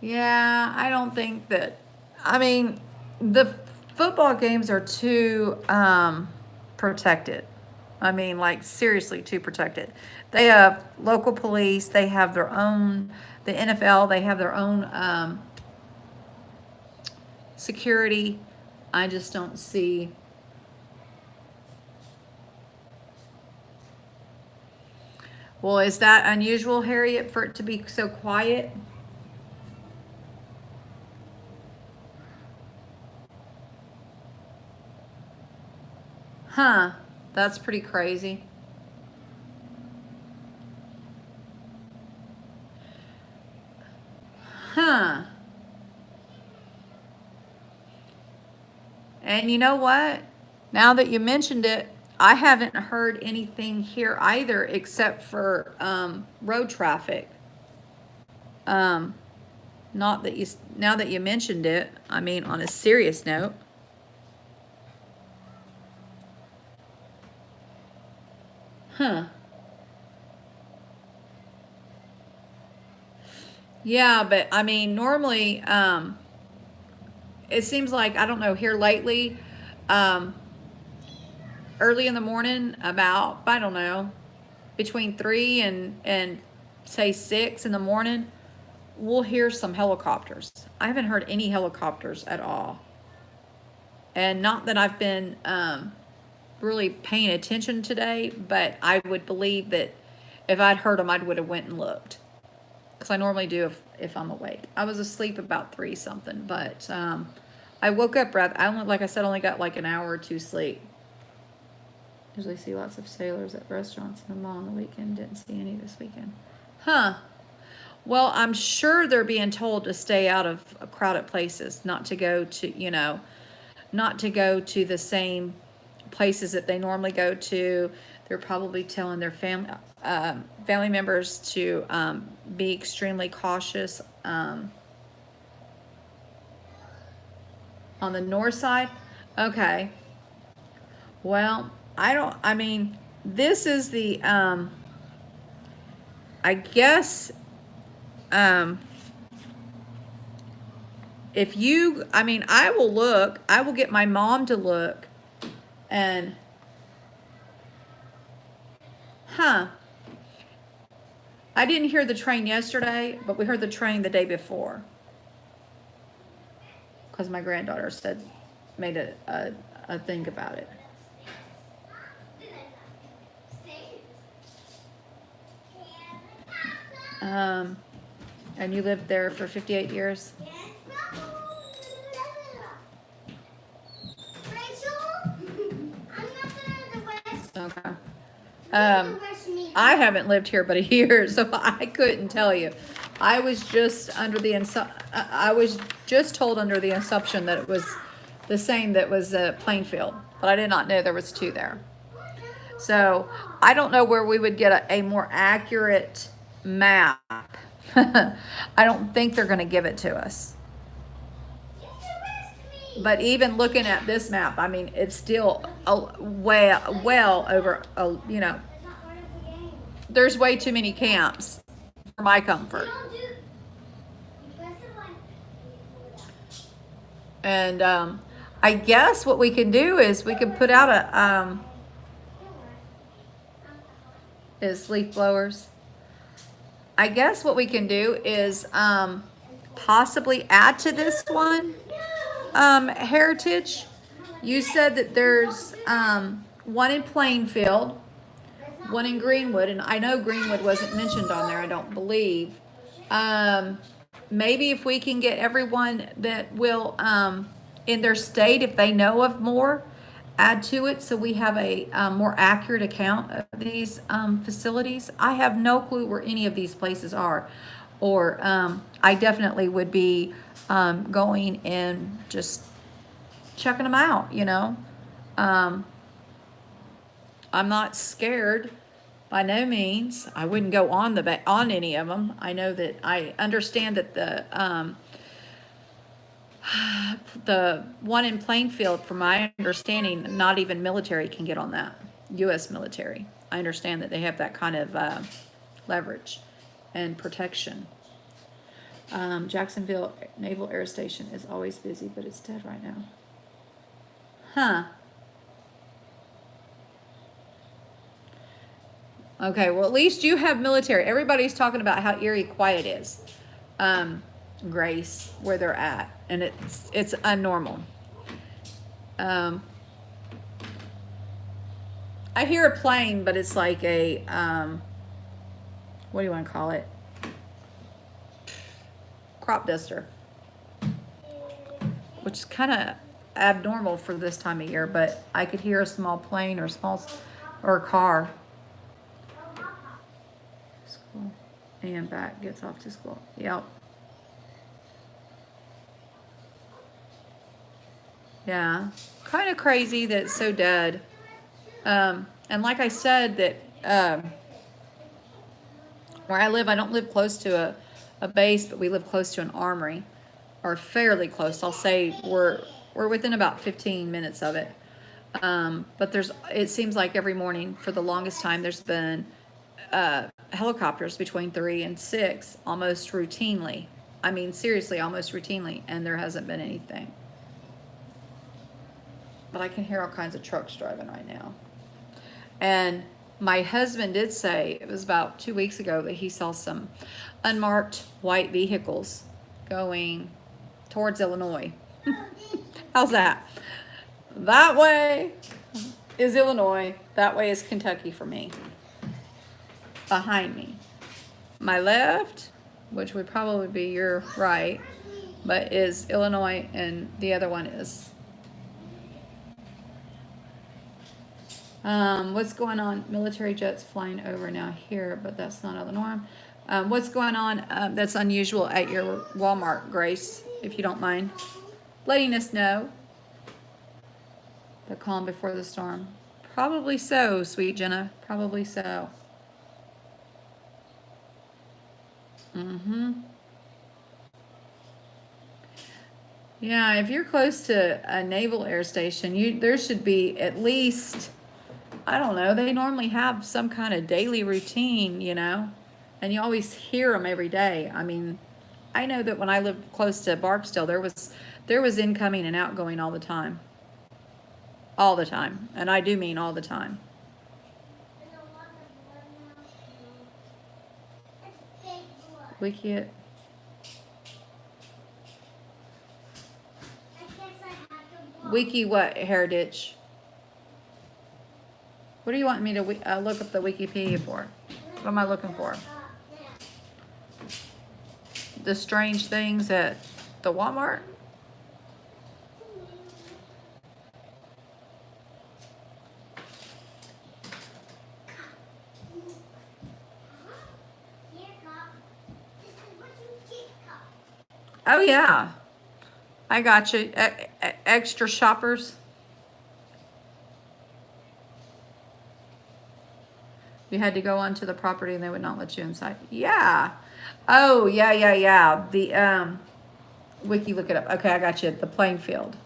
Yeah, I don't think that, I mean, the football games are too protected. I mean, like, seriously, too protected. They have local police, they have their own, the NFL, they have their own security. I just don't see. Well, is that unusual, Harriet, for it to be so quiet? Huh, that's pretty crazy. Huh. And you know what? Now that you mentioned it, I haven't heard anything here either except for road traffic. Um, not that you, now that you mentioned it, I mean, on a serious note. Huh. Yeah, but I mean, normally, it seems like, I don't know, here lately, um, early in the morning, about, I don't know, between 3 and say 6 in the morning, we'll hear some helicopters. I haven't heard any helicopters at all. And not that I've been really paying attention today, but I would believe that if I'd heard them, I would have went and looked. Because I normally do if I'm awake. I was asleep about 3 something, but I woke up rather, I only, like I said, only got like an hour or two sleep. Usually see lots of sailors at restaurants in the mall on the weekend. Didn't see any this weekend. Huh. Well, I'm sure they're being told to stay out of crowded places, not to go to, not to go to the same places that they normally go to. They're probably telling their family members to be extremely cautious on the north side. Okay. Well, I mean, this is the, I guess, if you, I mean, I will get my mom to look and, huh. I didn't hear the train yesterday, but we heard the train the day before. Because my granddaughter made a thing about it. And you lived there for 58 years? Okay. I haven't lived here but a year, so I couldn't tell you. I was just told under the assumption that it was the same that was Plainfield, but I did not know there was 2 there. So I don't know where we would get a more accurate map. I don't think they're going to give it to us. But even looking at this map, I mean, it's still well over, there's way too many camps for my comfort. And I guess what we can do is we can put out is leaf blowers. I guess what we can do is possibly add to this one heritage. You said that there's one in Plainfield, one in Greenwood, and I know Greenwood wasn't mentioned on there, I don't believe. Maybe if we can get everyone that will in their state, if they know of more, add to it so we have a more accurate account of these facilities. I have no clue where any of these places are, or I definitely would be going and just checking them out, you know. Um, I'm not scared by no means. I wouldn't go on on any of them. I know that I understand that the one in Plainfield, from my understanding, not even military can get on that. U.S. military. I understand that they have that kind of leverage and protection. Jacksonville Naval Air Station is always busy, but it's dead right now. Huh. Okay, well, at least you have military. Everybody's talking about how eerie quiet is, Grace, where they're at, and it's unnormal. I hear a plane, but it's like a what do you want to call it? Crop duster, which is kind of abnormal for this time of year. But I could hear a small plane or a car. School and back, gets off to school. Yep. Yeah. Kind of crazy that it's so dead. And like I said, that where I live, I don't live close to a base, but we live close to an armory, or fairly close. I'll say we're within about 15 minutes of it. But it seems like every morning for the longest time there's been helicopters between 3 and 6 almost routinely. I mean, seriously, almost routinely, and there hasn't been anything. But I can hear all kinds of trucks driving right now. And my husband did say, it was about 2 weeks ago, that he saw some unmarked white vehicles going towards Illinois. How's that? That way is Illinois. That way is Kentucky for me. Behind me. My left, which would probably be your right, but is Illinois, and the other one is what's going on? Military jets flying over now here, but that's not out of the norm. What's going on that's unusual at your Walmart, Grace, if you don't mind letting us know? The calm before the storm. Probably so, sweet Jenna. Probably so. Yeah, if you're close to a naval air station, there should be at least, I don't know, they normally have some kind of daily routine, you know, and you always hear them every day. I mean, I know that when I lived close to Barksdale, there was incoming and outgoing all the time. All the time, and I do mean all the time. Wiki it. Wiki what, Heritage? What do you want me to look up the Wikipedia for? What am I looking for? The strange things at the Walmart? Oh yeah, I got you. Extra shoppers. You had to go onto the property and they would not let you inside. Yeah. Oh yeah. The Wiki, look it up. Okay, I got you. The playing field.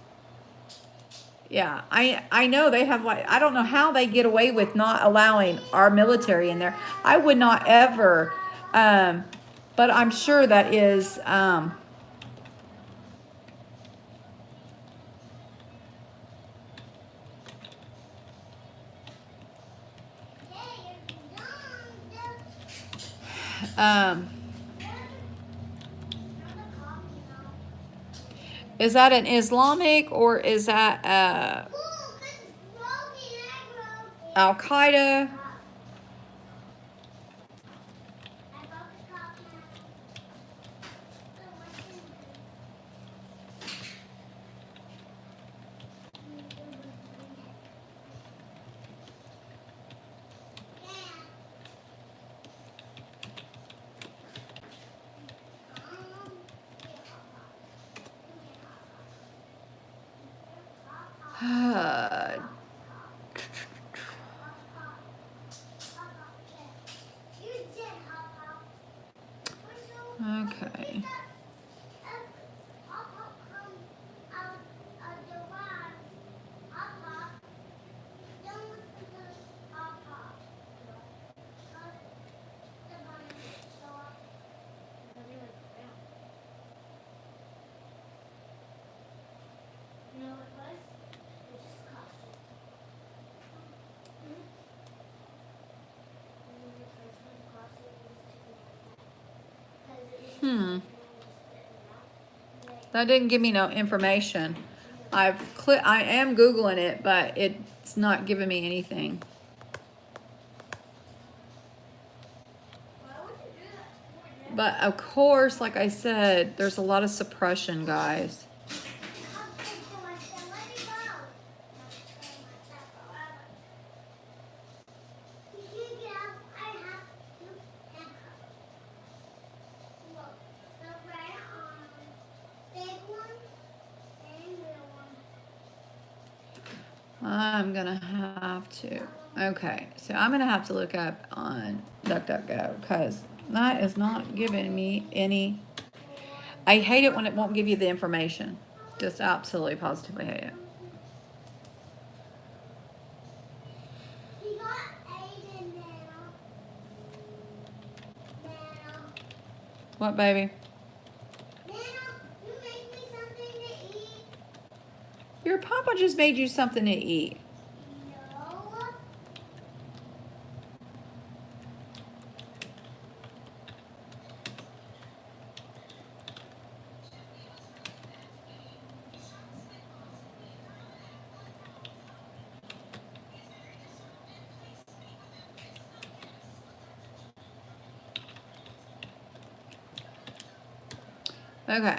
Yeah, I know they have, like, I don't know how they get away with not allowing our military in there. I would not ever, but I'm sure that is is that an Islamic, or is that Al Qaeda? see. That didn't give me no information. I am Googling it, but it's not giving me anything. But of course, like I said, there's a lot of suppression, guys. I'm gonna have to. Okay, so I'm gonna have to look up on DuckDuckGo because that is not giving me any. I hate it when it won't give you the information. Just absolutely positively hate it. What, baby? Your papa just made you something to eat. Okay.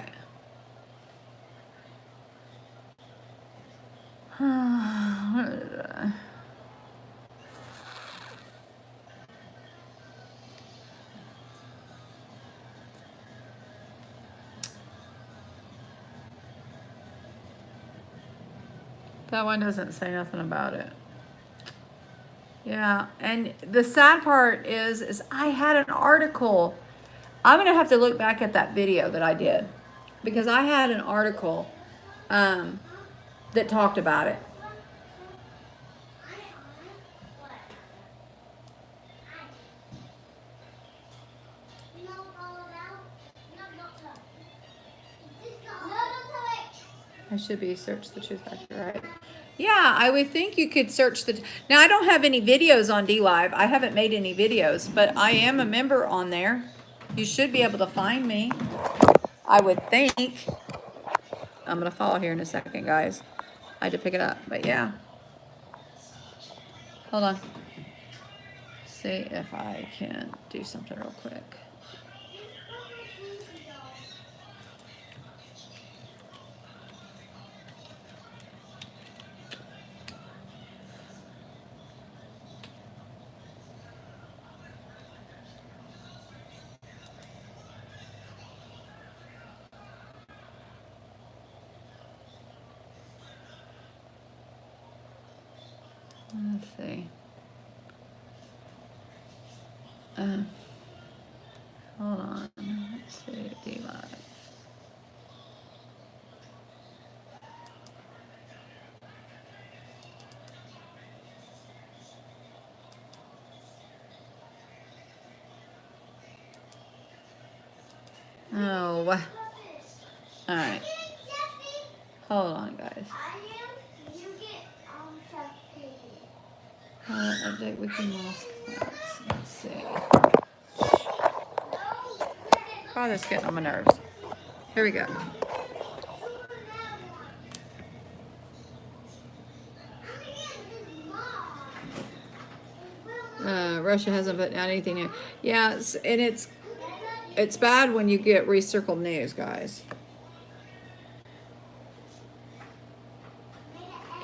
That one doesn't say nothing about it. Yeah, and the sad part is I had an article. I'm gonna have to look back at that video that I did because I had an article that talked about it. I should be search the truth factor, right? Yeah, I would think you could search the. Now I don't have any videos on DLive. I haven't made any videos, but I am a member on there. You should be able to find me. I would think. I'm gonna follow here in a second, guys. I had to pick it up, but yeah. Hold on. See if I can do something real quick. Let's see. Hold on. Let's see. DLive. Oh, what? All right. Hold on, guys. Update wiki mask. Let's see. God, that's getting on my nerves. Here we go. Russia hasn't put out anything new. Yeah, and it's bad when you get recircled news, guys.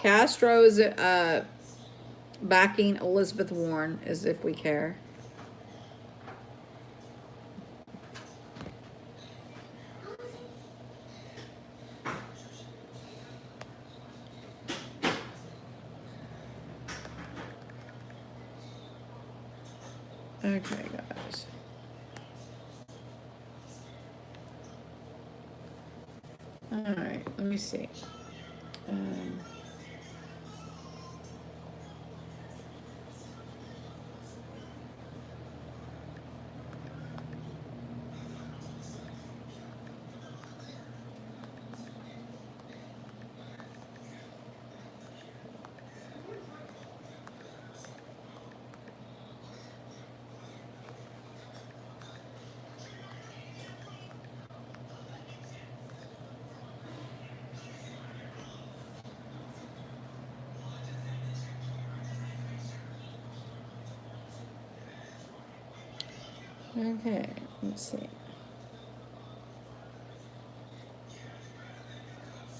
Castro's backing Elizabeth Warren as if we care. Okay, guys. All right, let me see. Um, okay, let's see.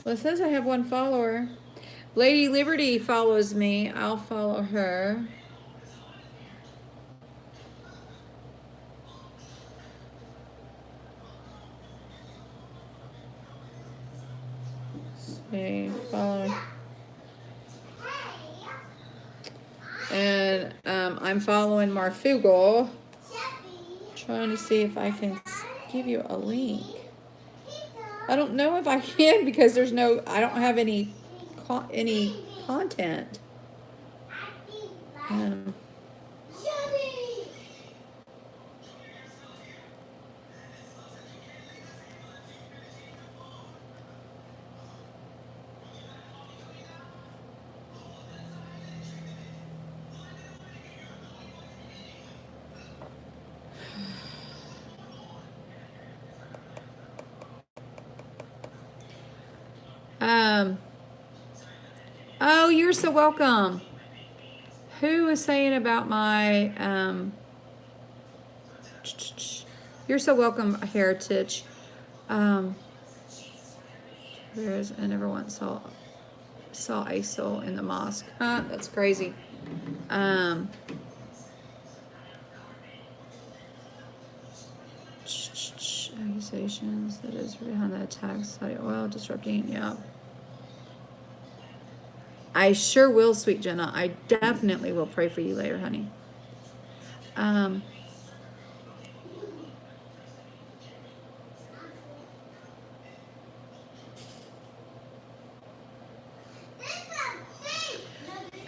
Well, it says I have one follower. Lady Liberty follows me. I'll follow her. See, follow. And I'm following Marfugal. Trying to see if I can give you a link. I don't know if I can because there's no. I don't have any content. Um, um. Oh, you're so welcome. Who was saying about my You're so welcome, Heritage. Whereas I never once saw a soul in the mosque. Huh? That's crazy. Accusations that is behind the attacks. Saudi oil disrupting. Yeah. I sure will, sweet Jenna. I definitely will pray for you later, honey.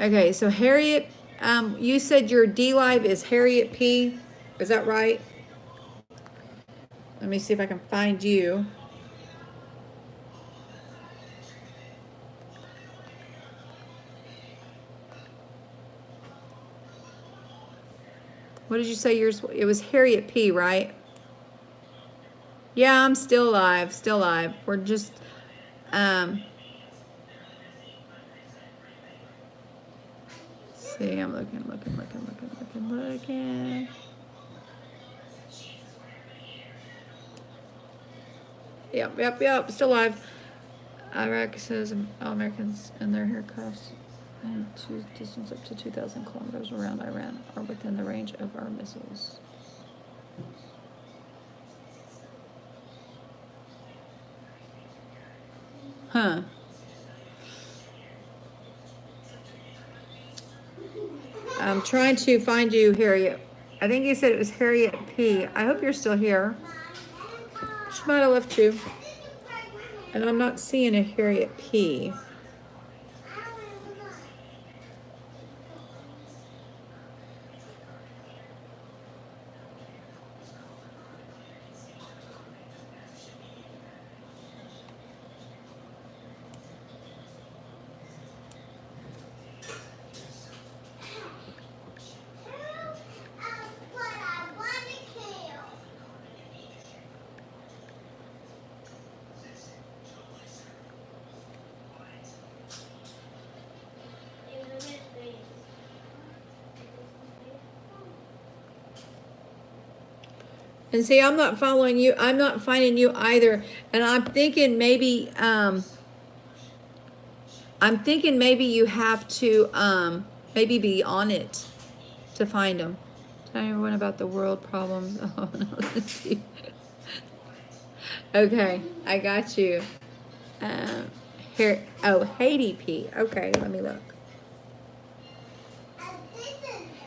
Okay, so Harriet, you said your D Live is Harriet P. Is that right? Let me see if I can find you. What did you say yours? It was Harriet P, right? Yeah, I'm still live. Still live. We're just, see, I'm looking. Yep. Still live. Iraq says all Americans and their aircrafts and distance up to 2,000 kilometers around Iran are within the range of our missiles. Huh. I'm trying to find you, Harriet. I think you said it was Harriet P. I hope you're still here. She might have left too. And I'm not seeing a Harriet P. And see, I'm not following you. I'm not finding you either. And I'm thinking maybe you have to maybe be on it to find them. Tell everyone about the world problems. Oh no, let's see. Okay, I got you. Here, oh, Haiti P. Okay, let me look.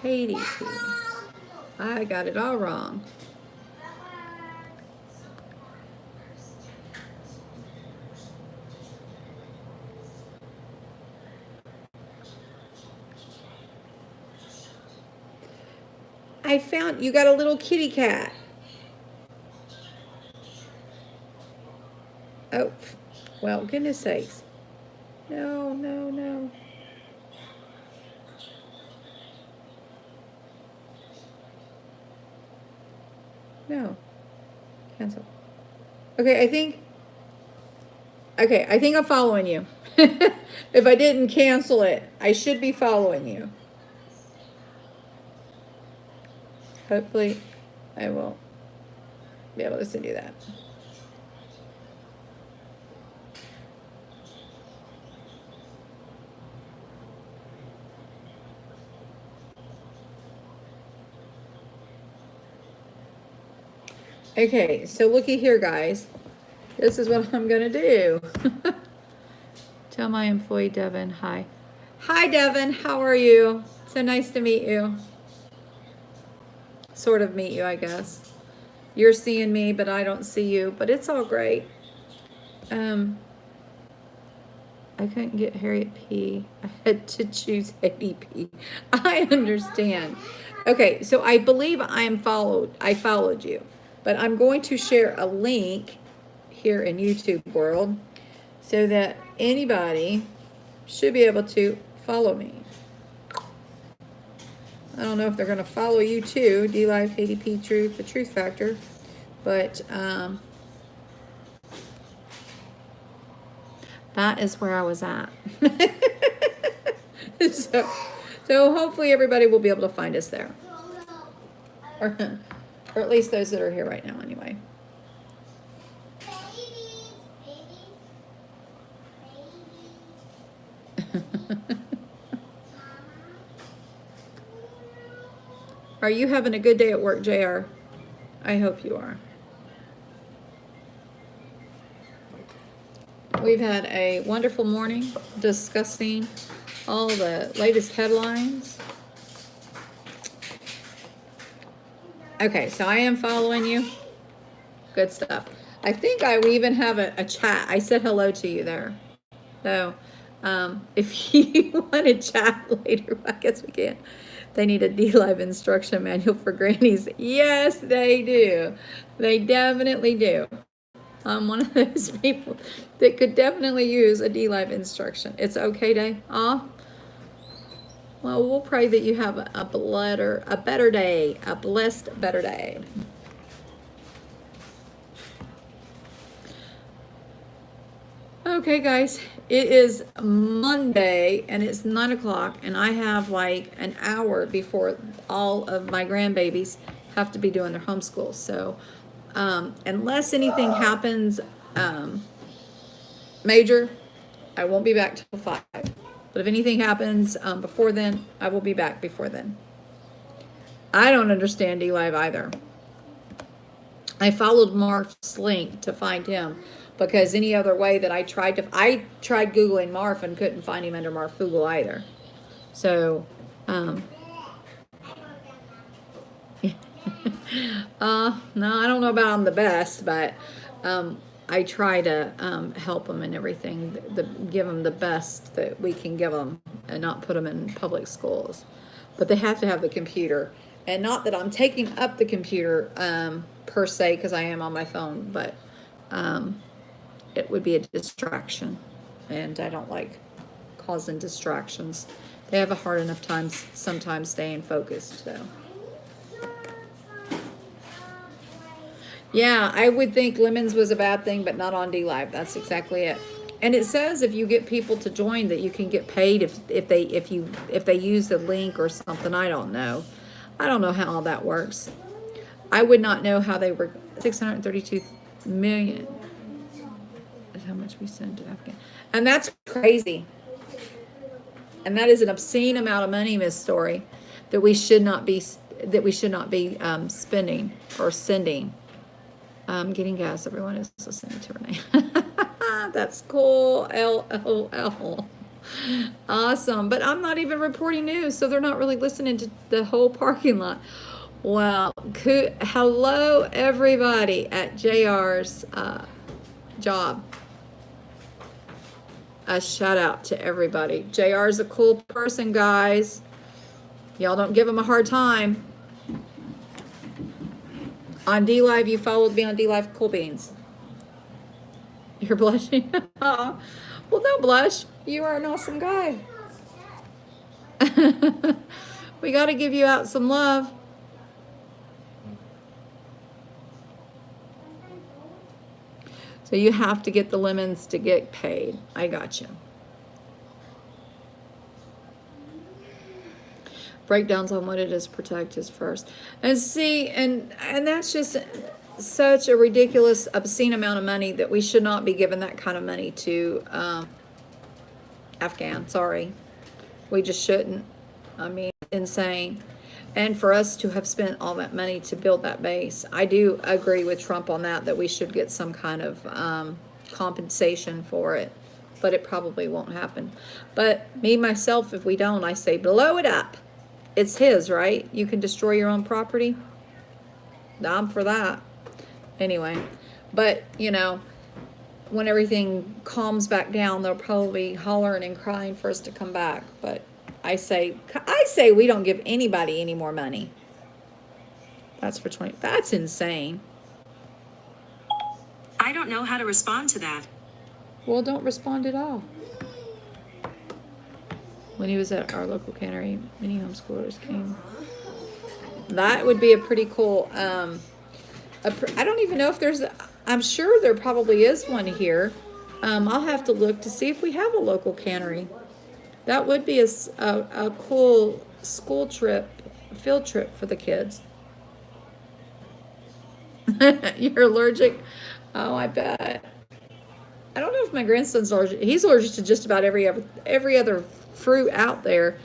Haiti P. I got it all wrong. I found you got a little kitty cat. Oh, well, goodness sakes. No, no, no. No. Cancel. Okay, I think I'm following you. If I didn't cancel it, I should be following you. Hopefully, I will be able to send you that. Okay, so looky here, guys. This is what I'm gonna do. Tell my employee Devin hi. Hi, Devin. How are you? So nice to meet you. Sort of meet you, I guess. You're seeing me, but I don't see you. But it's all great. I couldn't get Harriet P. I had to choose ADP. I understand. Okay, so I believe I followed you. But I'm going to share a link here in YouTube world so that anybody should be able to follow me. I don't know if they're going to follow you too, DLive, ADP, Truth, the Truth Factor, but that is where I was at. So hopefully everybody will be able to find us there. Or at least those that are here right now anyway. Are you having a good day at work, JR? I hope you are. We've had a wonderful morning discussing all the latest headlines. Okay, so I am following you. Good stuff. I think we even have a chat. I said hello to you there. So if you want to chat later, I guess we can. They need a DLive instruction manual for grannies. Yes, they do. They definitely do. I'm one of those people that could definitely use a DLive instruction. It's okay day off. Well, we'll pray that you have a better day, a blessed, better day. Okay, guys, it is Monday and it's 9 o'clock, and I have like an hour before all of my grandbabies have to be doing their homeschool. So, unless anything happens major, I won't be back till 5. But if anything happens before then, I will be back before then. I don't understand DLive either. I followed Marf's link to find him because any other way that I tried Googling Marf and couldn't find him under Marfoogle either. So, no, I don't know about I'm the best, but I try to help them and everything, give them the best that we can give them and not put them in public schools. But they have to have the computer. And not that I'm taking up the computer per se, because I am on my phone, but it would be a distraction. And I don't like causing distractions. They have a hard enough time sometimes staying focused, so. Yeah, I would think lemons was a bad thing, but not on DLive. That's exactly it. And it says if you get people to join that you can get paid if they use the link or something. I don't know. I don't know how all that works. I would not know how they were 632 million is how much we send to Afghan. And that's crazy. And that is an obscene amount of money, Miss Story, that we should not be spending or sending. Getting gas. Everyone is listening to Renee. That's cool. LOL. Awesome. But I'm not even reporting news, so they're not really listening to the whole parking lot. Well, hello everybody at JR's job. A shout out to everybody. JR's a cool person, guys. Y'all don't give him a hard time. On D Live, you followed me on D Live. Cool beans. You're blushing. Well, don't blush. You are an awesome guy. We got to give you out some love. So you have to get the lemons to get paid. I got you. Breakdowns on what it is protect is first. And see, and that's just such a ridiculous, obscene amount of money that we should not be giving that kind of money to Afghan. Sorry. We just shouldn't. I mean, insane. And for us to have spent all that money to build that base, I do agree with Trump on that we should get some kind of compensation for it. But it probably won't happen. But me, myself, if we don't, I say blow it up. It's his, right? You can destroy your own property. I'm for that. Anyway, but, you know, when everything calms back down, they'll probably be hollering and crying for us to come back. But I say we don't give anybody any more money. That's for 20. That's insane. I don't know how to respond to that. Well, don't respond at all. When he was at our local cannery, many homeschoolers came. That would be a pretty cool, I don't even know if there's, I'm sure there probably is one here. I'll have to look to see if we have a local cannery. That would be a cool school trip, field trip for the kids. You're allergic? Oh, I bet. I don't know if my grandson's allergic. He's allergic to just about every other fruit out there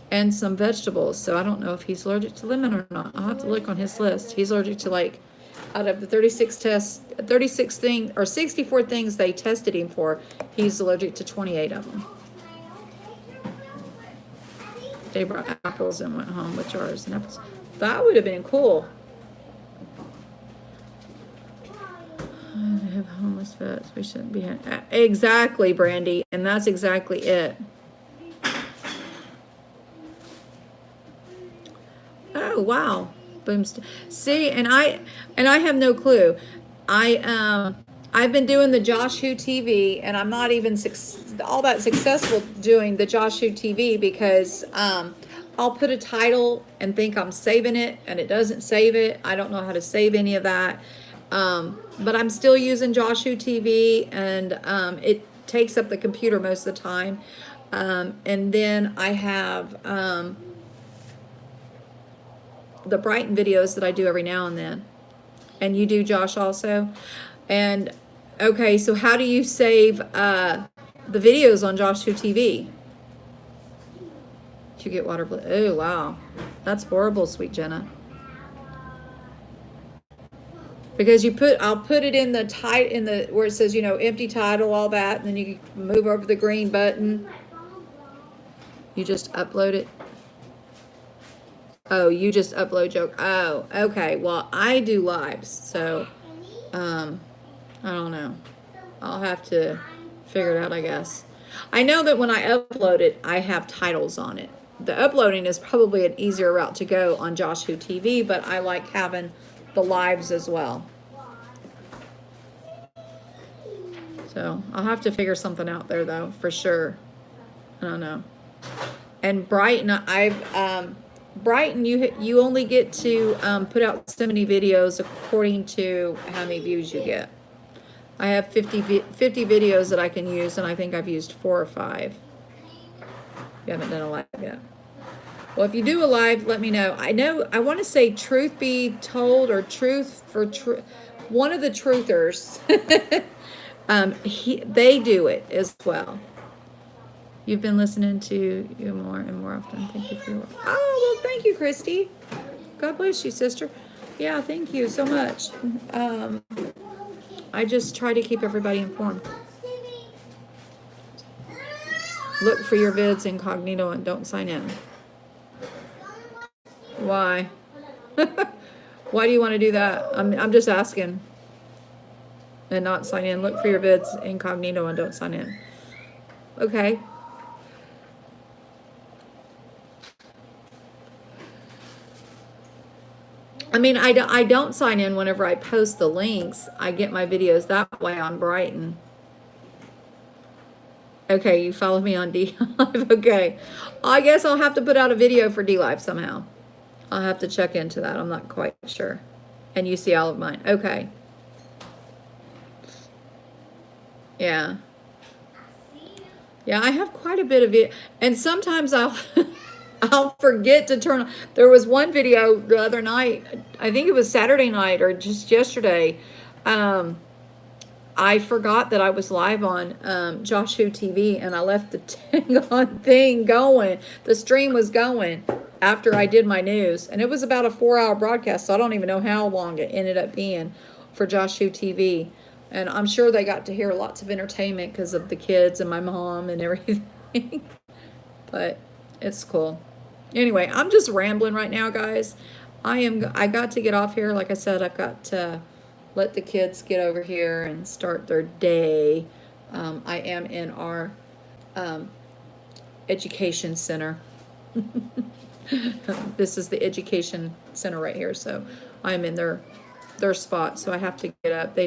and some vegetables. So I don't know if he's allergic to lemon or not. I'll have to look on his list. He's allergic to, like, out of the 64 things they tested him for, he's allergic to 28 of them. They brought apples and went home with jars and apples. That would have been cool. They have homeless vets. We shouldn't be. Exactly, Brandy. And that's exactly it. Oh, wow. Boom. See, and I have no clue. I've been doing the Josh Who TV, and I'm not even all that successful doing the Josh Who TV because I'll put a title and think I'm saving it, and it doesn't save it. I don't know how to save any of that. But I'm still using Josh Who TV, and it takes up the computer most of the time. And then I have the Brighton videos that I do every now and then. And you do, Josh, also. And okay, so how do you save the videos on Josh Who TV? Did you get water? Oh, wow. That's horrible, sweet Jenna. Because I'll put it in the where it says, you know, empty title, all that, and then you move over the green button. You just upload it. Oh, you just upload joke. Oh, okay. Well, I do lives, so I don't know. I'll have to figure it out, I guess. I know that when I upload it, I have titles on it. The uploading is probably an easier route to go on Josh Who TV, but I like having the lives as well. So I'll have to figure something out there, though, for sure. I don't know. And Brighton, Brighton, you only get to put out so many videos according to how many views you get. I have 50 videos that I can use, and I think I've used 4 or 5. You haven't done a live yet. Well, if you do a live, let me know. I want to say Truth Be Told or Truth for Truth. One of the truthers, they do it as well. You've been listening to you more and more often. Thank you for your work. Oh, well, thank you, Christy. God bless you, sister. Yeah, thank you so much. I just try to keep everybody informed. Look for your vids incognito and don't sign in. Why? Why do you want to do that? I'm just asking. And not sign in. Look for your vids incognito and don't sign in. Okay. I mean, I don't sign in whenever I post the links. I get my videos that way on Brighton. Okay, you follow me on D Live. Okay. I guess I'll have to put out a video for D Live somehow. I'll have to check into that. I'm not quite sure. And you see all of mine. Okay. Yeah. Yeah, I have quite a bit of it. And sometimes I'll I'll forget to turn on. There was one video the other night, I think it was Saturday night or just yesterday. I forgot that I was live on Josh Who TV, and I left the dang on thing going. The stream was going after I did my news, and it was about a 4-hour broadcast, so I don't even know how long it ended up being for Josh Who TV. And I'm sure they got to hear lots of entertainment because of the kids and my mom and everything. But it's cool. Anyway, I'm just rambling right now, guys. I got to get off here. Like I said, I've got to let the kids get over here and start their day. I am in our education center. This is the education center right here, so I'm in their spot, so I have to get up.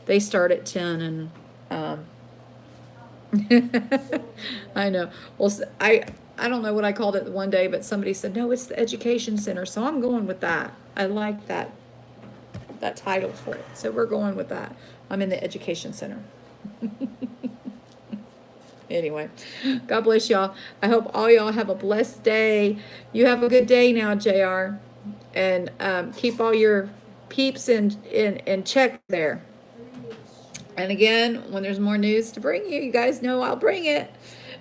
They start at 10, and I know. Well, I don't know what I called it one day, but somebody said, no, it's the education center, so I'm going with that. I like that title for it, so we're going with that. I'm in the education center. Anyway, God bless y'all. I hope all y'all have a blessed day. You have a good day now, JR, and keep all your peeps in check there. And again, when there's more news to bring you, you guys know I'll bring it.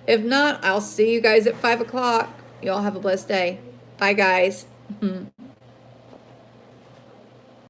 If not, I'll see you guys at 5 o'clock. Y'all have a blessed day. Bye, guys.